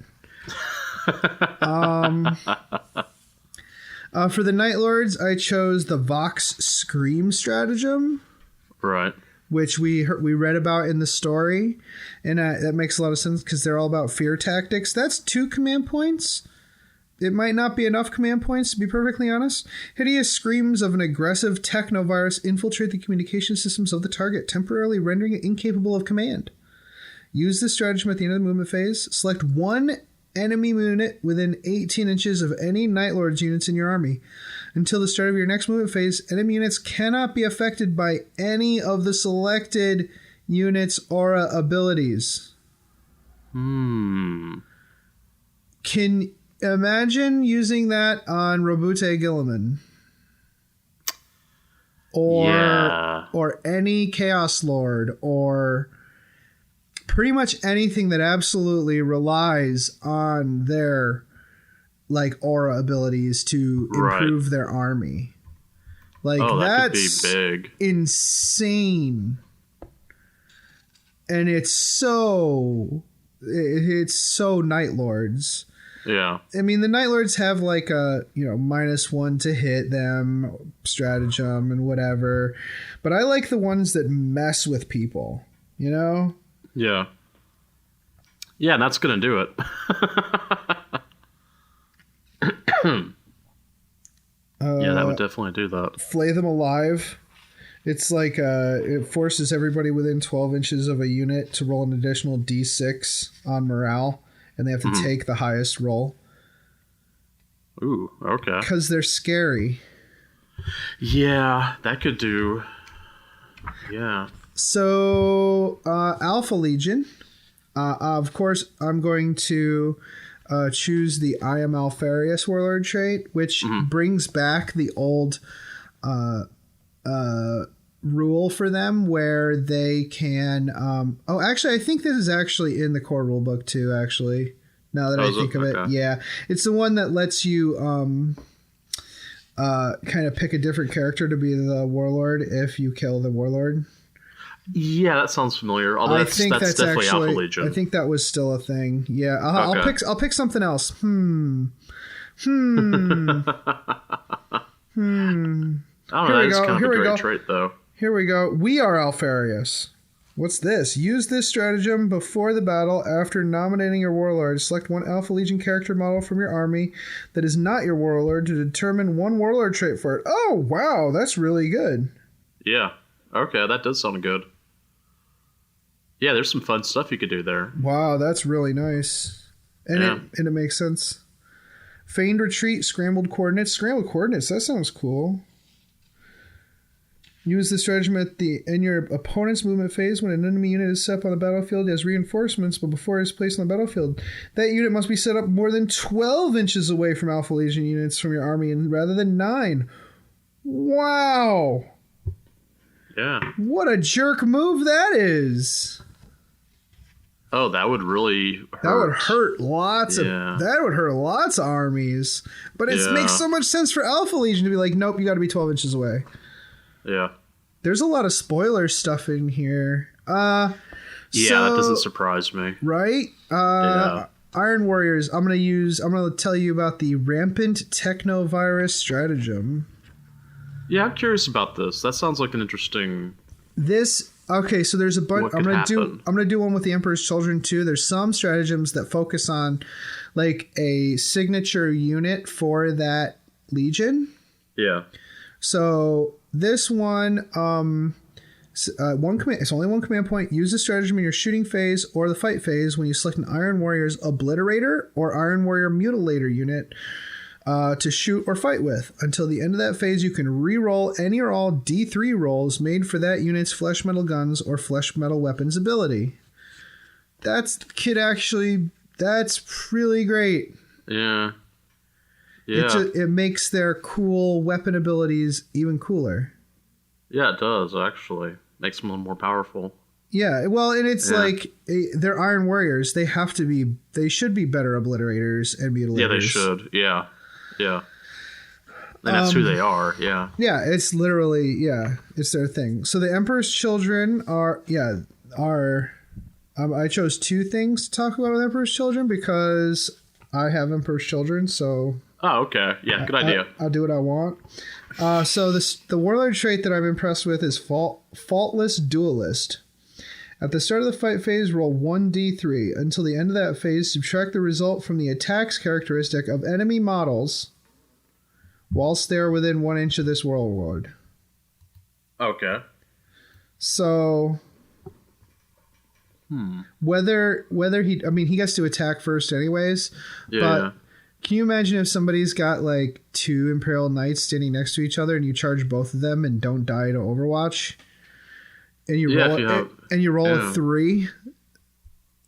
A: For the Night Lords, I chose the Vox Scream stratagem.
B: Right.
A: Which we read about in the story, and that makes a lot of sense because they're all about fear tactics. That's 2 command points. It might not be enough command points, to be perfectly honest. Hideous screams of an aggressive technovirus infiltrate the communication systems of the target, temporarily rendering it incapable of command. Use this stratagem at the end of the movement phase. Select one enemy unit within 18 inches of any Night Lords units in your army. Until the start of your next movement phase, enemy units cannot be affected by any of the selected units' aura abilities.
B: Hmm.
A: Can imagine using that on Robute Gilliman. Or any Chaos Lord, or pretty much anything that absolutely relies on their aura abilities to improve their army.
B: That could be big.
A: Insane. And it's so Night Lords.
B: Yeah.
A: I mean, the Night Lords have a, -1 to hit them stratagem and whatever. But I like the ones that mess with people,
B: Yeah. Yeah, and that's going to do it. Yeah, that would definitely do that.
A: Flay them alive. It's it forces everybody within 12 inches of a unit to roll an additional d6 on morale. And they have to take the highest roll.
B: Ooh, okay.
A: Because they're scary.
B: Yeah, that could do. Yeah.
A: So, Alpha Legion. Of course, I'm going to choose the I Am Alfarius Warlord trait, which brings back the old rule for them where they can actually I think this is actually in the core rulebook too, actually, now that I think of it. Yeah, it's the one that lets you kind of pick a different character to be the warlord if you kill the warlord.
B: Yeah, that sounds familiar. Although that's definitely
A: actually,
B: Alpha Legion.
A: I think that was still a thing. Yeah, I'll pick something else.
B: I don't know, it's kind of a great trait, though.
A: Here we go. We are Alfarius. What's this? Use this stratagem before the battle. After nominating your warlord, select one Alpha Legion character model from your army that is not your warlord to determine one warlord trait for it. Oh, wow. That's really good.
B: Yeah. Okay, that does sound good. Yeah, there's some fun stuff you could do there.
A: Wow, that's really nice. And it makes sense. Feigned Retreat, Scrambled Coordinates. Scrambled Coordinates, that sounds cool. Use this stratagem in your opponent's movement phase when an enemy unit is set up on the battlefield as reinforcements, but before it is placed on the battlefield. That unit must be set up more than 12 inches away from Alpha Legion units from your army rather than 9. Wow.
B: Yeah.
A: What a jerk move that is.
B: Oh, that would really hurt.
A: That would hurt lots of armies. But it makes so much sense for Alpha Legion to be like, nope, you got to be 12 inches away.
B: Yeah.
A: There's a lot of spoiler stuff in here.
B: That doesn't surprise me.
A: Right? Iron Warriors, I'm going to tell you about the Rampant Technovirus stratagem.
B: Yeah, I'm curious about this. That sounds like an interesting...
A: Okay, so there's a bunch. I'm gonna do one with the Emperor's Children too. There's some stratagems that focus on a signature unit for that legion.
B: Yeah.
A: So this one, it's only one command point. Use the stratagem in your shooting phase or the fight phase when you select an Iron Warrior's Obliterator or Iron Warrior Mutilator unit to shoot or fight with. Until the end of that phase, you can re-roll any or all D3 rolls made for that unit's flesh metal guns or flesh metal weapons ability. That's really great.
B: Yeah. Yeah.
A: It makes their cool weapon abilities even cooler.
B: Yeah, it does, actually. Makes them a little more powerful.
A: Yeah, well, and it's like they're Iron Warriors. They have to be. They should be better obliterators and mutilators.
B: Yeah, they should. Yeah. And that's who they are. Yeah.
A: Yeah, it's literally it's their thing. So the Emperor's Children are. I chose two things to talk about with Emperor's Children because I have Emperor's Children. So.
B: Oh, okay. Yeah, good idea.
A: I'll do what I want. So the Warlord trait that I'm impressed with is Faultless Duelist. At the start of the fight phase, roll 1d3. Until the end of that phase, subtract the result from the attacks characteristic of enemy models whilst they are within 1 inch of this warlord.
B: Okay.
A: So whether he gets to attack first anyways.
B: Yeah.
A: But can you imagine if somebody's got like 2 Imperial Knights standing next to each other and you charge both of them and don't die to Overwatch? And you roll a 3.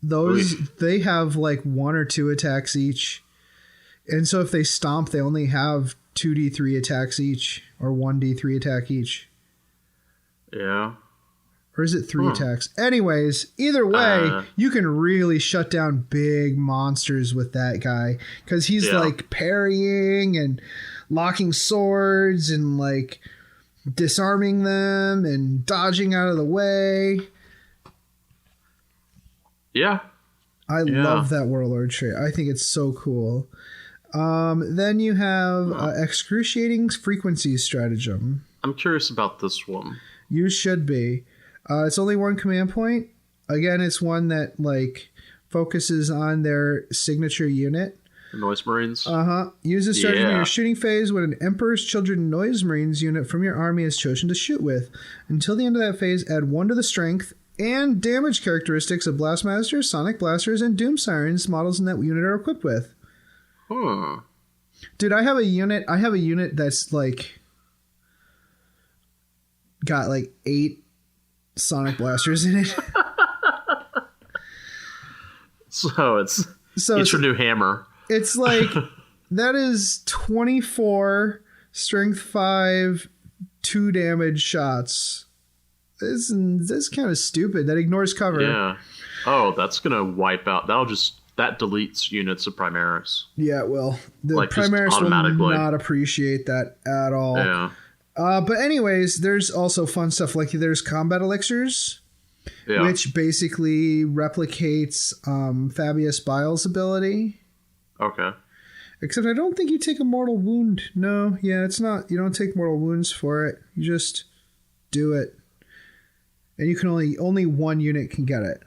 A: They have like 1 or 2 attacks each. And so if they stomp, they only have 2d3 attacks each or 1d3 attack each.
B: Yeah.
A: Or is it 3 attacks? Anyways, either way, you can really shut down big monsters with that guy because he's like parrying and locking swords and like disarming them and dodging out of the way.
B: Yeah.
A: I love that Warlord trait. I think it's so cool. Then you have Excruciating Frequencies Stratagem.
B: I'm curious about this one.
A: You should be. It's only 1 command point. Again, it's one that like focuses on their signature unit.
B: The Noise Marines.
A: Use this stratagem in your shooting phase when an Emperor's Children Noise Marines unit from your army is chosen to shoot with. Until the end of that phase, add 1 to the strength and damage characteristics of Blastmasters, Sonic Blasters, and Doom Sirens models in that unit are equipped with. Dude, I have a unit that's like got like 8 Sonic Blasters in it.
B: So it's your new hammer.
A: It's like that is 24 strength 5 2 damage shots. That's kind of stupid. That ignores cover.
B: Yeah. Oh, that's gonna wipe out. That deletes units of Primaris.
A: Yeah, well, the like Primaris will not appreciate that at all.
B: Yeah.
A: But anyways, there's also fun stuff like there's combat elixirs, which basically replicates Fabius Bile's ability.
B: Okay.
A: Except I don't think you take a mortal wound. No, it's not. You don't take mortal wounds for it. You just do it. And you can only 1 unit can get it.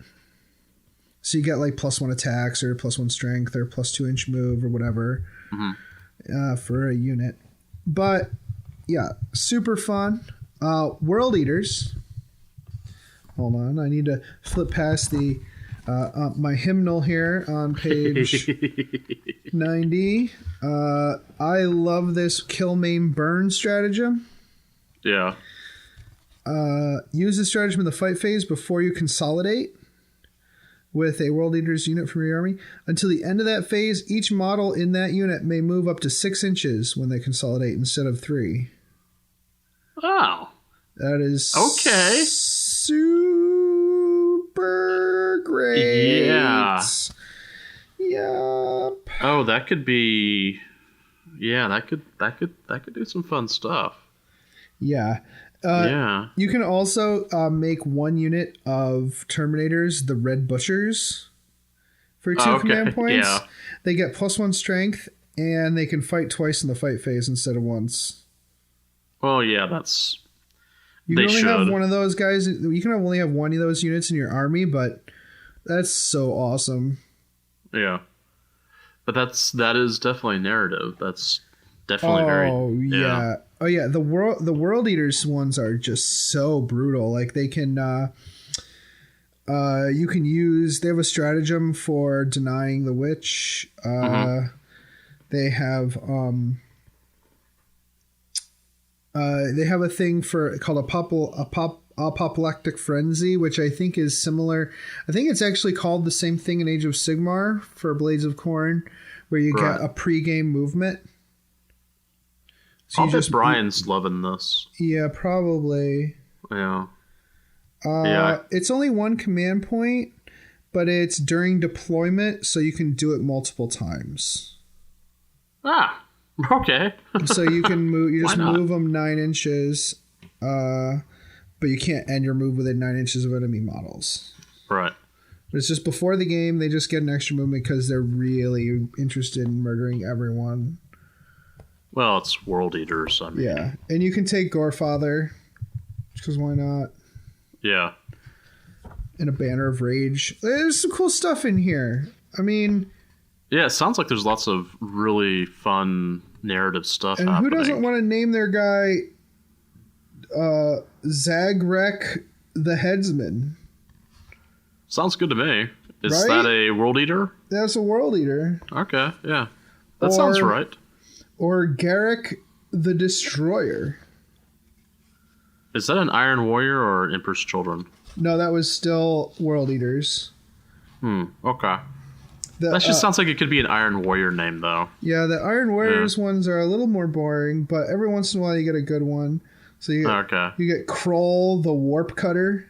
A: So you get like +1 attacks or +1 strength or +2 inch move or whatever for a unit. But yeah, super fun. World Eaters. Hold on, I need to flip past the my hymnal here on page 90. I love this kill, maim, burn stratagem.
B: Yeah.
A: Use this stratagem in the fight phase before you consolidate with a World Eaters unit from your army. Until the end of that phase, each model in that unit may move up to 6 inches when they consolidate instead of 3.
B: Oh.
A: That is
B: okay.
A: Super great.
B: Yeah.
A: Yep.
B: Oh, that could be. Yeah, that could do some fun stuff.
A: Yeah. You can also make 1 unit of Terminators, the Red Butchers, for 2 command points.
B: Yeah.
A: They get +1 strength, and they can fight twice in the fight phase instead of once.
B: Well, yeah, that's.
A: You can only have one of those guys. You can only have 1 of those units in your army, but that's so awesome.
B: Yeah, but that is definitely narrative. That's definitely very.
A: Yeah. Oh yeah, the World Eaters ones are just so brutal. Like they can you can use, they have a stratagem for denying the witch. They have a thing called apoplectic frenzy, which I think is similar. I think it's actually called the same thing in Age of Sigmar for Blades of Khorne, where you get a pre-game movement. So
B: I'll bet Brian's loving this.
A: Yeah, probably.
B: Yeah.
A: It's only one command point, but it's during deployment, so you can do it multiple times.
B: Ah, okay.
A: So you can move. You just move them 9 inches, but you can't end your move within 9 inches of enemy models.
B: Right.
A: But it's just before the game. They just get an extra movement because they're really interested in murdering everyone.
B: Well, it's World Eaters. I mean.
A: Yeah, and you can take Gorefather, because why not?
B: Yeah.
A: And a Banner of Rage. There's some cool stuff in here. I mean...
B: Yeah, it sounds like there's lots of really fun narrative stuff
A: and
B: happening.
A: Who doesn't want to name their guy Zagrek the Headsman?
B: Sounds good to me. Is
A: right?
B: that a World Eater?
A: That's a World Eater.
B: Okay, yeah. That sounds right.
A: Or Garrick the Destroyer.
B: Is that an Iron Warrior or Emperor's Children?
A: No, that was still World Eaters.
B: Okay. That just sounds like it could be an Iron Warrior name, though.
A: Yeah, the Iron Warriors ones are a little more boring, but every once in a while you get a good one. So you get Kroll the Warp Cutter.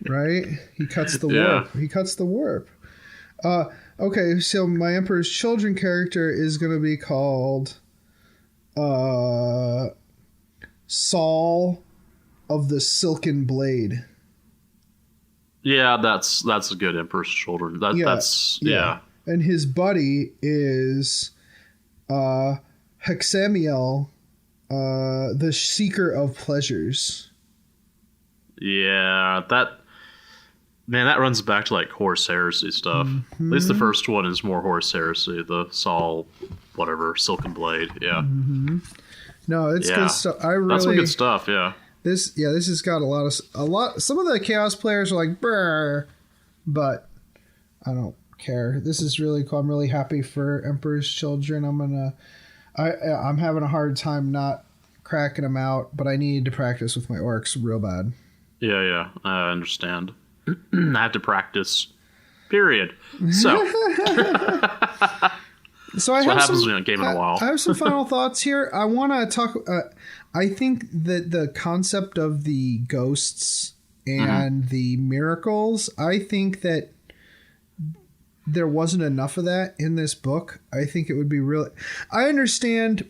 A: Right? He cuts the warp. He cuts the warp. Okay, so my Emperor's Children character is going to be called Saul of the Silken Blade.
B: Yeah, that's a good Emperor's Children. That's.
A: And his buddy is Hexamiel, the Seeker of Pleasures.
B: Yeah, that runs back to like Horse Heresy stuff.
A: Mm-hmm.
B: At least the first one is more Horse Heresy. The Saul, whatever, Silken Blade. Yeah.
A: Mm-hmm. No, it's good stuff.
B: That's some good stuff. Yeah.
A: This has got a lot. Some of the Chaos players are like, brr, but I don't care. This is really cool. I'm really happy for Emperor's Children. I'm having a hard time not cracking them out, but I needed to practice with my orcs real bad.
B: Yeah, I understand. I have to practice. Period. So,
A: so I
B: what happens when you game in a while.
A: I have some final thoughts here. I want to talk. I think that the concept of the ghosts and the miracles. I think that there wasn't enough of that in this book. I think it would be really. I understand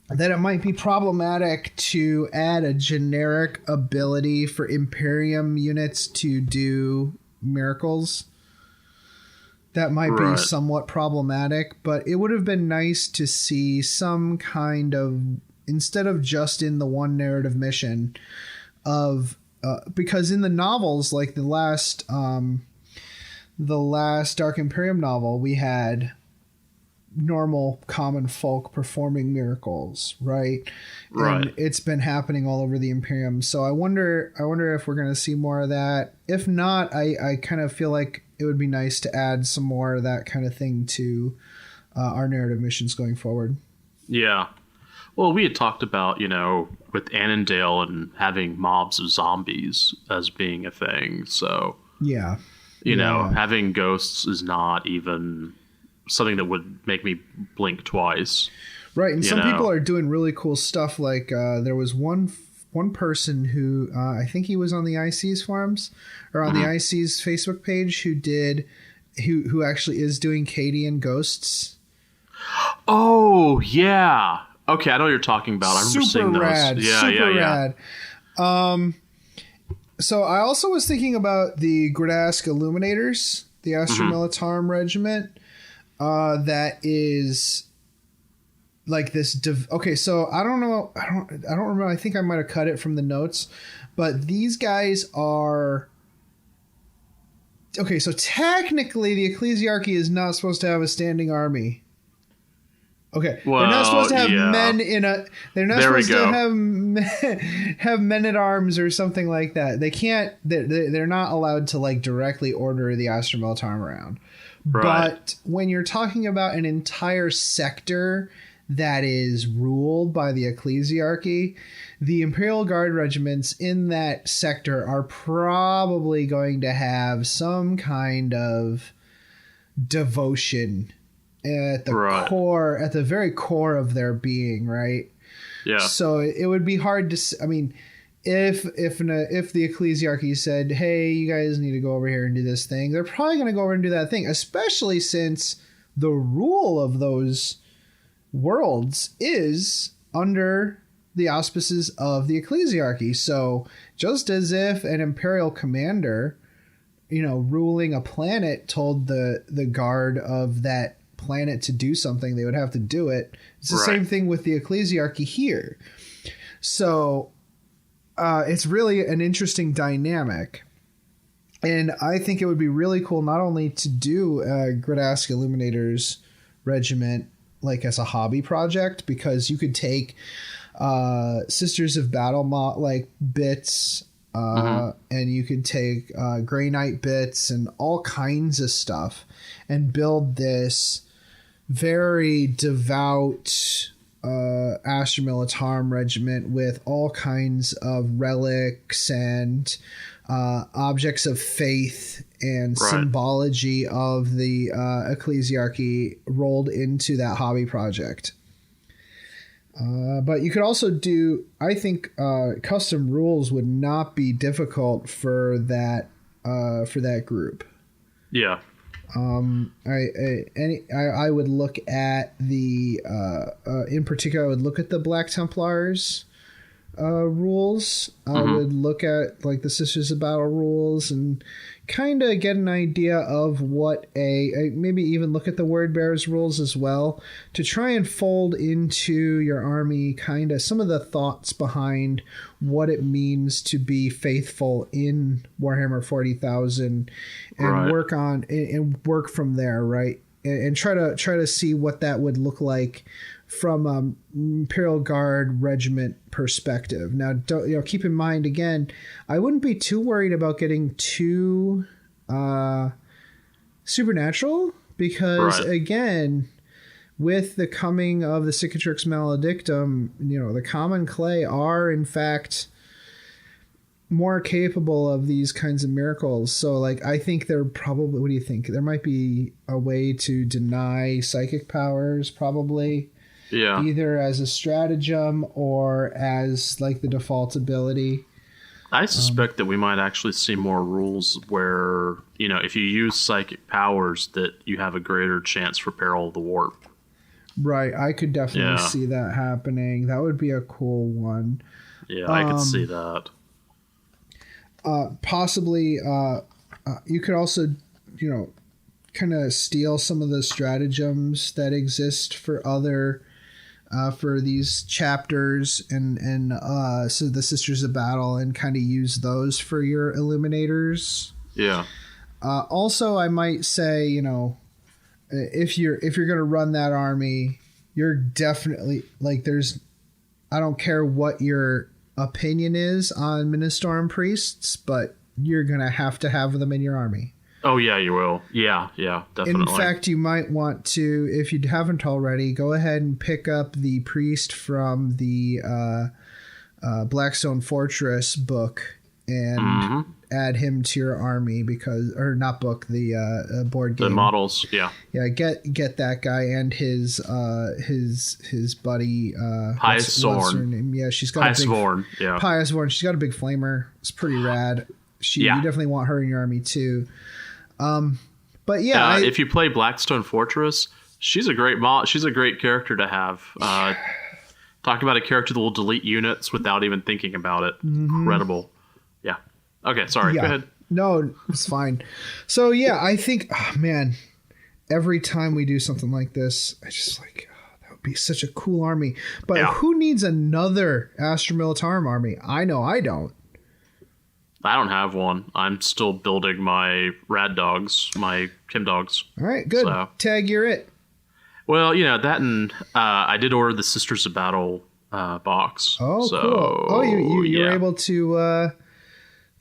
A: that it might be problematic to add a generic ability for Imperium units to do miracles. That might be somewhat problematic, but it would have been nice to see some kind of, instead of just in the one narrative mission of, because in the novels, like the last Dark Imperium novel, we had normal common folk performing miracles, right? And it's been happening all over the Imperium. So I wonder if we're going to see more of that. If not, I kind of feel like it would be nice to add some more of that kind of thing to our narrative missions going forward. Yeah.
B: Well, we had talked about, with Annandale and having mobs of zombies as being a thing. So, having ghosts is not even something that would make me blink twice.
A: Right. And some people are doing really cool stuff. Like there was one person who I think he was on the IC's forums or on the IC's Facebook page who actually is doing Cadian ghosts.
B: Oh, yeah. Okay, I know what you're talking about. I remember seeing those.
A: Rad.
B: Yeah,
A: super rad. So I also was thinking about the Gradask Illuminators, the Astra Militarum Regiment. That is like this. Okay, so I don't know. I don't remember. I think I might have cut it from the notes, but these guys are. Okay, so technically, the Ecclesiarchy is not supposed to have a standing army. Okay,
B: well,
A: they're not supposed to have men in a. They're not supposed to have men at arms or something like that. They can't. They're not allowed to like directly order the Astra Militarum around.
B: Right.
A: But when you're talking about an entire sector that is ruled by the Ecclesiarchy, the Imperial Guard regiments in that sector are probably going to have some kind of devotion at the core, at the very core of their being, right?
B: Yeah.
A: So it would be hard to. I mean, if the ecclesiarchy said, "Hey, you guys need to go over here and do this thing," they're probably going to go over and do that thing, especially since the rule of those worlds is under the auspices of the ecclesiarchy. So just as if an imperial commander, ruling a planet told the guard of that planet to do something, they would have to do it. It's the same thing with the ecclesiarchy here. So it's really an interesting dynamic. And I think it would be really cool not only to do a Gradask Illuminators regiment like as a hobby project, because you could take Sisters of Battle bits, and you could take Grey Knight bits and all kinds of stuff and build this very devout Astra Militarum regiment with all kinds of relics and objects of faith and symbology of the ecclesiarchy rolled into that hobby project. But you could also do, I think, custom rules would not be difficult for that group.
B: Yeah.
A: I would look at the in particular, I would look at the Black Templars rules. I would look at like the Sisters of Battle rules and kind of get an idea of what maybe even look at the Word Bearers rules as well, to try and fold into your army kind of some of the thoughts behind what it means to be faithful in Warhammer 40,000 and work on and work from there, right? And try to see what that would look like from Imperial Guard regiment perspective. Now, keep in mind, again, I wouldn't be too worried about getting too supernatural, because again, with the coming of the Cicatrix Maledictum, the Common Clay are in fact more capable of these kinds of miracles. So like, I think they're probably, what do you think? There might be a way to deny psychic powers, probably.
B: Yeah.
A: Either as a stratagem or as like the default ability.
B: I suspect that we might actually see more rules where, if you use psychic powers, that you have a greater chance for Peril of the Warp.
A: Right. I could definitely see that happening. That would be a cool one.
B: Yeah, I could see that.
A: Possibly, you could also, kind of steal some of the stratagems that exist for other... for these chapters and so the Sisters of Battle, and kind of use those for your Illuminators.
B: Yeah.
A: Also, I might say, if you're going to run that army, you're definitely I don't care what your opinion is on Ministorum priests, but you're going to have them in your army.
B: Oh, yeah, you will. Yeah, definitely.
A: In fact, you might want to, if you haven't already, go ahead and pick up the priest from the Blackstone Fortress book and add him to your army, or not book, the board game.
B: The models, yeah.
A: Yeah, get that guy and his buddy.
B: Pious Zorn.
A: What's her name? Yeah, she's got
B: Pious Vorn. Yeah.
A: Pious Vorn. She's got a big flamer. It's pretty rad. You definitely want her in your army too. But yeah,
B: if you play Blackstone Fortress, she's a great She's a great character to have. Talk about a character that will delete units without even thinking about it. Incredible. Yeah. Okay. Sorry. Go ahead.
A: No, it's fine. So yeah, I think, every time we do something like this, I just that would be such a cool army. But who needs another Astra Militarum army? I know I don't.
B: I don't have one. I'm still building my rad dogs, my Kim dogs.
A: All right, good. So, Tag, you're it.
B: Well, that, and I did order the Sisters of Battle box.
A: Oh, so, cool. Oh, you were able to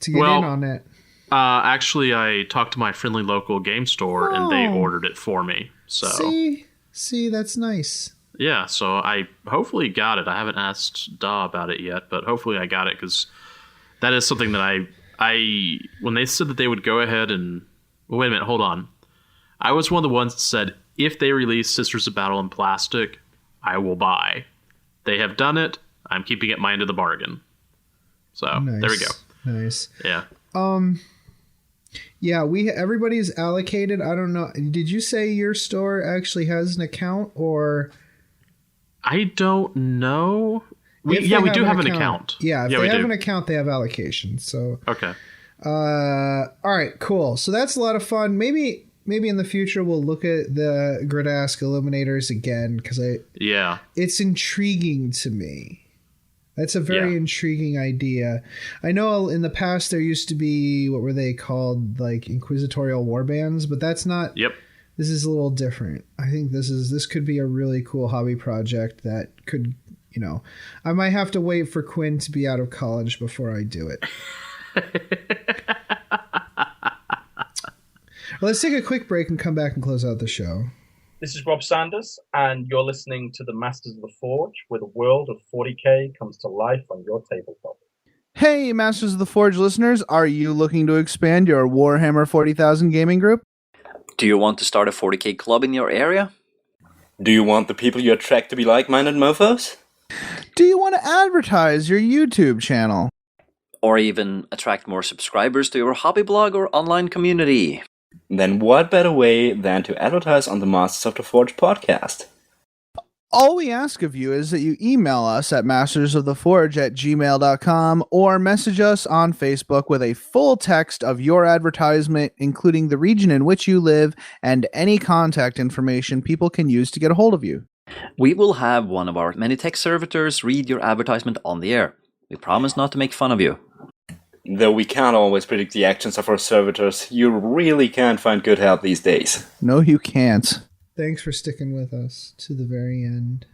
A: get in on it.
B: Actually, I talked to my friendly local game store, and they ordered it for me. So
A: see, that's nice.
B: Yeah, so I hopefully got it. I haven't asked Da about it yet, but hopefully I got it, because that is something that I when they said that they would go ahead and... Well, wait a minute, hold on. I was one of the ones that said, if they release Sisters of Battle in plastic, I will buy. They have done it. I'm keeping it my end of the bargain. So there we go.
A: Nice.
B: Yeah.
A: Yeah, everybody's allocated. I don't know. Did you say your store actually has an account, or? I
B: don't know. We do have an account.
A: Yeah, if they have an account, they have allocations. So
B: okay.
A: All right, cool. So that's a lot of fun. Maybe in the future we'll look at the Gridask Eliminators again, because it's intriguing to me. That's a very intriguing idea. I know in the past there used to be, what were they called, like inquisitorial warbands, but that's not.
B: Yep.
A: This is a little different. I think this could be a really cool hobby project that could, I might have to wait for Quinn to be out of college before I do it. Well, let's take a quick break and come back and close out the show.
M: This is Rob Sanders, and you're listening to the Masters of the Forge, where the world of 40k comes to life on your tabletop.
E: Hey, Masters of the Forge listeners, are you looking to expand your Warhammer 40,000 gaming group?
H: Do you want to start a 40k club in your area?
N: Do you want the people you attract to be like-minded mofos?
E: Do you want to advertise your YouTube channel?
H: Or even attract more subscribers to your hobby blog or online community?
N: Then what better way than to advertise on the Masters of the Forge podcast?
E: All we ask of you is that you email us at mastersoftheforge@gmail.com or message us on Facebook with a full text of your advertisement, including the region in which you live and any contact information people can use to get a hold of you.
H: We will have one of our many tech servitors read your advertisement on the air. We promise not to make fun of you.
N: Though we can't always predict the actions of our servitors, you really can't find good help these days.
E: No, you can't.
A: Thanks for sticking with us to the very end.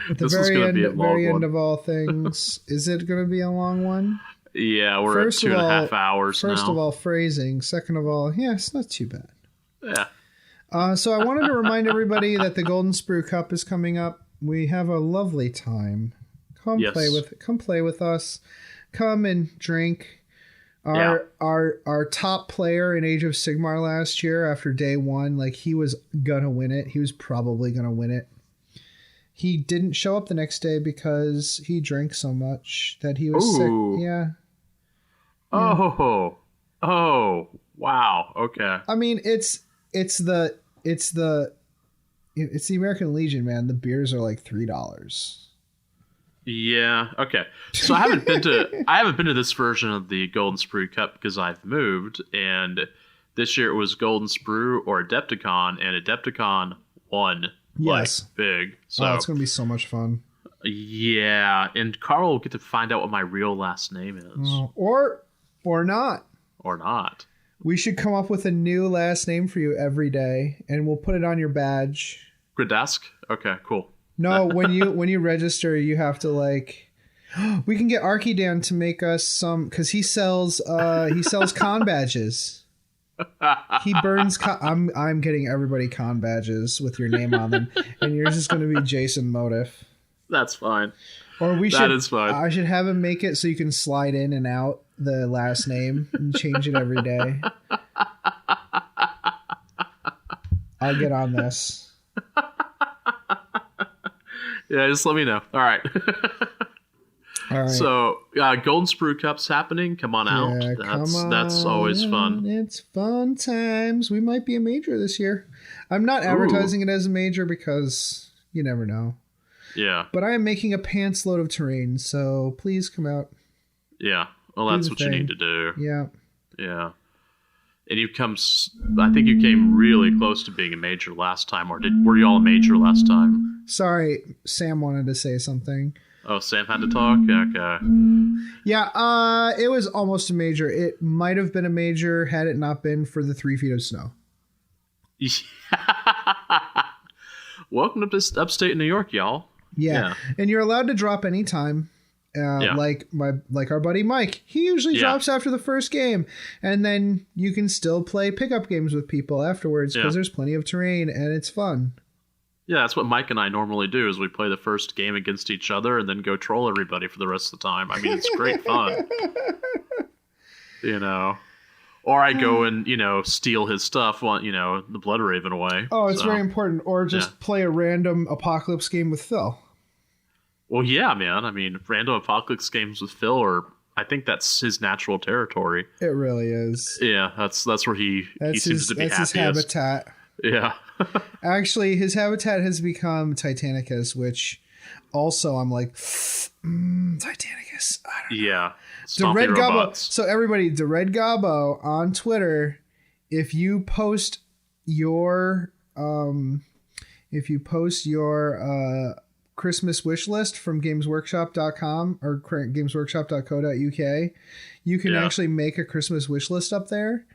A: At the
B: This is going to be a long
A: very
B: one.
A: end of all things. Is it going to be a long one?
B: Yeah, we're at 2.5 hours now.
A: First of all, phrasing. Second of all, it's not too bad.
B: Yeah.
A: So I wanted to remind everybody that the Golden Sprue Cup is coming up. We have a lovely time. Come play with us. Come and drink. Our top player in Age of Sigmar last year, after day one, he was gonna win it. He was probably gonna win it. He didn't show up the next day because he drank so much that he was sick. Yeah.
B: Oh, wow. Okay.
A: I mean, it's the American Legion, man. The beers are like $3.
B: Yeah. Okay. So I haven't been to this version of the Golden Sprue Cup because I've moved, and this year it was Golden Sprue or Adepticon, and Adepticon won.
A: Yes.
B: Big. So
A: it's gonna be so much fun.
B: Yeah, and Carl will get to find out what my real last name is,
A: or not.
B: Or not.
A: We should come up with a new last name for you every day, and we'll put it on your badge.
B: Gridask? Okay, cool.
A: No, when you register, you have to we can get Archidan to make us some, because he sells con badges. He burns I'm getting everybody con badges with your name on them, and yours is going to be Jason Motif.
B: That's fine.
A: Or
B: that is fine.
A: I should have him make it so you can slide in and out the last name and change it every day. I'll get on this.
B: Yeah, just let me know. All right.
A: All right.
B: So, Golden Sprue Cup's happening. Come on out. That's always fun.
A: It's fun times. We might be a major this year. I'm not advertising it as a major because you never know.
B: Yeah.
A: But I am making a pants load of terrain, so please come out.
B: Yeah. Well, that's what you need to do.
A: Yeah.
B: Yeah. And I think you came really close to being a major last time, or were you all a major last time?
A: Sorry, Sam wanted to say something.
B: Oh, Sam had to talk? Okay.
A: Yeah, it was almost a major. It might have been a major had it not been for the 3 feet of snow.
B: Welcome to upstate New York, y'all.
A: Yeah. And you're allowed to drop anytime. Like our buddy Mike, he usually drops after the first game, and then you can still play pickup games with people afterwards because there's plenty of terrain and it's fun.
B: Yeah, that's what Mike and I normally do is we play the first game against each other and then go troll everybody for the rest of the time. I mean, it's great fun. Or I go and, steal his stuff while, the Blood Raven away.
A: Oh, it's very important. Or just play a random Apocalypse game with Phil.
B: Well, yeah, man. I mean, random apocalypse games with Phil I think that's his natural territory.
A: It really is.
B: Yeah, that's where he seems to be happiest.
A: His habitat.
B: Yeah.
A: Actually, his habitat has become Titanicus, which also I'm like, Titanicus. I don't know.
B: Yeah.
A: The Red Gobbo. So everybody, the Red Gobbo on Twitter, if you post your Christmas wish list from gamesworkshop.com or gamesworkshop.co.uk, you can actually make a Christmas wish list up there.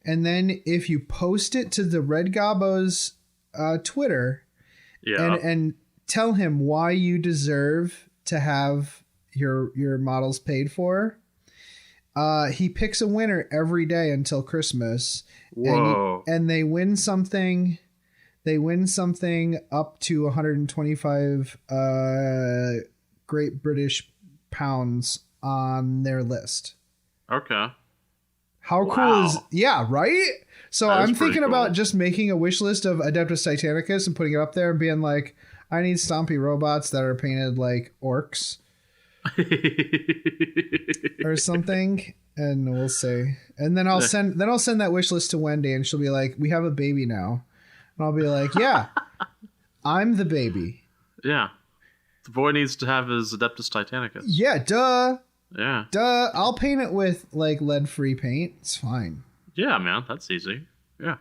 A: And then if you post it to the Red Gobbo's Twitter and tell him why you deserve to have your models paid for, he picks a winner every day until Christmas.
B: Whoa.
A: And they win something. They win something up to 125 Great British pounds on their list.
B: Okay.
A: How cool is... Yeah, right? So I'm thinking about
B: cool.
A: just making a wish list of Adeptus Titanicus and putting it up there and being like, I need stompy robots that are painted like orcs. or something. And we'll see. And then I'll send that wish list to Wendy and she'll be like, we have a baby now. And I'll be like, yeah, I'm the baby.
B: Yeah. The boy needs to have his Adeptus Titanicus.
A: Yeah, duh.
B: Yeah.
A: Duh. I'll paint it with like lead-free paint. It's fine.
B: Yeah, man. That's easy. Yeah.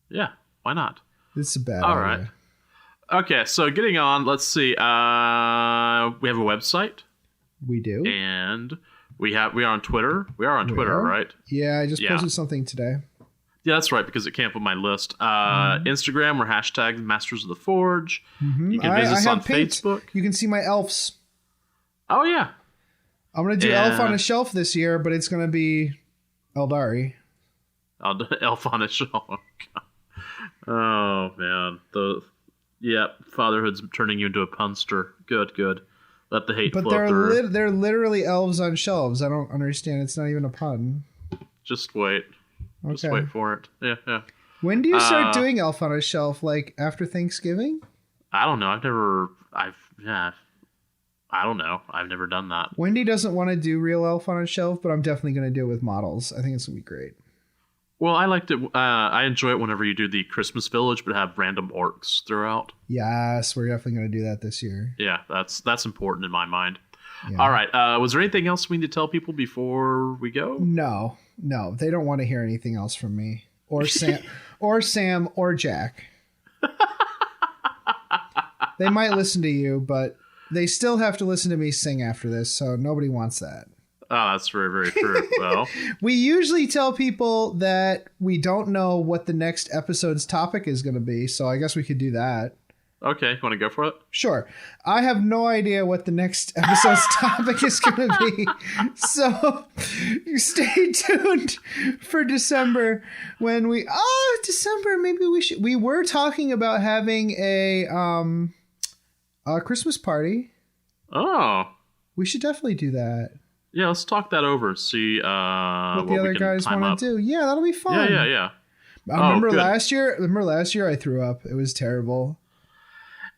B: Yeah. Why not?
A: It's a bad
B: All
A: idea.
B: right. Okay, so getting on, let's see. We have a website.
A: We do.
B: And we are on Twitter. We are on Twitter, right?
A: Yeah, I just posted something today.
B: Yeah, that's right, because it came up on my list. Instagram, we're hashtag Masters of the Forge. Mm-hmm. You can visit us on Facebook.
A: You can see my elves.
B: Oh, yeah.
A: I'm going to do Elf on a Shelf this year, but it's going to be Eldari.
B: Elf on a Shelf. Oh, man. Fatherhood's turning you into a punster. Good. Let the hate flow through.
A: But they're literally elves on shelves. I don't understand. It's not even a pun.
B: Just wait. Okay. Just wait for it. Yeah.
A: When do you start doing Elf on a Shelf? Like after Thanksgiving?
B: I don't know. I don't know. I've never done that.
A: Wendy doesn't want to do real Elf on a Shelf, but I'm definitely going to do it with models. I think it's going to be great.
B: Well, I liked it. I enjoy it whenever you do the Christmas Village, but have random orcs throughout.
A: Yes, we're definitely going to do that this year.
B: Yeah, that's important in my mind.
A: Yeah.
B: All right. Was there anything else we need to tell people before we go?
A: No, they don't want to hear anything else from me or Sam or Jack. They might listen to you, but they still have to listen to me sing after this, so nobody wants that.
B: Oh, that's very, very true. Well,
A: we usually tell people that we don't know what the next episode's topic is going to be, so I guess we could do that.
B: Okay, you want to go for it?
A: Sure. I have no idea what the next episode's topic is going to be, so stay tuned for December when December, maybe we were talking about having a Christmas party.
B: Oh.
A: We should definitely do that.
B: Yeah, let's talk that over. See what
A: the other guys want to do. Yeah, that'll be fun.
B: Yeah.
A: Remember last year I threw up. It was terrible.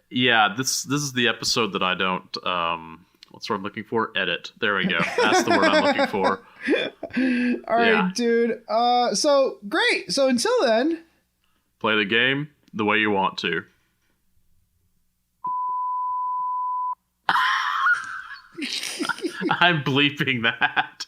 B: Yeah, this is the episode that I don't what's the word I'm looking for? Edit. There we go. That's the word I'm looking for.
A: All right, dude. So great. So until then,
B: play the game the way you want to. I'm bleeping that.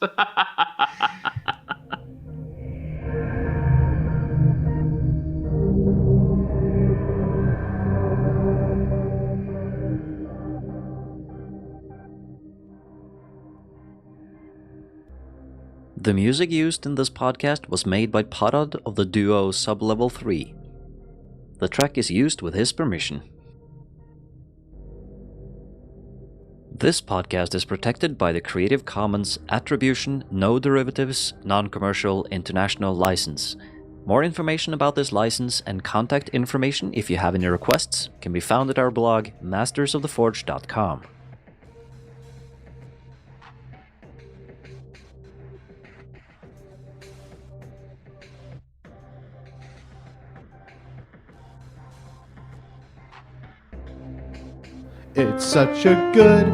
H: The music used in this podcast was made by Parad of the duo Sublevel 3. The track is used with his permission. This podcast is protected by the Creative Commons Attribution, No Derivatives, Non-Commercial, International License. More information about this license and contact information if you have any requests can be found at our blog, mastersoftheforge.com.
O: It's such a good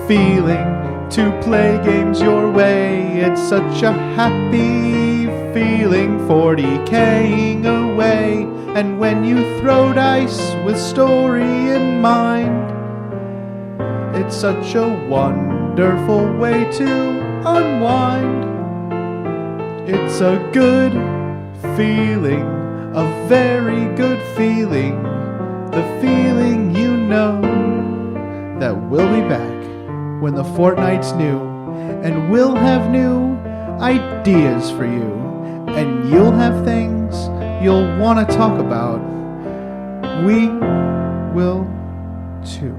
O: feeling to play games your way. It's such a happy feeling 40K'ing away. And when you throw dice with story in mind, it's such a wonderful way to unwind. It's a good feeling, a very good feeling, the feeling you know that we'll be back when the fortnight's new, and we'll have new ideas for you, and you'll have things you'll want to talk about. We will too.